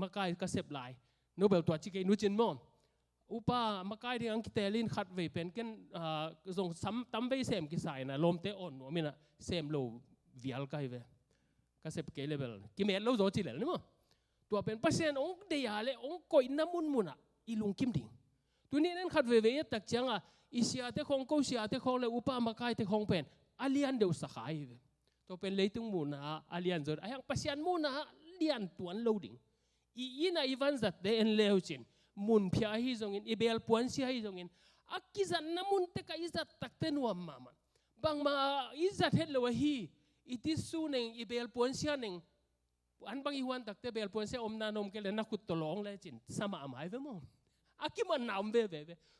มาไกกระเสพลายโนเบลตัวจิเกนุจินมอมอุปามาไกที่อังกิเตลินขัดเวเป็นกันส่งซ้ำตั้มไปเสมกิสายนะลมเตออนหัวมินะเสมโลวิอัลไกเวกระเสพเกเลเบลกิเมลโลโจจิเลนมั้งตัวเป็นปัสยันองเดียเลองกอยน้ำมุนมุนะอีลุงกิมดิ่งตัวนี้นั่นขัดเวตักจังอ่ะอิเสียเตคงกูเสียเตคงเลยอุปามาไกเตคงเป็นอาเลียนเดือดสักายตัวเป็นเลยตึงมูนะอาเลียนจดไอ้ยังปัสยันมูนะเลียนตัวโลดิ้งอีน่าอีวันจัดเดินเลวจินมุนพิอาฮิจงอินอีเบลปวนซีฮิจงอินอากิจันน้ำมุนเตกอิจัดตักเตนัวมามันบางมาอิจัดเห็นเลยว่าฮีอิติสูนึงอีเบลปวนซีนึง อันบางอีวันตักเตเบลปวนเสอมนานมกันเลยนักขุดตลองเลยจินสมาหมายเว้มั้งอากิมันนำเว้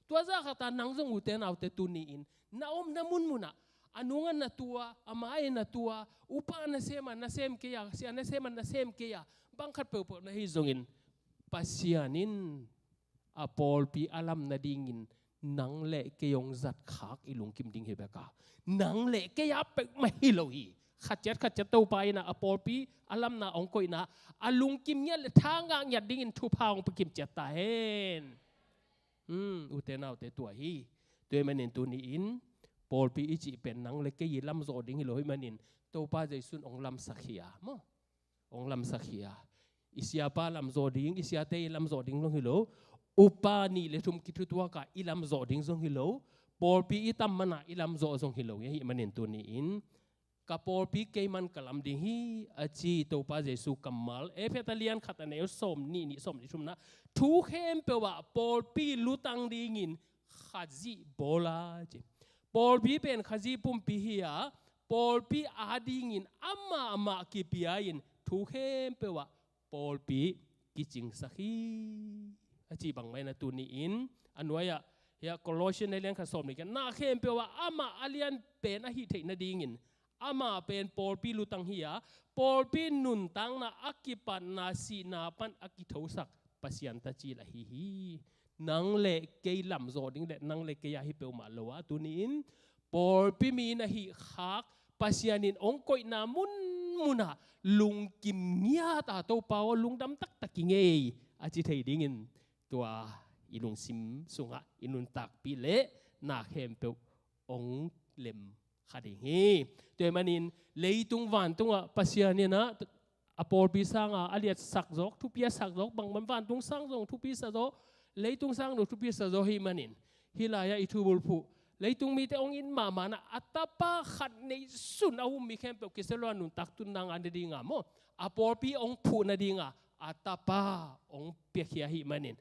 ตัวซาขัตานังซงอุเตนเอาเตตุนีอินนาอมนามุนมุนะอนุงันนาตัวอามาเอนาตัวอุปานาเซมันนาเซมเกียเสียนาเซมันนาเซมเกียบางขัดเปิดนาฮิซงอินปัสยานินอปอลปีอาลัมนาดิงินนังเละเกยงจัดขากอิลุงกิมดิงเฮเบกานังเละเกยาเป็กไม่ฮิโลฮีขัดจัดตัวไปนะอปอลปีอาลัมนาองคอยนะอาลุงกิมเนี่ยleทางงยัดดิงินทุพาองไปกิมจัดตาเฮนอุเตนเอาเตตัวฮีตัวมันเห็นตัวนี้อินปอลปีอิจิเป็นนังเละเกยลำโซดิงฮิโลฮีมันเห็นตัวป้าใจสุนองลำสักเขียมั้งองลำสักเขียอิสยาปาลำโซดิงอิสยาเตลำโซดิงลงฮิโลอุปานีเลทุมคิดตัวกะอิลำโซดิงซงฮิโลปอลปีอิตัมมันอิลำโซซงฮิโลยังฮิมันเห็นตัวนี้อินกับปอลปีเกมันกลัมดิงฮีอาจีตัวป้าเจสุกัมมัลเอฟเฟตเลียนขัดเนลสมนี่สมดิชุมนะทุกเข้มเปว่าปอลปีลุตังดิงินขัดจีโบลาเจปอลปีเป็นขัดจีปุ่มปีฮียปอลปีอาดิงินอามากิปิอายินทุกเข้มเปว่าปอลปีกิจิงสักฮีอาจีบังไม่นะตัวนี้อินอันว่าya Colossian ในเรื่องขสมนี่กันน่าเข้มเปว่าอามาอาเลียนเป็นอาหิเทนดีงินอามาเป็นปอลปีลุตังเฮียปอลปีนุนตังนะอากิปันนาสีนาปันอากิทศักปัสยันตจีละฮีนังเละเกยลำโซดิ้งเละนังเละเกยาฮิเปวมาลวะตัวนี้ปอลปีมีนะฮิคักปัสยันินองกอยนามุนลุงกิมเงียตาโตเปาลุงดำตักตะกิเงยอาจิเทดิ้งินตัวอินุนซิมสุงะอินุนตักปีเละนาเข้มเปวองเล็มขัดเฮีตัวมันนินเลยตุงวันตุงอ่ะปัสยานี่นะอปอลปีสังอ่ะอเลียสักจอกทุปีสักจอกบางมันวันตุงสังจงทุปีสักจอกเลยตุงสังดูทุปีสักจอกฮิมันนินฮิลายาอิทูบุลพูเลยตุงมีแต่องอินมามานะอัตตาขัดในสุนเอามีแค่เปกิเซลวานุนตักตุนนางอันเดียงอ่ะโมอปอลปีองพูนาดีงอ่ะอัตตาองเปียขียฮิมันนิน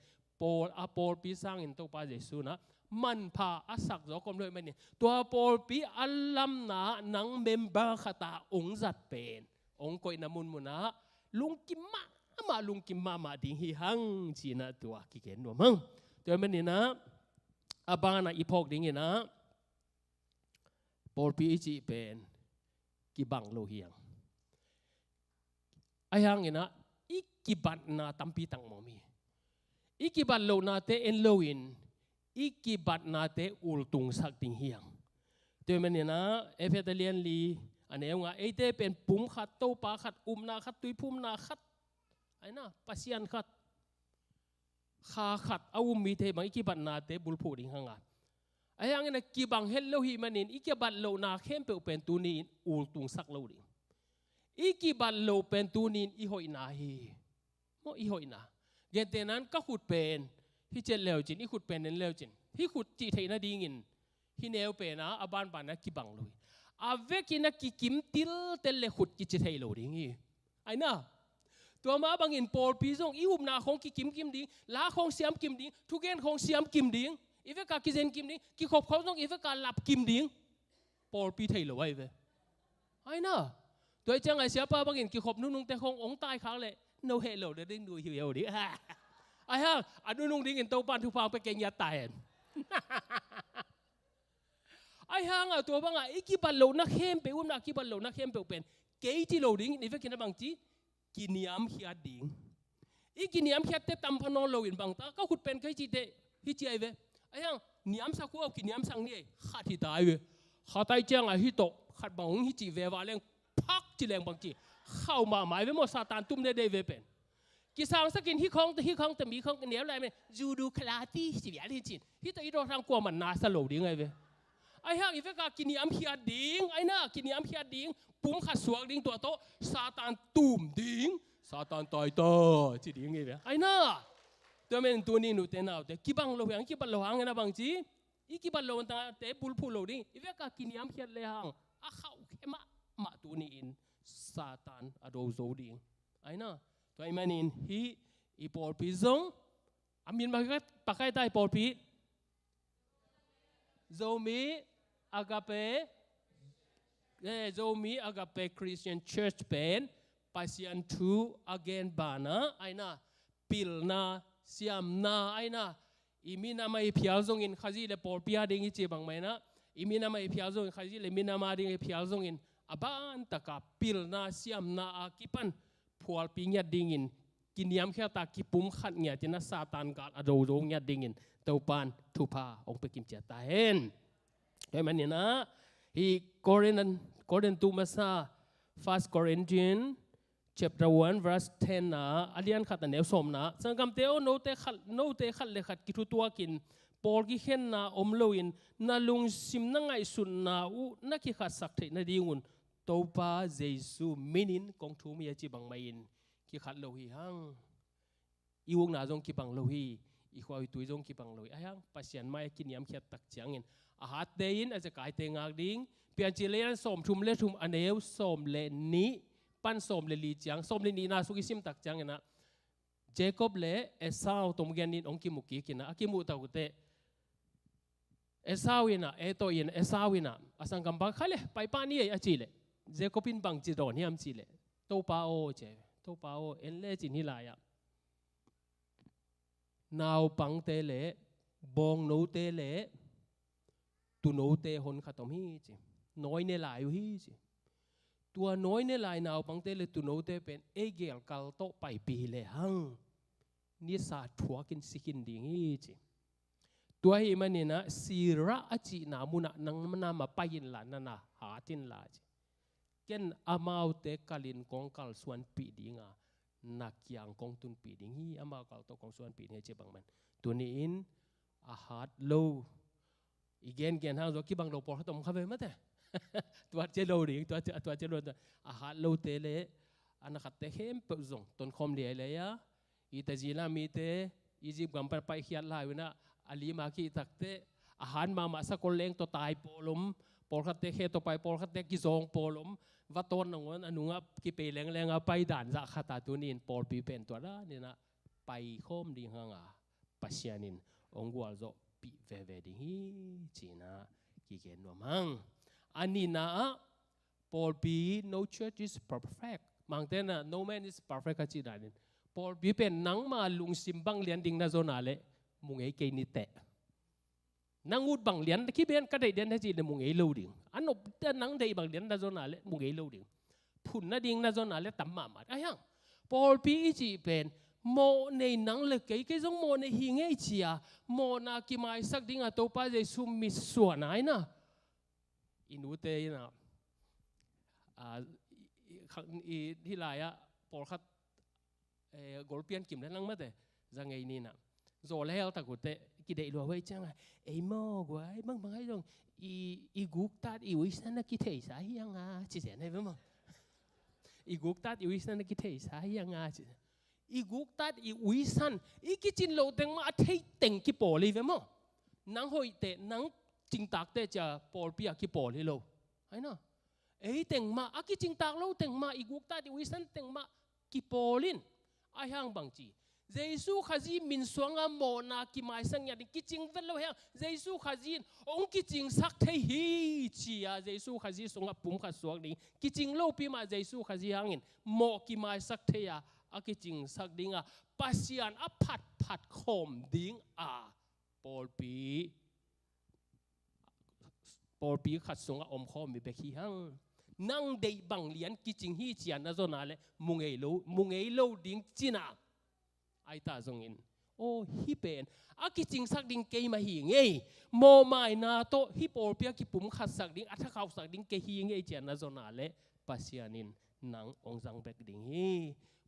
อปอลปีสังอินตัวป้าเจสุนะมันพาอาศักจอกเลยมันนี่ตัวปอลปีอัลลัมนานังเมมเบอร์ขตาองจัดเป็นองกอยนามุนมุนะลุงกิมมาดิ้งฮิฮังจีน่าตัวกิเกนนัวมั้งตัวมันนี่นะอาบานะอีพอกดิ้งนะปอลปีจีเป็นกิบังโลเฮียงไอ้ฮังนี่นะอีกิบันนาตัมปีตังมอมีอีกิบันโลนาเตเอ็นโลอินอีกิบัดนาเตอุลตุงสักติงเฮียงตัวมันเนี่ยนะเอฟเฟตเลียนลีอันนี้ว่าไอเตเป็นปุ่มขัดโตปาขัดนาขัดตุยปุ่มนาขัดไอ้น่ะปัสยันขัดขาขัดเอามีเทมังอีกิบัดนาเตบุลพูดิงหังอ่ะไอ้ยังเนี่ยกิบังเฮลโลฮีมันนี่อีกิบัดโลนาเข้มเปลเป็นตูนีอุลตุงสักโลดิอีกิบัดโลเป็นตูนีอีหอยนาฮีโมอีหอยนาเย็นเตนั้นก็ขุดเป็นที่เจเลวจินที่ขุดเป็นนั้นเลวจินที่ขุดจีเทน่าดีงินที่เนวเป็นนะอาบานปานะกิบังเลยอาเวกินักกิกิมติลเตลเลขุดกิจเทโลดิ้งไอ้น่ะตัวมาบางอินปอลปีซงอีหุบนาของกิกิมกิมดิ้งลาของเสียมกิมดิ้งทุกเกนของเสียมกิมดิ้งอีเวกากิเซนกิมดิ้งกิขบเขาต้องอีเวกาลับกิมดิ้งปอลปีเทโลไว้เว้ไอ้น่ะตัวจังไอเสียป้าบางอินกิขบนุ่งแต่ขององตายเขาเลยโนเฮโลเดดิ้งดูหิวเอวดิไอ้ฮะอนุนุ่งดิ้งอินโตปันทุพางไปเก่งยาตายไอ้ฮะตัวบางอ่ะอีกิบัลโลนักเข้มไปอุ้มนักกิบัลโลนักเข้มไปเป็นเกย์ที่โลดิ้งนี่เพื่อกินบางจีกินยามขี้อัดดิ้งอีกินยามขี้อัดเตตัมพนอโลอินบางตาก็ขุดเป็นเกย์จีเตฮิจิไอเวไอ้ฮะนิยามสักว่ากินยามสังนี่ขัดที่ตายเวขัดตายเจ้าไอ้ฮิโตขัดบางฮิจิเววาเลงพักจีแรงบางจีเข้ามาหมายเวโมซาตานตุ้มเดเวเป็นกิสางสกินที่ของแต่มีของเหนียวอะไรไหมจูดูคลาตี้สิบอย่างที่จีนที่ตัวอีโรทางกลัวมันนาสโลดิ้งไงเว้ไอ้ห่างอีเฟกากินยามขี้อัดดิ้งไอ้น่ากินยามขี้อัดดิ้งปุ่มขัดสวกดิ้งตัวโตซาตานตุ่มดิ้งซาตานต่อยโตจีดิ้งไงเว้ไอ้น่าตัวมันตัวนี้หนูเต้นเอาแต่กิบังโลหางกิบังโลหางนะบางจีอีกิบังโลนตาแต่บุลพูโลดิ้งอีเฟกากินยามขี้อัดเลยหางอาเข้าเข้มมาตัวนี้อินซาตานอโดโซดิ้งไอ้น่าตัวไอ้มันอินฮีอีปอลปีซงอามินมาใกล้ใต้ปอลปีZomi agape Zomi agape Christian Church เป็นป pasien tu again bana aina pilna siamna aina imina mai phial zong in khazi le porpia ding hi che bang mai na imina mai phial zong khazi le mina ma ding phial zong in aban taka pilna siamna akipan phual pingya ding in kiniam kha ta ki pum khat nya tina satan gal ado do nya ding in topan thupa ong pe kim cha ta hen cái mà nè hi Korean tu masa 1 Corinthians chapter 1 verse 10 na alian khat na som na sangam teo no te khat le khat ki thu tua kin Paul ki khen na omloin na lung sim na ngai sun na u na ki khat sak the na dingun topa Jesu minin kong thu mi chi bang mai in ki khat lo hi hang iwong na jong ki bang lo hi i khoi tu jong ki bang lo ai hang pasian mai ki niam khiat tak chang in a hat te in a kai te ngak ding pian chi le som thum le thum aneu som le ni pan som le li chang som le ni na su ki sim tak chang na Jacob le Esau tom gen in ong ki mu ki kina akimu ta te Esau ina eto in Esau ina asang kam ba khale pai pa ni a chi le Jacob in bang chi don hiam chi le to pa o che to pa o en le chi ni la ya nào bằng tê lệ bong nấu tê lệ tu nấu tê hôn khát tom hi chứ nói nè lại hi chứ tua nói nè lại nào bằng tê lệ tu nấu tê pen egel kal to pai pi lệ hang ni sa thua kin sikin ding hi chứ tua hi man na sira achi na muna nang na ma payin la na hatin la chứ ken amau te kalin kong kal suan pi dinga nak yang kong tun pi ding hi ama kal to kong suan pi ne che bang man tu ni in a hat lo igen gen hang zo ki bang lo por tom kha ve ma te tua che lo ding tua che lo a hat lo te le ana khat te hem pe zong ton khom le le ya i ta ji la mi te i ji gam pa pai khiat lai na ali ma ki tak te a han ma sa kol leng to tai polum por khat te he to pai por khat te ki zong polumว่าต้นนงอันนู้นกี่ปีแรงๆไปด่านจะขาตาตัวนี้ปอลปีเป็นตัวละนี่นะไปข้อมดีห่างปัศยานินองค์วัวจะปีเวดีฮีจีน่ากี่เกณฑ์ว่ามั่งอันนี้นะปอลปี no church is perfect มังเต้น no man is perfect กันจีน่านี่ปอลปีเป็นนังมาลุงซิมบังเลียนดิ่งน่าโซนาเลมุงไอเกนิเตะนังอุดบังเลียนที่เป็นก็ได้เดียนที่จีนมุงเอลูดิ่งอันนบแต่นังได้บังเลียนน่าจะน่าเละมุงเอลูดิ่งพุ่นน่าดิ่งน่าจะน่าเละตั้มมาไอ้ยังพอปีจีเป็นโมในนังเล็กไอ้จงโมในหิงไอ้เชียโมนากิมาสักดิ่งอ่ะตัวป้าจะซุ่มมิส่วนไหนนะอินุเตยนะที่ไรอะพอคัดกอลเปียนกิมแล้วนั่งมาแต่ยังไงนี่นะโจแล้วแต่กูเตะกี่เดือนรัวไว้จังไอ้โม่กว่าไอ้บางไอ้ตรงอีกุกตัดอีวิสันนักกิเทสายยังอ่ะจีเจนให้มั้งอีกุกตัดอีวิสันนักกิเทสายยังอ่ะจีอีกุกตัดอีวิสันอีกิจินโลเต็งมาเทเต็งกี่ปอลีมั้งนังหอยเตะนังจิงตักเตะจะปอลปียกี่ปอลีโลไอ้น่ะไอ้เต็งมาอากิจิงตักโลเต็งมาอีกุกตัดอีวิสันเต็งมากี่ปอลินไอ้ยังบางจีเยซูขจีมินสวงอโมนากิมาสังยาดิกิจิงเวลโลเฮงเยซูขจีองกิจิงสักเทฮีชียเยซูขจีสงปุ่มขัดสวงดิกิจิงโลปีมาเยซูขจีหังอินโมกิมาสักเทียอากิจิงสักดิ่งปัสยานพัดคมดิ่งปอลปีขัดสงอมคอมมีเบคีหังนั่งเดบังเลียนกิจิงฮีชียนะโซนาเลมุงเอโลดิ่งจีน่าไอตาจงอินโอ้ฮิเป็นอากิจิงสักดิ่งเกยมาหิงเอ้โมไม่นาโตฮิปโอเปียกิปุ่มขัดสักดิ่งอัฐเขาสักดิ่งเกยหิงเอ้เจนะโซนาเลปัสยานินนังองจังเบกดิ่งฮี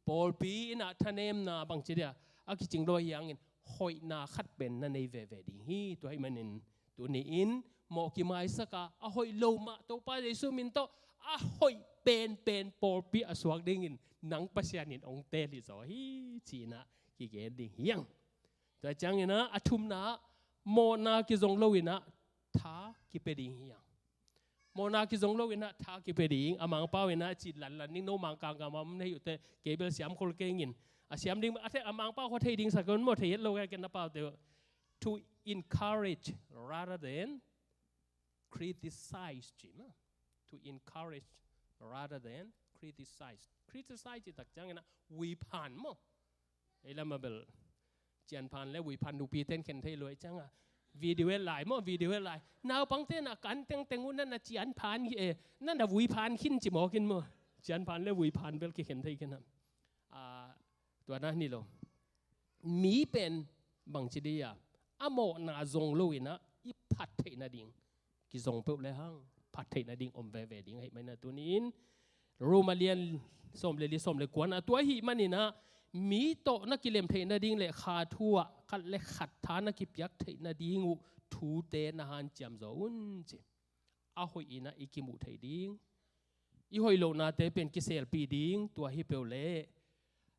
ปอลปีน่ะทะเนมน่ะบางทีเดียอากิจิงโดยยังอินหอยนาขัดเป็นนั่นในเวดิ่งฮีตัวให้มันอินตัวนี้อินโมกิมาสักอาหอยโลมาตัวป้าเยซูมินโตอาหอยเป็นปอลปีอสวกดิ่งอินนังปัสยานินองเตลิโซฮีจีน่ะกี่เกณฑ์ดิ่งยังแต่จังเนะอาทุมนะโมนากิจงโลวินะท้ากิเปดิ่งยังโมนากิจงโลวินะท้ากิเปดิ่งอามังเป้าวินะจิตหลันนิ่งโนมังกางกามันให้อยู่แต่เกเบลเสียมคนเก่งอินเสียมดิ่งอามังเป้าเขาเทดิ่งสักคนหมดเทโลกันนะเป้าเดียว to encourage rather than criticize จีนะ to encourage rather than criticize จิตตักจังนะวิพานมั้งไอ้ละมาเบลเจียนพานและวิพานดูปีเต้นเข็นไทยรวยจังอ่ะวิดีโอไลน์มั้งวิดีโอไลน์นาวปังเต้นอ่ะกันเต็งนั่นน่ะเจียนพานนั่นน่ะวิพานขินจิมอกินมั้งเจียนพานและวิพานเบลเข็นไทยกันนะตัวนั้นนี่โลมีเป็นบางทีเดียอโมนาจงลุยนะอีพัดเทนาดิงกิจงเปิดเลยฮังพัดเทนาดิงอมเวดิงให้ไม่นะตัวนี้รูมาเลียนสมเลยสมเลยกวนตัวหิมันนี่นะมีโตนักกิเลมเทนาดิงเลยขาทัวขัดเลยขัดฐานนักกิปยักเทนาดิงทูเตนะฮันจำโจนจิอาหอยนะอีกิมุเทดิงอีหอยโลนาเตเป็นกิเซลปีดิงตัวฮิเปลเล่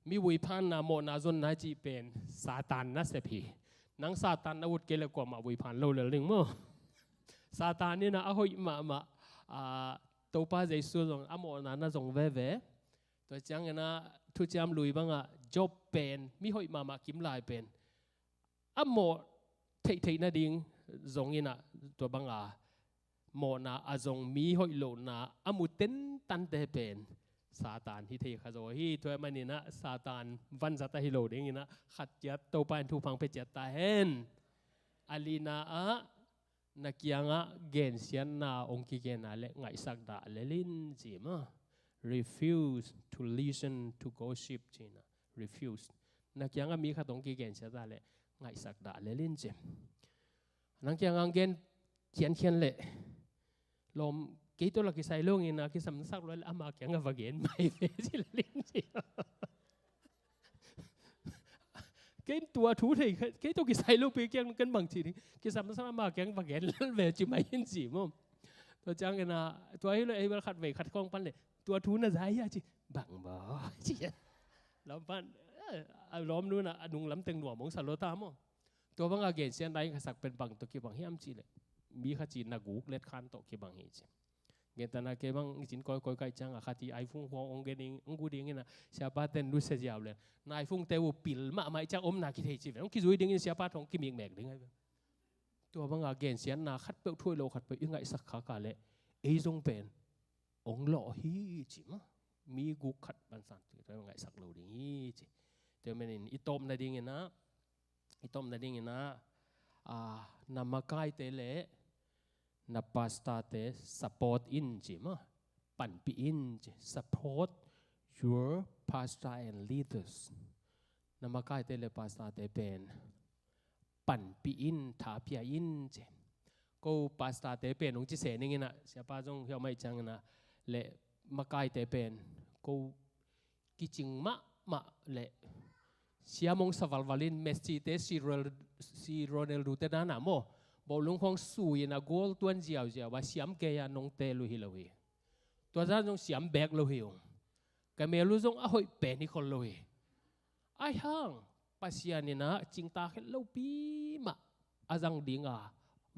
มีวิพานนาโมนาจนนาจีเป็นซาตานนะเสพีนังซาตานอาวุธเกลกว่ามาวิพานโลเลลิงมั้งซาตานนี่นะอาหอยมาตัวป้าใจสู้จงอโมนานะจงเว่ตัวจังนะทุจามลุยบ้างอ่ะจบเป็นมีหอยมากิมลายเป็นอโมเทนะดิงจงนี่นะตัวบ้างอ่ะโมนาอาจงมีหอยโลนาอมุเต็นตันเตเป็นซาตานที่เทขจอยตัวมันนี่นะซาตานวันสัตหิโลเด้งนี่นะขัดยัดตัวปานทุพังเพจตาเห็นอาลีนาอะนักยังอะเกณฑ์เสียนนาองค์กิเกนาเละไงสักดาเลลินจีมา refuse to listen to gossip จีนะ refuse นักยังอะมีขัดองค์กิเกณฑ์เสียดาเละไงสักดาเลลินจีนักยังอะเกณฑ์เขียนเละลมกี่ตัวเราคิดใส่ลูกนี่นะคิดสำสักร้อยละอามาแกงกับว่าเกณฑ์ไม่เฟสิละลิ้นจีเกณฑ์ตัวถูเถอะเกณฑ์ตัวคิดใส่ลูกไปแกงกันบางทีนี่คิดสำสักอามาแกงว่าเกณฑ์เวจิไม่เห็นจีมั้งตัวจังกันนะตัวให้เราไอ้เวลาขัดเวขัดกล้องปั้นเลยตัวถูน่ะใจอะจีบังบ่จีแล้วปั้นล้อมนู้นนะนุงล้ำเต็งหน่วมองสารโลตามตัวบางอาเกณฑ์เสียนได้สักเป็นบังตัวกี่บังเฮียมจีเลยมีขจีนักกุกเล็ดคันตัวกี่บังเฮียจีเงี้ยแต่นะเก็บบังจินคอยไกลจังอะขัดที่ไอฟุงหัวองเกนิงองกูดิ้งนะเสียป้าเต้นรู้เสียยาวเลยนายฟุงเตวปิลมาไม่จะอมนาคิดเหตุจีองคิดดูดิ้งเสียป้าทองกิมีแมกดิ้งไงตัวบางอาเกณฑ์เสียนนาขัดเปลวถ้วยโลขัดเปลวยังไงสักขากาเละไอจงเป็นองหล่อฮีจิมะมีกุกขัดบันสันตัวยังไงสักโลดิ้งฮีจิเดี๋ยวมันอีต้มนาดิ้งนะอีต้มนาดิ้งนะนามาไกเตเละนับพาสตาเต support in จิมะปั่นปีอินจิ support your pastor and leaders นับมาใกล้เตเลพาสตาเตเป็นปั่นปีอินถาพิอินจิก็พาสตาเตเป็นองค์จิเสนิงนะเสียป้าจงเฮียไม่จังนะเละมาใกล้เตเป็นก็กิจิงมะเละเสียมงสวัลวาลินเมสซี่เตซีโรเนลดูเตนาหนามบอลลุงคงสุยนะกอลตัวนเจียวว่าเสียมเกียนงเตลุฮิโลฮีตัวนั้นจงเสียมแบกลุฮิองก็เมลุจงอ้อยเป็นนิคนลุฮิไอ้ห้างปัสยานี่นะจิงตาเห็นลูปีมาอาจังดิ่ง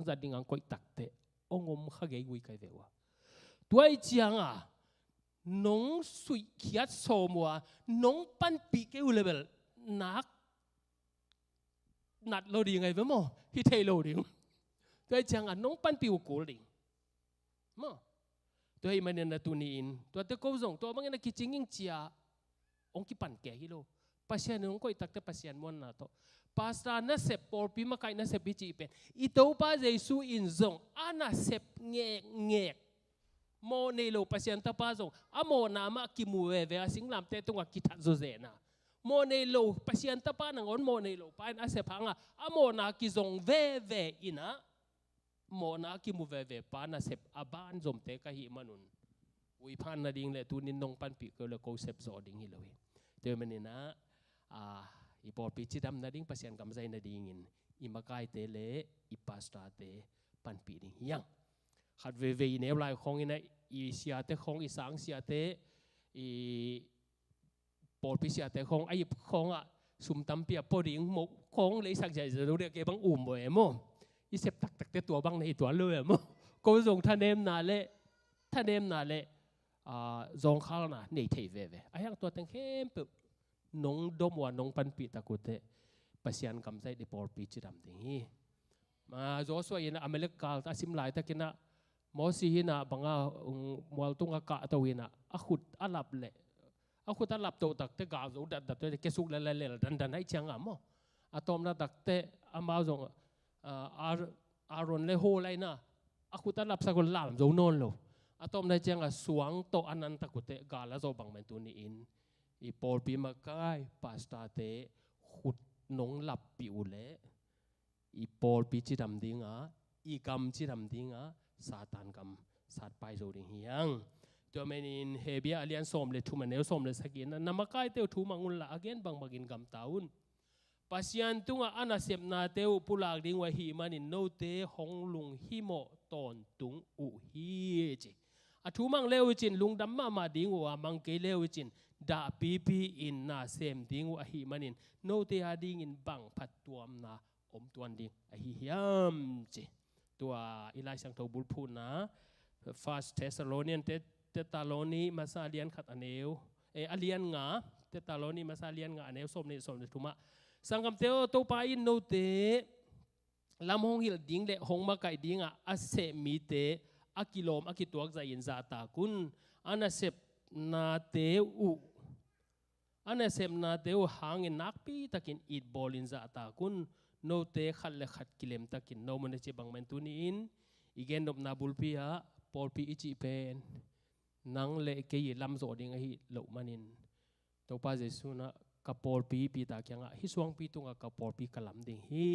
จะดิ่งคอยตักเตะองมข้าเกยวิกัยเดียวตัวไอ้เจียงน้องสุยขีดโสมัวน้องปันปีเกอุเลเบลนัดโลดิ่งไงเว้ยมั้งฮิเทโลดิ่งตัวจังน้องปันปิวกูลิงมั้งตัวไอ้มันเนี่ยตัวนี้อินตัวเด็กก็ส่งตัวบางอย่างคิดจริงยิ่งเจียองคิปันแก่ฮิโลภาษาหนึ่งก็อีตักแต่ภาษาม้วนนะตัวภาษาน่ะเสพปอลปีมาใครน่ะเสพบิจิเป็นอีตัวภาษาเยซูอินส่งน่ะเสพเงกโมเนโลภาษาตาป้าส่งโมนามาคิมูเวเวสิงลำเตตัวกิทัดโซเซนะโมเนโลภาษาตาป้านังอนโมเนโลไปน่ะเสพหังโมนาคิส่งเวอินะโมนาคิมูเวปานาเซปอาบานจมเตกะหิมันุนวิพานนาดิงเลตูนินนงปันปีก็เลยโคเซปโซดิงฮิเลยเดี๋ยวมันนี่นะอีปอปีจิดำนาดิงภาษากำใจนาดิงินอีมาไกเตเลอีปาสตาเตปันปีดิงยังขัดเวเนวไลของอินะอีเสียเตของอีสังเสียเตอีปอปีเสียเตของไอของสุมตัมเปียปอดิงหมกของเลยสักใจจะรู้เรียกเก็บังอุ่มบ่อยมั้งอีเสพตักเตตัวบังในตัวเลยมั้งก็ส่งท่านเนมนาเละจงข้าวน่ะในเทเวไอ้ยังตัวตั้งเข้มปุ๊บน้องดมว่าน้องปันปีตะกุเตะภาษากำใจได้ปอลปีจิดำดิ่งมาโจสวยนะอเมริกาตาซิมไลตะกินะ มอสีนะบังอามัวตุงอากาศตัวนะอาขุดอาลับเละอาขุดอาลับตัวตักเตกาจูดัดดัดตัวเกสุกเละเละดันให้เชียงอ่ะมั้งอาตอมนะตักเตอามาจงอารอนเลโฮไลนะอาขุดอาลับสักคนลามจูนนโลอาตอมนะเชียงอ่ะสวงโตอันนั้นตักเตกาละโจบังเมนตุนีอินอีปอลปีมาไกปาสตาเตขุดนงหลับปิวเละอีปอลปีจิดำดิ้งอ่ะอีกำจิดำดิ้งอ่ะซาตานกำสัตว์ไปโจดิ่งเฮียงตัวเมนินเฮเบียเลียนสมเลทุมันเนลสมเลสกินนามกายเตวทูมังุลละอเกนบังบักินกำตาอุนปัสยันตุงอานาเสพนาเตวปุลากดิ่งวะฮีมันินโนเตหงลุงฮิโมตอนตุงอุฮีจิอทูมังเลวจินลุงดัมมาดิ่งวะมังเกเลวจินดาปีอินนาเซมดิ่งวะฮีมันินโนเตฮาดิ่งอินบังพัดตัวมนาอมตัวดิ่งอฮียามจิตัวอิไลสังโตบุลพูนะ First Thessalonian เตตาโลนีมาซาเลียนขัดอเนวอเลียนงาเตตาโลนีมาซาเลียนงาอเนวสมนิสมนิทุมะสังคมเตโอโตปาอินโนเตลำหงหิลดิ้งเละหงมาไก่ดิ้งอ่ะอาเซมีเตอากิโลมอากิตัวใจยินซาตากุนอานาเซปนาเตอุอานาเซปนาเตอุหางอินนักปีตะกินอีดบอลินซาตากุนโนเตขัดเลขัดกิเลมตะกินโนมันเจบังเมนตุนีอินอีเกนดบนาบุลปีฮะปอลปีอิจิเป็นนังเละเกยลำโซดิงะฮิโลมานินตัวป้าเจสุนะกับปอลปีปีตาเกียงะฮิสวงปีตุงะกับปอลปีกลัมดิงฮี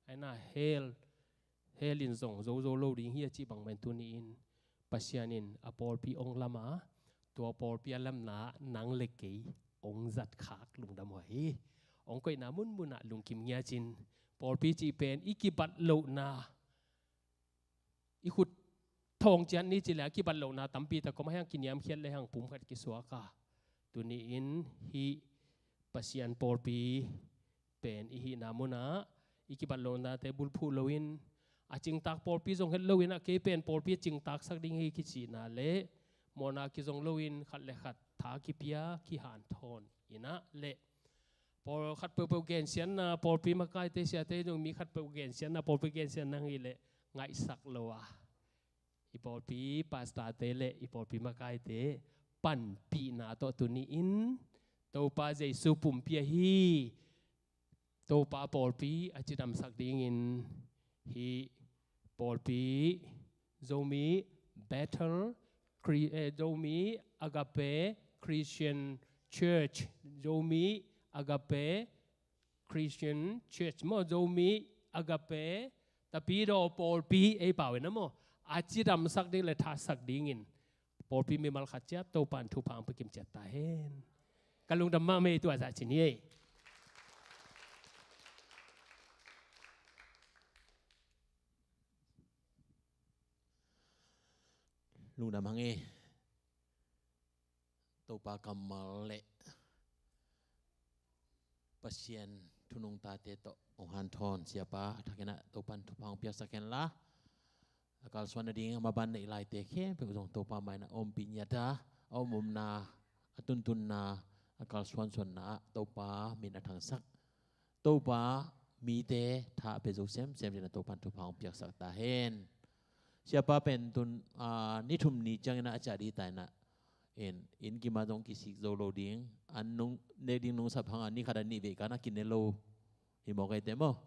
ไอ้น่าเฮลินซงโซโลดิงฮีจิบังเมนตุนีอินปัสยานินอปอลปีองลามาตัวปอลปีลำนานังเละเกยองจัดขากลุงดำหัวฮีองก็นามุนมุนะลุงกิมเงียจินปอลปีจีเป็นอีกิบัดโลนาอีขุดทองจันนี่จีแหละกิบัดโลนาตั้มปีแต่ก็ไม่ให้กินยามเขียนเลยหังปุ่มขัดกิสวากาตัวนี้อินฮีปัสยันปอลปีเป็นอีฮีนามุนะอีกิบัดโลนาแต่บุลพูโลวินอาจิงตักปอลปีทรงเฮลโลวินอะเกเป็นปอลปีจิงตักสักดิ้งฮีกิจีนาเละโมนากิทรงโลวินขัดเลขัดทากิเปียกิหานทอนอินะเละพอขัดเปิลเกนเซียนนะพอปีมาใกล้เตเสียเตจงมีขัดเปิลเกนเซียนนะพอเปิลเกนเซียนนั่งอีเละไงสักโลอะอีพอปีปาสตาเตเละอีพอปีมาใกล้เตปั่นปีนาโตตุนีอินโตปาเจสุปุ่มเปียฮีโตปาพอปีอาจิดำสักดิ้งอินฮีพอปีโจมี battle โจมีอากาเป Christian Church โจมีagape Christian Church mo zomi agape tapi do Paul pi ei pawe na mo achi ram sak ding le tha sak ding in Paul pi me mal khatcha to pan thu phang pe kim chat ta hen kalung dam ma me tu za chin ye lung dam hang e to pa kamal le pasien tunung tate to onghan thon siapa thakena topan thupang pia saken la akal swana ding maban nei lai te khe pe jong topa mai na om pinyata omum na atun tun na akal swan swan na topa min athang sak topa mi te tha pe jo sem na topan thupang pia sak ta hen siapa pen tun ni thum ni changena achari tai na in gima dong kisik zolo ding an nung ne ding nung sap hang ani khada ni ve kana kinelo hi mo kai temo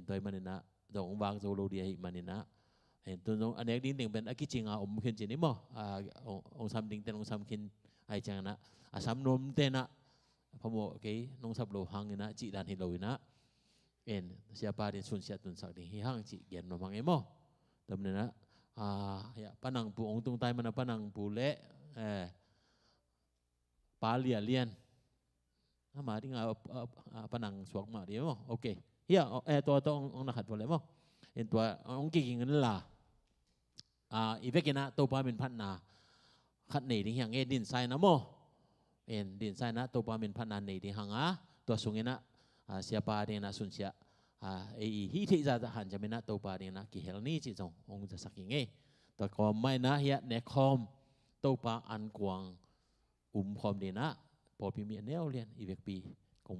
toy manina dong wang zolo dia hi manina tu nong anek ding ding ben akichinga khin chini mo ong sam ding ten ong sam khin ai chang na asam nom te na phamo ke nung sap lo hang ina chi dan hi lo ina siapa din sun sia tun sak ding hi hang chi gen no mang emo tamna ya panang pu ong tung tai mana panang pu leปาเลียเลียนมาที่งาปนังสวกมาดีมั้งโอเคเฮียตัวองนักขัดพอเลยมั้งตัวองกิ่งเงินล่ะอีเวกินะตัวปลาเป็นพันนาขัดหนีที่ห่างดินไซนะมั้งดินไซนะตัวปลาเป็นพันนาหนีที่ห่างตัวสุงินะเสียปลาเดนะสุนเสียฮิติจะหันจะเป็นนะตัวปลาเดนะกี่เฮลนี่จิตงองจะสักยังไงตัวก็ไม่นะเฮียเนคอมตัวปลาอันกวางคอมเดนะพอพิมีเนลเรียนอีเวกปีคง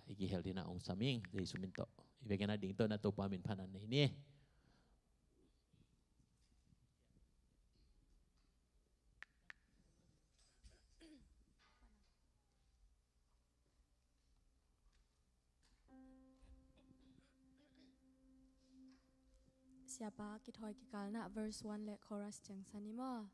อีกเฮลดีนะองสามิงเดซุมินโตอีเวกนะดิ่งตัวนะตัวปลาเป็นพันอันนี้ siapa kithoi kikalna verse 1 le chorus chang sanimo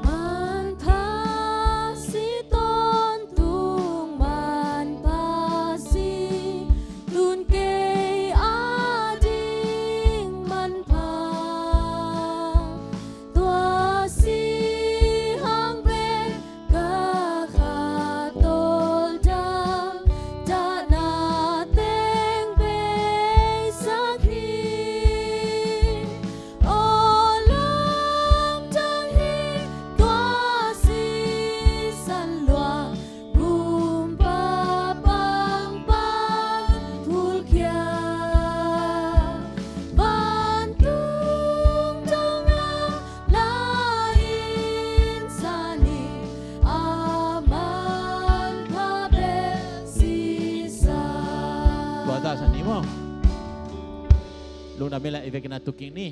Man pasi ton tung man pasi tun kei ading man pa tua si hang ben ka kha tol dam da na teng be sakhi olam tang hi tua si san lua gum pa bang bang thul kya ban tung tong a la in sani aman pa be si sa ตัวตาสันนี้มั้งลุงดำไม่ละเอเวกินาตุกิงนี่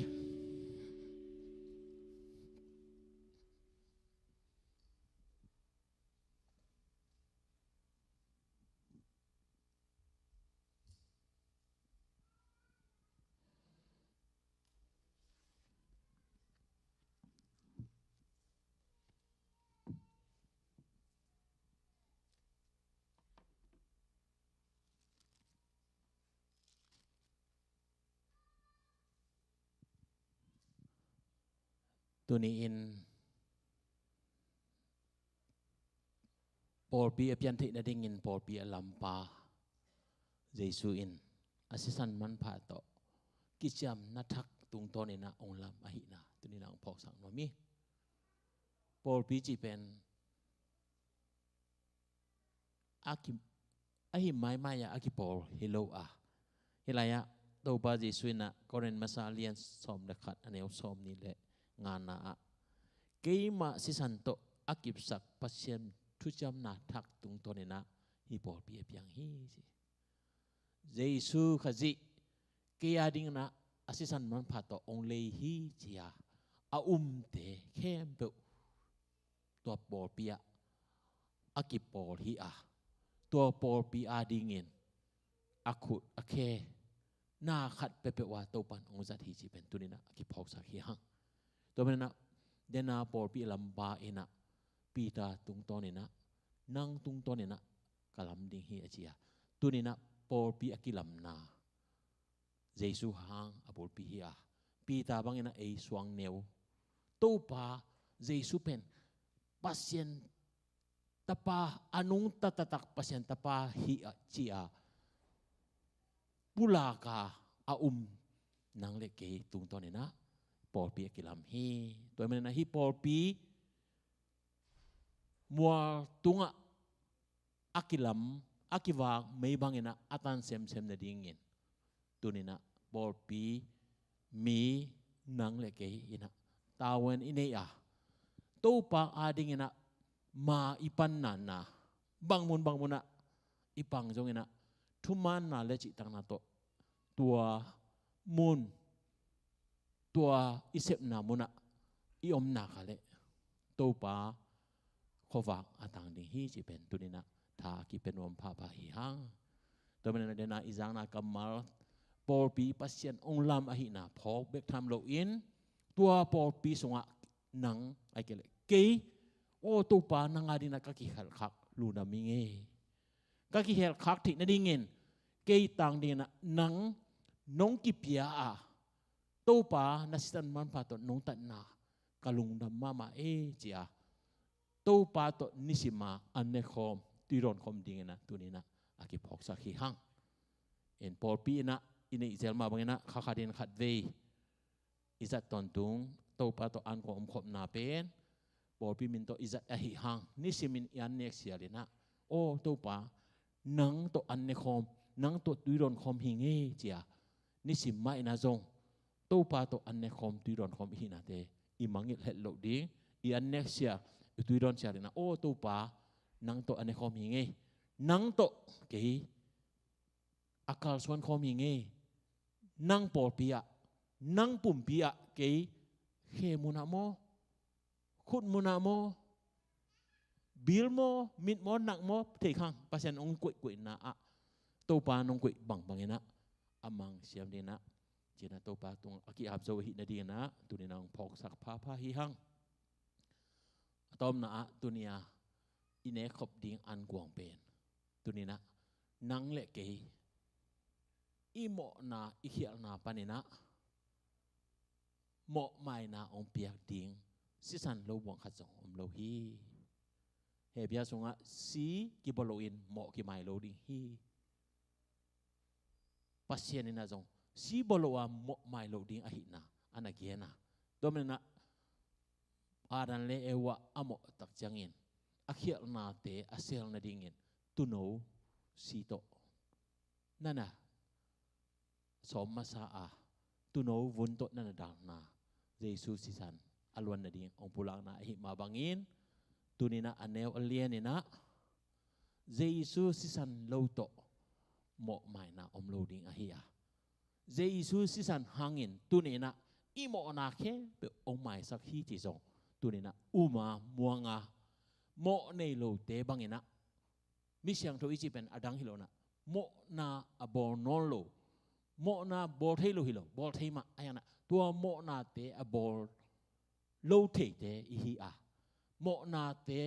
ตัวนี้อินปอลปีเปียนที่ได้ดิ่งอินปอลปีลัมปาเยซูอินอาศิสันมันผ่าต่อกิจามนัทักตุงตอนนี้นะองลำอหินาตัวนี้นะองพอกสังนมีปอลปีจีเป็นอากิอหิไม้ไม้ยาอากิปอลเฮโลอาเฮลายะตัวบาเยซูนะก็เรนมาซาเลียนสอมเด็กขัดอันนี้สอมนี่แหละงานนะเกี่ยมาสิสันโตอากิบสักปัศยันทุจำนาทักตุงตัวนี้นะฮิปอลปีเปียงฮีเยซูขจิเกี่ยดิ่งนะอาศิสันมันผ่าต่อองเลฮีจียอาเตเข้มเปตัวปอลปีอากิปอลฮีอาตัวปอลปีอาดิ่งเงินอาขุดอาเคน่าขัดเปเปว่าตัวปันองจัดฮีจีเป็นตัวนี้นะอากิพอกสักฮีฮังตัวมันนะเดนาปอลปีลำบาเอนะปีตาตุงตอนนี้นะนั่งตุงตอนนี้นะกลัมดิ่งฮีอาเจียตัวนี้นะปอลปีอากิลำนาเยซูฮังอาปอลปีฮีอาปีตาบางเอนะเอสวงเนวตัวปาเยซูเป็นปัศยันตาปาอนุงตะตักปัศยันตาปาฮีอาเจียปุลากาอานังเล็กเกตุงตอนนี้นะปอลปีกิลำฮีตัวมันนะฮีปอลปีมัวตุงอากิลำอากิวางไม่บางเงินะอาตันเซมนะดิ่งเงินตัวนี้นะปอลปีมีนังเล็กเกอินะตาวันอินเนียตัวปางอาดิ่งเงินะมาอีปันนันนะบางมุนนะอีปังจงเงินะทุมันนะเลจิตังนะตัวมุนตัวอิเซปนามุนะอิอมนาคาเลตัวปาขวากอาตังดิ่งฮีจีเป็นตัวนี้นะถ้ากิเป็นวมพาพาหิฮังตัวมันนะเดนาอิจางนากัมมัลปอลปีปัศยันองลำอหินาพอกเบกทำโลอินตัวปอลปีสงะนังไอเกลเกยโอตัวปานังอาดินะกะกิเฮลคักลูนามิเงกะกิเฮลคักที่นั่นดิ่งเงินเกยตังดิ่งนะนังน้องกิเปียอาตัวปานัสิตันมันพาตัวน้องตันนากัลุงดำมาเอเจียตัวปาตัวนิสิมาอันเนคอมตีรอนคอมดิ่งนะตัวนี้นะอากิพอกสักขีหังเอ็นปอลปีนะอินอิเซลมาบางนะข้าขาดินขัดเวอิจัดตอนตุงตัวปาตัวอันของขบนาเป็นปอลปีมินตัวอิจัดอหิหังนิสิมินอันเนกเสียเลยนะโอ้ตัวปานังตัวอันเนคอมนังตัวตีรอนคอมหิงเอเจียนิสิมาอินาจงตัวปาตัวอันเนคอมตีรอนคอมหินาเตอิมังอิเล็ดโลดิ้งอันเนกเสียตุยรอนเสียเลยนะโอ้ตัวปา nang to ane khom hi nge nang to ke akal suan khom hi nge nang pol pia nang pum pia ke khe muna mo khut muna mo bil mo mit mo nak mo thei khang pasien ong kui na a to pa nong kui bang ina amang siam dina jina to pa tung aki ap zo hi na dina tu ni nang phok sak pha hi hang tom na a tunia ine khop ding an guang pen tu ni na nang le ke i mo na i khial na panina mo mai na ong piak ding si san lo wang khat zong om lo hi he bia sunga si ki bolo in mo ki mai lo ding hi pasien ina zong si bolo a mo mai lo ding a hi na ana giena domena aran le ewa amo tak changin akhial na te asel na dingin tu no si to nana som masa a tu no vun to nana dal na Jesus sisan alwan na ding ong pulang na hi mabangin tunina aneo alien ina Jesus sisan lo to mo mai na om loading ahia Jesus sisan hangin tunina imo na khe pe ong mai sak hi chi zong tunina uma muanga mo nei lo te bangina mi siang tho ichi pen adang hilona mo na abor non lo mo na bol thei lo hilo bol thei ma ayana tua mo na te abor lo thei te hi a mo na te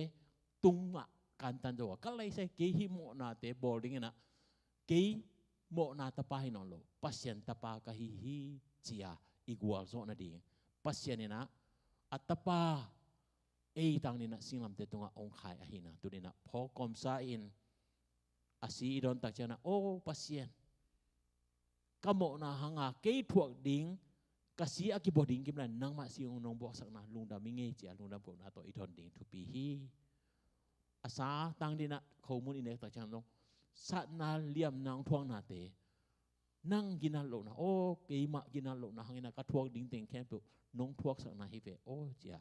tung ma kan tan do ka lai sai ke hi mo na te bol ding na ke mo na ta pa hi non lo pasien ta pa ka hi chia igual zo na ding pasien na atapa ei tang ni na singlam te tunga ong khai a hi na tu ni na pho kom sa in asi don tak chana o pasien kamo na hanga ke thuak ding kasi aki boding kim lan nang ma siung nong bok sak na lungda minge chia lungda ko na to idon ding thu pi hi asa tang dina khomun ine ta chang long sat na liam nang thuang na te nang gina lo na o ke ma gina lo na hangina ka thuak ding teng khem pu nong thuak sak na hi ve o chia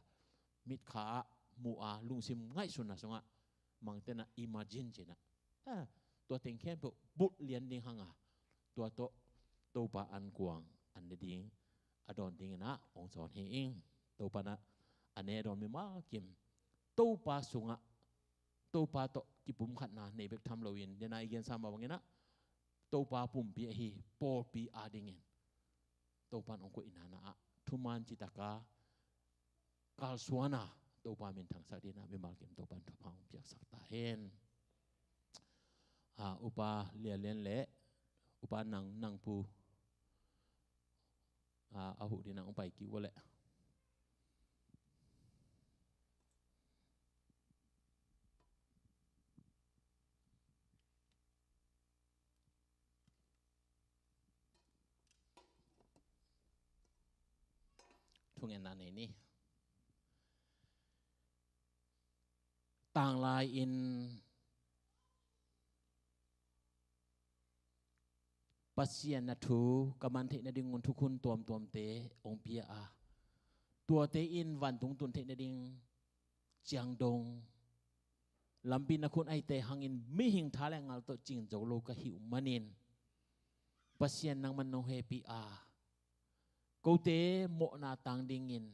mit kha mu a lung sim ngai sun na songa mang te na imagine chena to teng khem pu but lian ding hanga to pa an kuang an ding adon ding na ong son he ing to pa na ane don mi ma kim to pa sunga to pa to ki pum khat na nei bek tham lo in de na igen sam ba ngena to pa pum pi hi por pi a ding in to pan ong ko inana a thuman chitaka kal suana to pa min thang sa dina mi mal kim to pan thu phang piak sak ta hen upa len le upa nang pu ahu di nang pai ki wale thung en na nei ni tang lai in pasien na thu kaman the na ding un thu kun tom te ong pia a tua te in van tung tun the na ding chiang dong lambi na kun ai te hangin mi hing tha le ngal to ching zo lo ka hiu manin pasien nang man no happy a ko te mo na tang ding in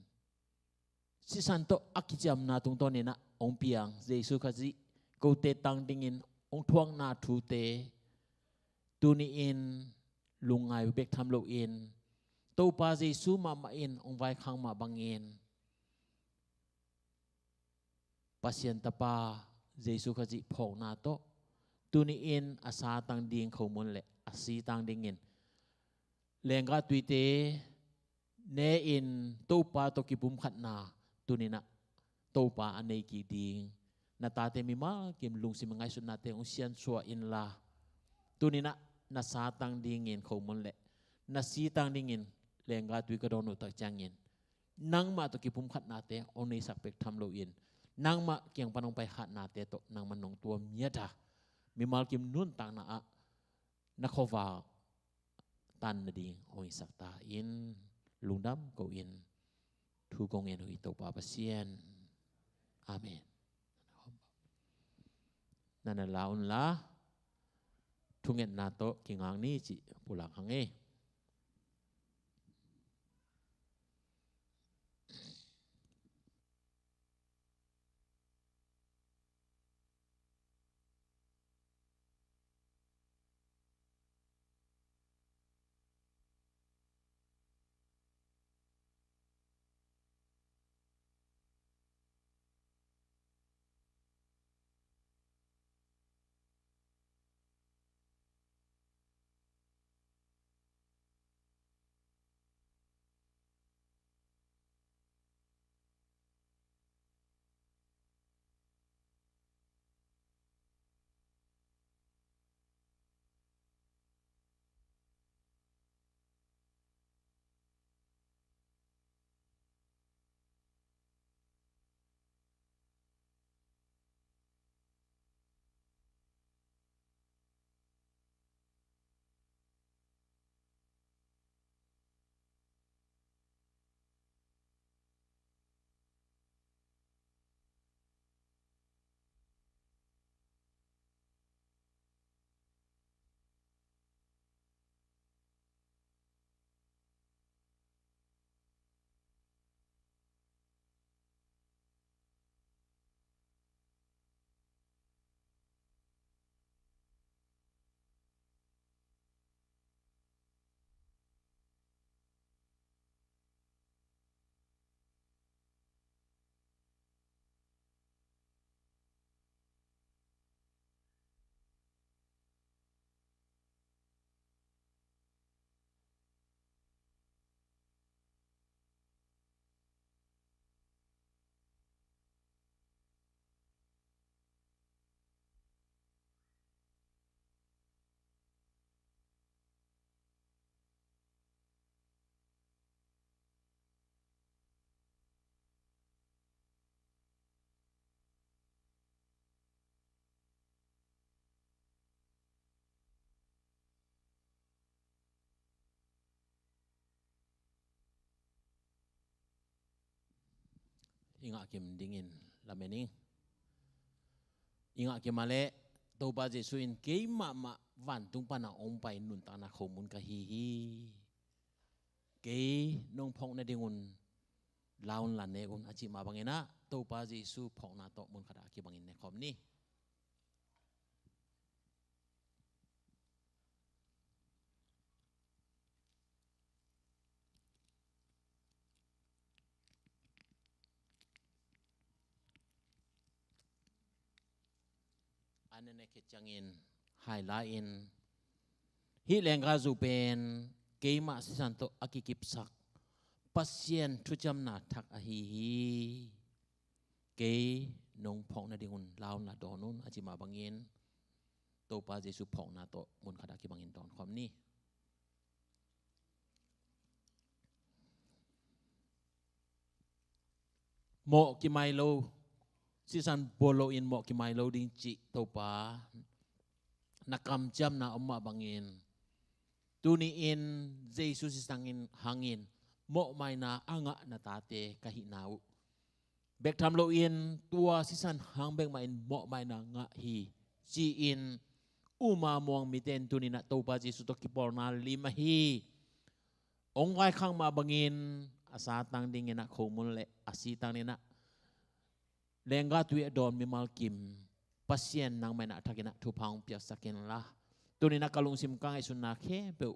si san to akijam na tung to ni na ong piang jesu khaji ko te tang ding in ong thuang na thu te tu ni in lungai bek tham lo in to pa jesu ma in ong vai khang ma bangin pasien ta pa jesu khaji phok na to tu ni in asa tang ding khomon le asi tang ding in lenga tuite ne in to pa to ki pum khat na tu ni na to pa anei ki ding na ta te mi ma kim lung sim ngai sun na te ong sian chua in la tu ni na sa tang ding in khomon le na si tang ding in lenga tui ka don tak chang in nang ma to ki pum khat na te on nei sak pek tham lo in nang ma kyang panong pai khat na te to nang man nong tua mia da mi mal kim nun tang na a na khowa tan na ding oi sak ta in lungdam ko in thu kong en hui to pa pasien amen นั่นน่ะลาอุนละทุงเงินนาโตกิงางนี่จิปุลังหังเอinga kim dingin lamening inga kim male to ba Jesu in ke ma van tung pa na ong pai nun ta na khomun ka hi ke nong phong na dingun laun lan ne un achi ma bangena to ba Jesu phong na to mun khada ki bangin ne khom ni anene ke changin highlight in hi lenga zu pen keima sisanto akikipsak pasien thujam na thak a hi ke nong phong na dingun law na donun ajima bangin to pa Jesu phong na to mun khada ki bangin don khom ni mo ki mai lo sisan bolo in mo ki mai lo ding chi to pa nakam jam na amma bangin tuni in Jesus sisangin hangin mo mai na anga na tate kahi nau bek tham lo in tua sisan hang bek mai in mo mai na nga hi chi in uma muang miten tuni na to pa Jesus to ki por na lima hi ong kai khang ma bangin asa tang ding ina khomul le asi tang ni na lenga tuye don mi mal kim pasien nang mai na thakina thu phang pia sakin la tuni na kalung sim kang isun na khe be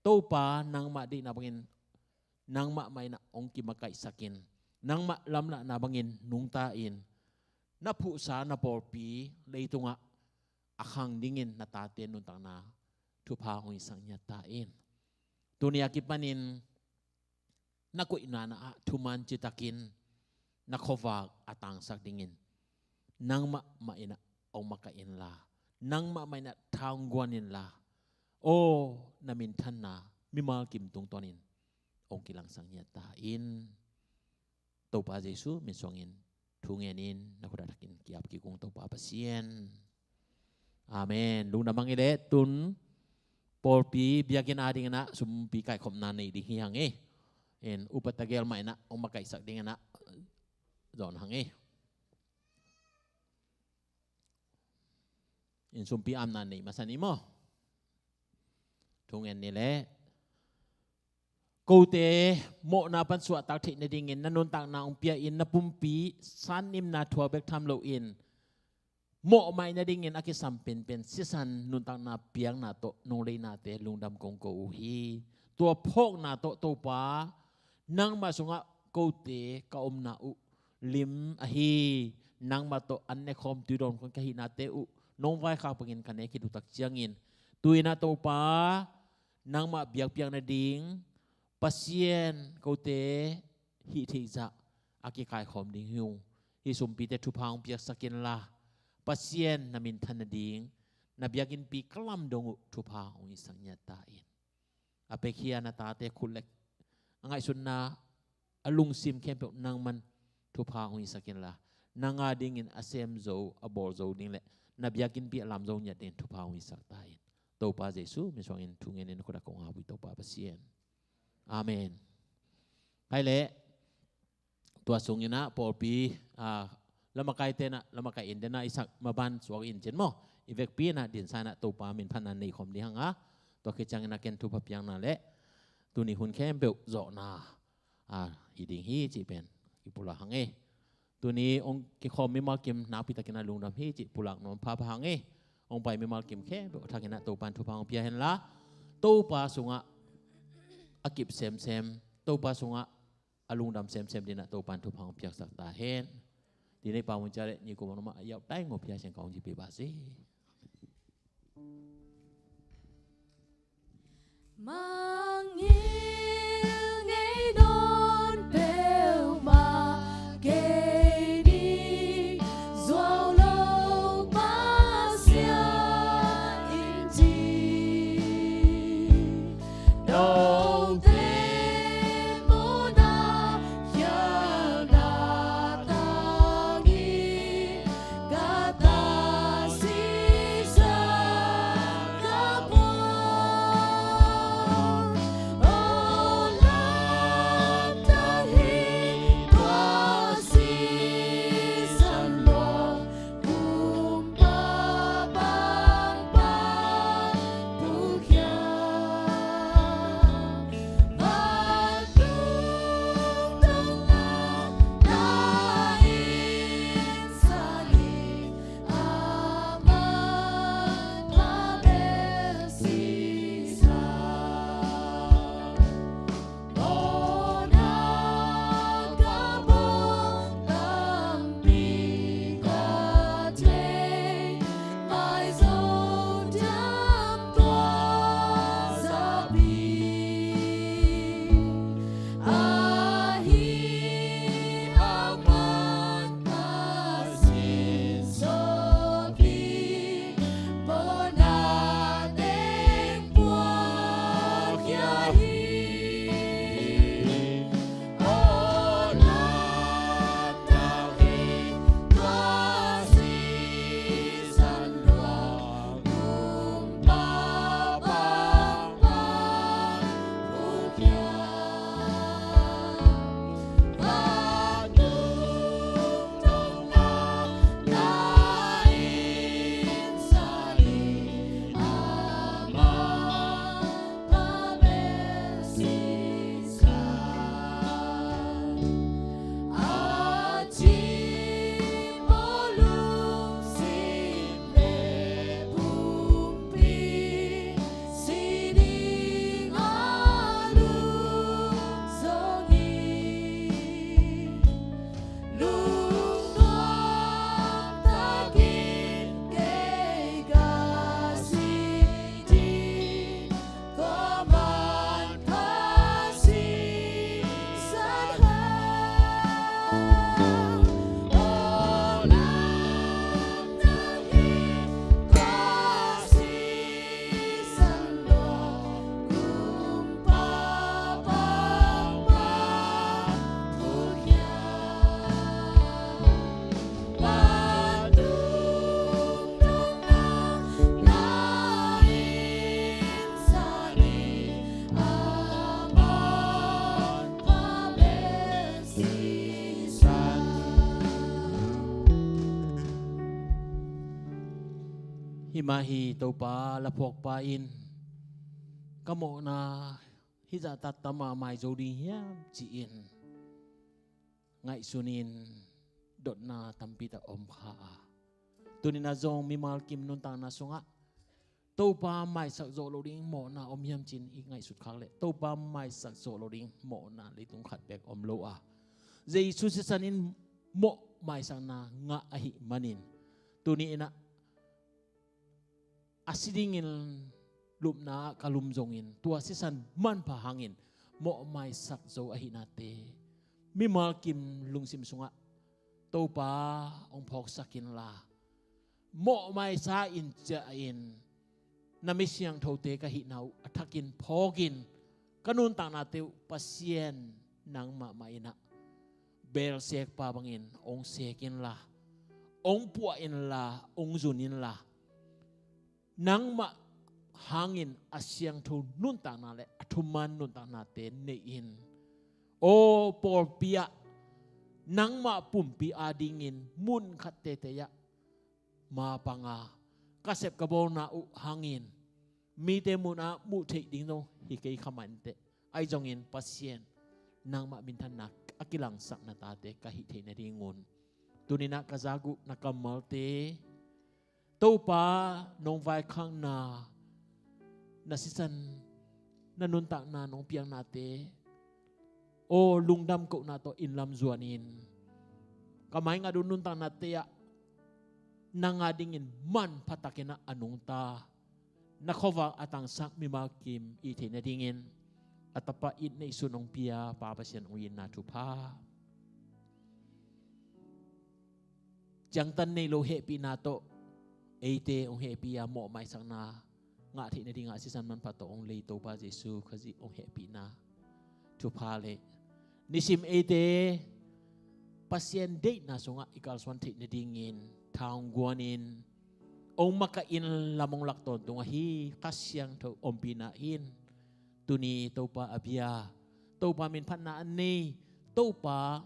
to pa nang ma di na bangin nang ma mai na ong ki makai sakin nang ma lam na bangin nung ta in na phu sa na por pi leitunga akhang dingin na ta ten nun tang na thu phang oi sang nya ta in tuni akipanin na ko ina na thuman chitakin na khowak atang sak dingin nang ma ina ong makain la nang ma mai na thangguanin la o namin than na mimal kim tung tonin ong kilang sang nya ta in to pa Jesu min songin thungenin na khudatakin kiap ki kung to pa pasien amen lung namang ile tun por pi biakin ading na sumpi kai khom na nei di hiang e en upatagel mai na ong makai sak ding na dọn hằng ấy อินสุมปีอัมนันนี่มาสันนิโมทุงเงินนี่แหละกูเตโมนาปันสวดตักเทนดิ่งเงินนันนนตักนาองเปียอินนับปุ่มปีสันนิมนาทัวเบกทำโลอินโมไม่นาดิ่งเงินอากิสัมเป็นสิสันนุนตักนาเปียงนาโตนงเลยนาเตลุงดำกงโกอุฮีตัวพกนาโตโตปานังมาสงะกูเตกอมนาอุลิมอฮีนังมาโตอันเนคอมตุดอนคนกะหินาเตอุน้องไว้ข้าวปงินกันเนคิดดูตักเจียงอินตุยนาโตปานังมาเบียกเปียงนาดิ่งpasien kau te hi thiza aki kai khom ding hiu hi sumpi te thupang piak sakin la pasien namin than ding na biakin pi klam dong thupang ong isang nya ta in apekhia na ta te khulek angai sunna alung sim kem pe nang man thupang ong isakin la nanga ding in asem zo abor zo ding le na biakin pi alam zo nya den thupang ong isak ta in to pa jesu mi swang in thungen in ko da kong ha bu to pa pasienอาเมนใครเละตัวสูงอยู่นะปอปีแล้วมาไกลเตนะแล้วมาไกลอินเดนะอิสักมาบันสวกอินเจนโมอีเวกปีนะดินสายนะตัวปามินพันนันในคอมดีหังตัวเคจังนะเกนทุบเพียงนั่นแหละตัวนี้หุ่นแค่เบลโจนาอีดิ่งฮีจีเป็นอีปุระหังตัวนี้องค์คอมไม่มาเก็มนาพิตากินาลุงดำฮีจีปุระนนพาพหังองค์ไปไม่มาเก็มแค่เบลทักนะตัวปันทุบพังเพียเห็นละตัวปาสูงอากิบเซมตัวปาสงะอลุงดำเซมดินะตัวปันทุพังเพียกสักตาเห็นดีในป่าวันจันทร์นี่กูมันมาอยากได้งบเพียเชียงกองจีบาซีมังยิลไงโดนเปลมาเกดีจวาวโลมาเสียอินจีโด hi ma hi to pa la phok pa in kamo na hi za ta tama mai zo đi hiam chi in ngai sunin dot na tampi ta om kha tunina zong mi mal kim nun ta na sunga to pa mai sak zo lo ding mo na om hiam chin i ngai sut khang le to pa mai sak zo lo ding mo na le tung khat bek om lo a Jesus se sanin mo mai sang na nga a hi manin tuni ina asidingin lup na kalum zongin tua sisan man pa hangin mo mai sak zo a hi na te mi mal kim lungsim sunga to pa ong phok sakin la mo mai sa in cha in na mi siang tho te ka hi nau athakin phogin kanun ta na te pasien nang ma mai na bel sek pa bangin ong sekin la ong pua in la ong zunin la nang ma hangin asyang tho nun ta na le athuman nun ta na te ne in o por pia nang ma pumpi adingin mun khat te te ya ma panga kasep kabol na u hangin mi te muna mu thei ding no hi kei khaman te ai jongin pasien nang ma min than nak akilang sak na ta te ka hi thei na ringun tunina kazagu nakamal te to pa nong vai khang na nasisan nanun tak na nong piang na te o lungdam ko na to inlam zuanin kamay nga dunun tak na te ya nangadingin man patakina anong ta nakova atang sak mimakim ite na dingin at apa it na isunong pia papasyan uyin na tupa jang tan ne lo happy na to ite ong happy ya mo mai sang na nga thi na dinga sisan man pato ong le to pa Jesu khazi ong happy na tupa le nisim ite pasien date na sunga ikal swan thi na dingin taong guanin ong makain lamong lakton tunga hi kasyang to ompina in tuni topa abia topa min phan na ani topa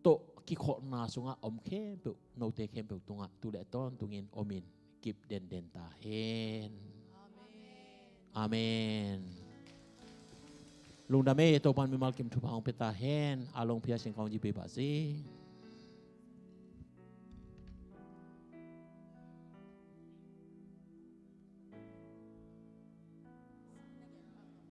to ki kho na sunga om khem tu no te khem tu tunga tu le ton tungin omin kip den den ta hen amen lung da me topan mi mal kim thu pang peta hen along pia sing kong ji pe ba si